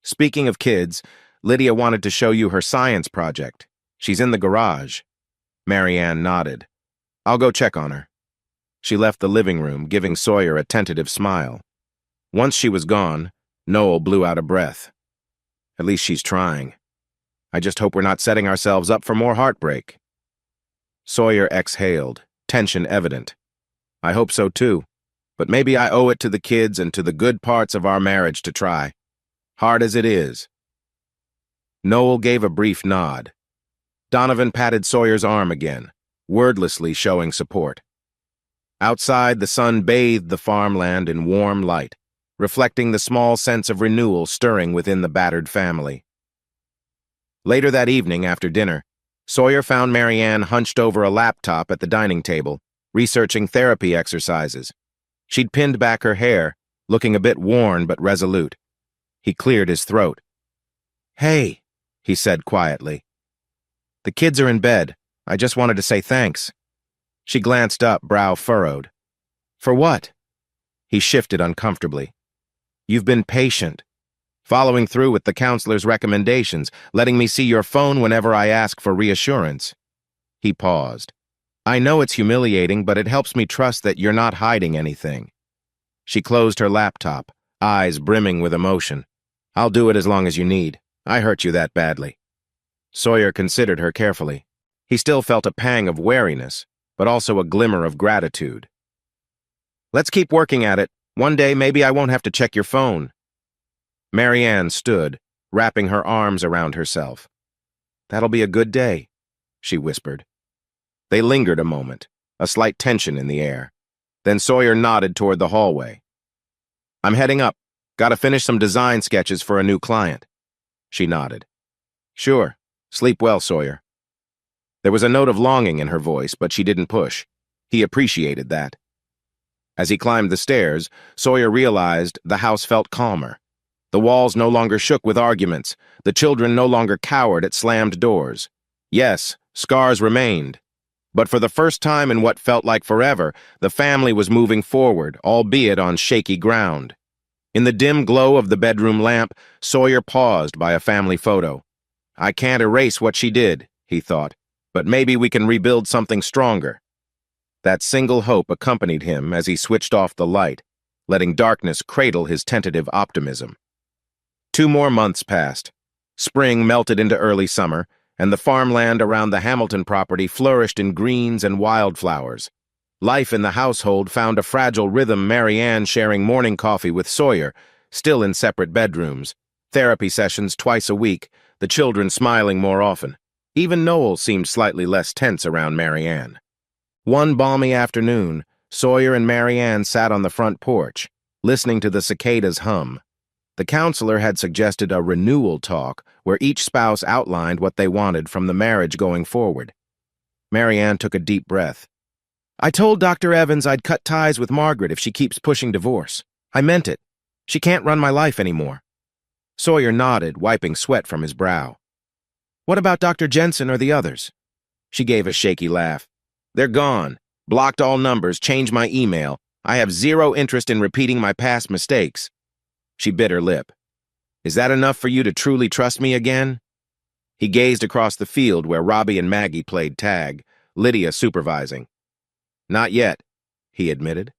Speaking of kids, Lydia wanted to show you her science project. She's in the garage. Marianne nodded. I'll go check on her. She left the living room, giving Sawyer a tentative smile. Once she was gone, Noel blew out a breath. At least she's trying. I just hope we're not setting ourselves up for more heartbreak. Sawyer exhaled, tension evident. I hope so too, but maybe I owe it to the kids and to the good parts of our marriage to try. Hard as it is. Noel gave a brief nod. Donovan patted Sawyer's arm again, wordlessly showing support. Outside, the sun bathed the farmland in warm light, reflecting the small sense of renewal stirring within the battered family. Later that evening, after dinner, Sawyer found Marianne hunched over a laptop at the dining table, researching therapy exercises. She'd pinned back her hair, looking a bit worn but resolute. He cleared his throat. Hey, he said quietly. The kids are in bed. I just wanted to say thanks. She glanced up, brow furrowed. For what? He shifted uncomfortably. You've been patient, following through with the counselor's recommendations, letting me see your phone whenever I ask for reassurance. He paused. I know it's humiliating, but it helps me trust that you're not hiding anything. She closed her laptop, eyes brimming with emotion. I'll do it as long as you need. I hurt you that badly. Sawyer considered her carefully. He still felt a pang of wariness, but also a glimmer of gratitude. Let's keep working at it. One day, maybe I won't have to check your phone. Marianne stood, wrapping her arms around herself. That'll be a good day, she whispered. They lingered a moment, a slight tension in the air. Then Sawyer nodded toward the hallway. I'm heading up. Gotta finish some design sketches for a new client. She nodded. Sure. Sleep well, Sawyer. There was a note of longing in her voice, but she didn't push. He appreciated that. As he climbed the stairs, Sawyer realized the house felt calmer. The walls no longer shook with arguments. The children no longer cowered at slammed doors. Yes, scars remained. But for the first time in what felt like forever, the family was moving forward, albeit on shaky ground. In the dim glow of the bedroom lamp, Sawyer paused by a family photo. I can't erase what she did, he thought, but maybe we can rebuild something stronger. That single hope accompanied him as he switched off the light, letting darkness cradle his tentative optimism. 2 more months passed. Spring melted into early summer, and the farmland around the Hamilton property flourished in greens and wildflowers. Life in the household found a fragile rhythm, Marianne sharing morning coffee with Sawyer, still in separate bedrooms, therapy sessions twice a week, the children smiling more often. Even Noel seemed slightly less tense around Marianne. One balmy afternoon, Sawyer and Marianne sat on the front porch, listening to the cicadas hum. The counselor had suggested a renewal talk where each spouse outlined what they wanted from the marriage going forward. Marianne took a deep breath. I told Dr. Evans I'd cut ties with Margaret if she keeps pushing divorce. I meant it. She can't run my life anymore. Sawyer nodded, wiping sweat from his brow. What about Dr. Jensen or the others? She gave a shaky laugh. They're gone. Blocked all numbers, changed my email. I have zero interest in repeating my past mistakes. She bit her lip. Is that enough for you to truly trust me again? He gazed across the field where Robbie and Maggie played tag, Lydia supervising. Not yet, he admitted.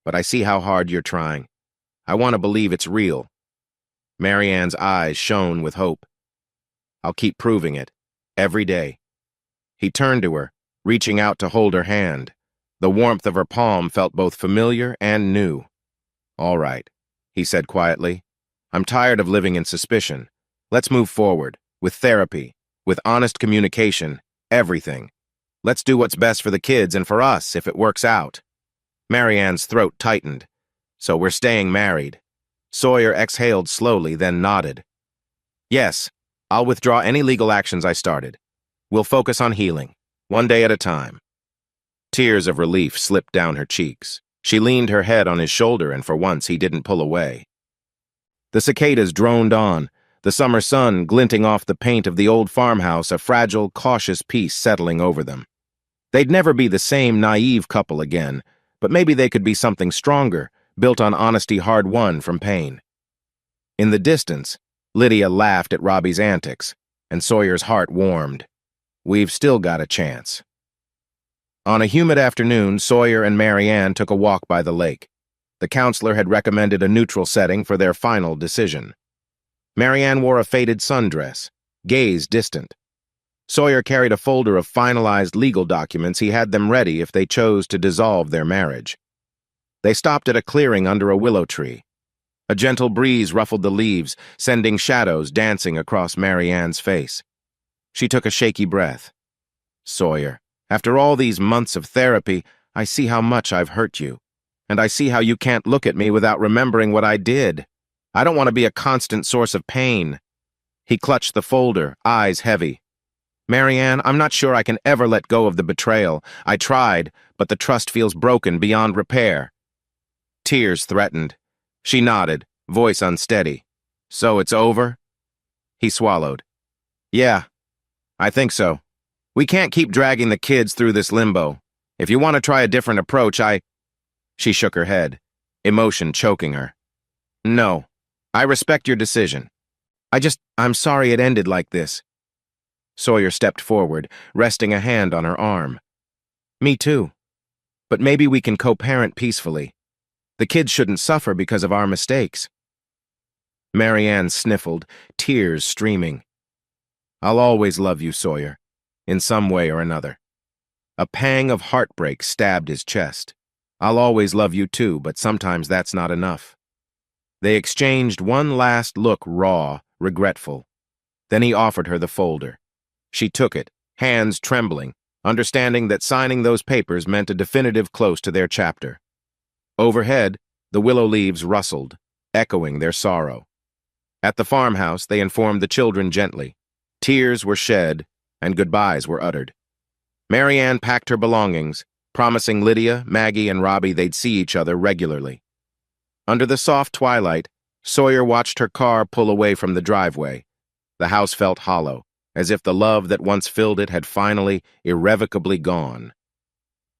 But I see how hard you're trying. I want to believe it's real. Marianne's eyes shone with hope. I'll keep proving it, every day. He turned to her, reaching out to hold her hand. The warmth of her palm felt both familiar and new. All right, he said quietly. I'm tired of living in suspicion. Let's move forward, with therapy, with honest communication, everything. Let's do what's best for the kids and for us if it works out. Marianne's throat tightened. So we're staying married. Sawyer exhaled slowly, then nodded. Yes, I'll withdraw any legal actions I started. We'll focus on healing, one day at a time. Tears of relief slipped down her cheeks. She leaned her head on his shoulder, and for once he didn't pull away. The cicadas droned on, the summer sun glinting off the paint of the old farmhouse, a fragile, cautious peace settling over them. They'd never be the same naive couple again, but maybe they could be something stronger, built on honesty hard-won from pain. In the distance, Lydia laughed at Robbie's antics, and Sawyer's heart warmed. We've still got a chance. On a humid afternoon, Sawyer and Marianne took a walk by the lake. The counselor had recommended a neutral setting for their final decision. Marianne wore a faded sundress, gaze distant. Sawyer carried a folder of finalized legal documents. He had them ready if they chose to dissolve their marriage. They stopped at a clearing under a willow tree. A gentle breeze ruffled the leaves, sending shadows dancing across Marianne's face. She took a shaky breath. Sawyer, after all these months of therapy, I see how much I've hurt you. And I see how you can't look at me without remembering what I did. I don't want to be a constant source of pain. He clutched the folder, eyes heavy. Marianne, I'm not sure I can ever let go of the betrayal. I tried, but the trust feels broken beyond repair. Tears threatened. She nodded, voice unsteady. So it's over? He swallowed. Yeah, I think so. We can't keep dragging the kids through this limbo. If you want to try a different approach, She shook her head, emotion choking her. No, I respect your decision. I'm sorry it ended like this. Sawyer stepped forward, resting a hand on her arm. Me too. But maybe we can co-parent peacefully. The kids shouldn't suffer because of our mistakes. Marianne sniffled, tears streaming. I'll always love you, Sawyer, in some way or another. A pang of heartbreak stabbed his chest. I'll always love you too, but sometimes that's not enough. They exchanged one last look, raw, regretful. Then he offered her the folder. She took it, hands trembling, understanding that signing those papers meant a definitive close to their chapter. Overhead, the willow leaves rustled, echoing their sorrow. At the farmhouse, they informed the children gently. Tears were shed, and goodbyes were uttered. Marianne packed her belongings, promising Lydia, Maggie, and Robbie they'd see each other regularly. Under the soft twilight, Sawyer watched her car pull away from the driveway. The house felt hollow, as if the love that once filled it had finally, irrevocably gone.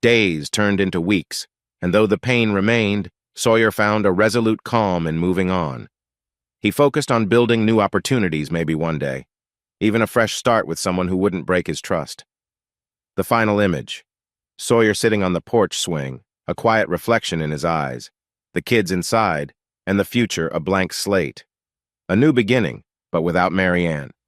Days turned into weeks, and though the pain remained, Sawyer found a resolute calm in moving on. He focused on building new opportunities maybe one day, even a fresh start with someone who wouldn't break his trust. The final image. Sawyer sitting on the porch swing, a quiet reflection in his eyes, the kids inside, and the future a blank slate. A new beginning, but without Marianne.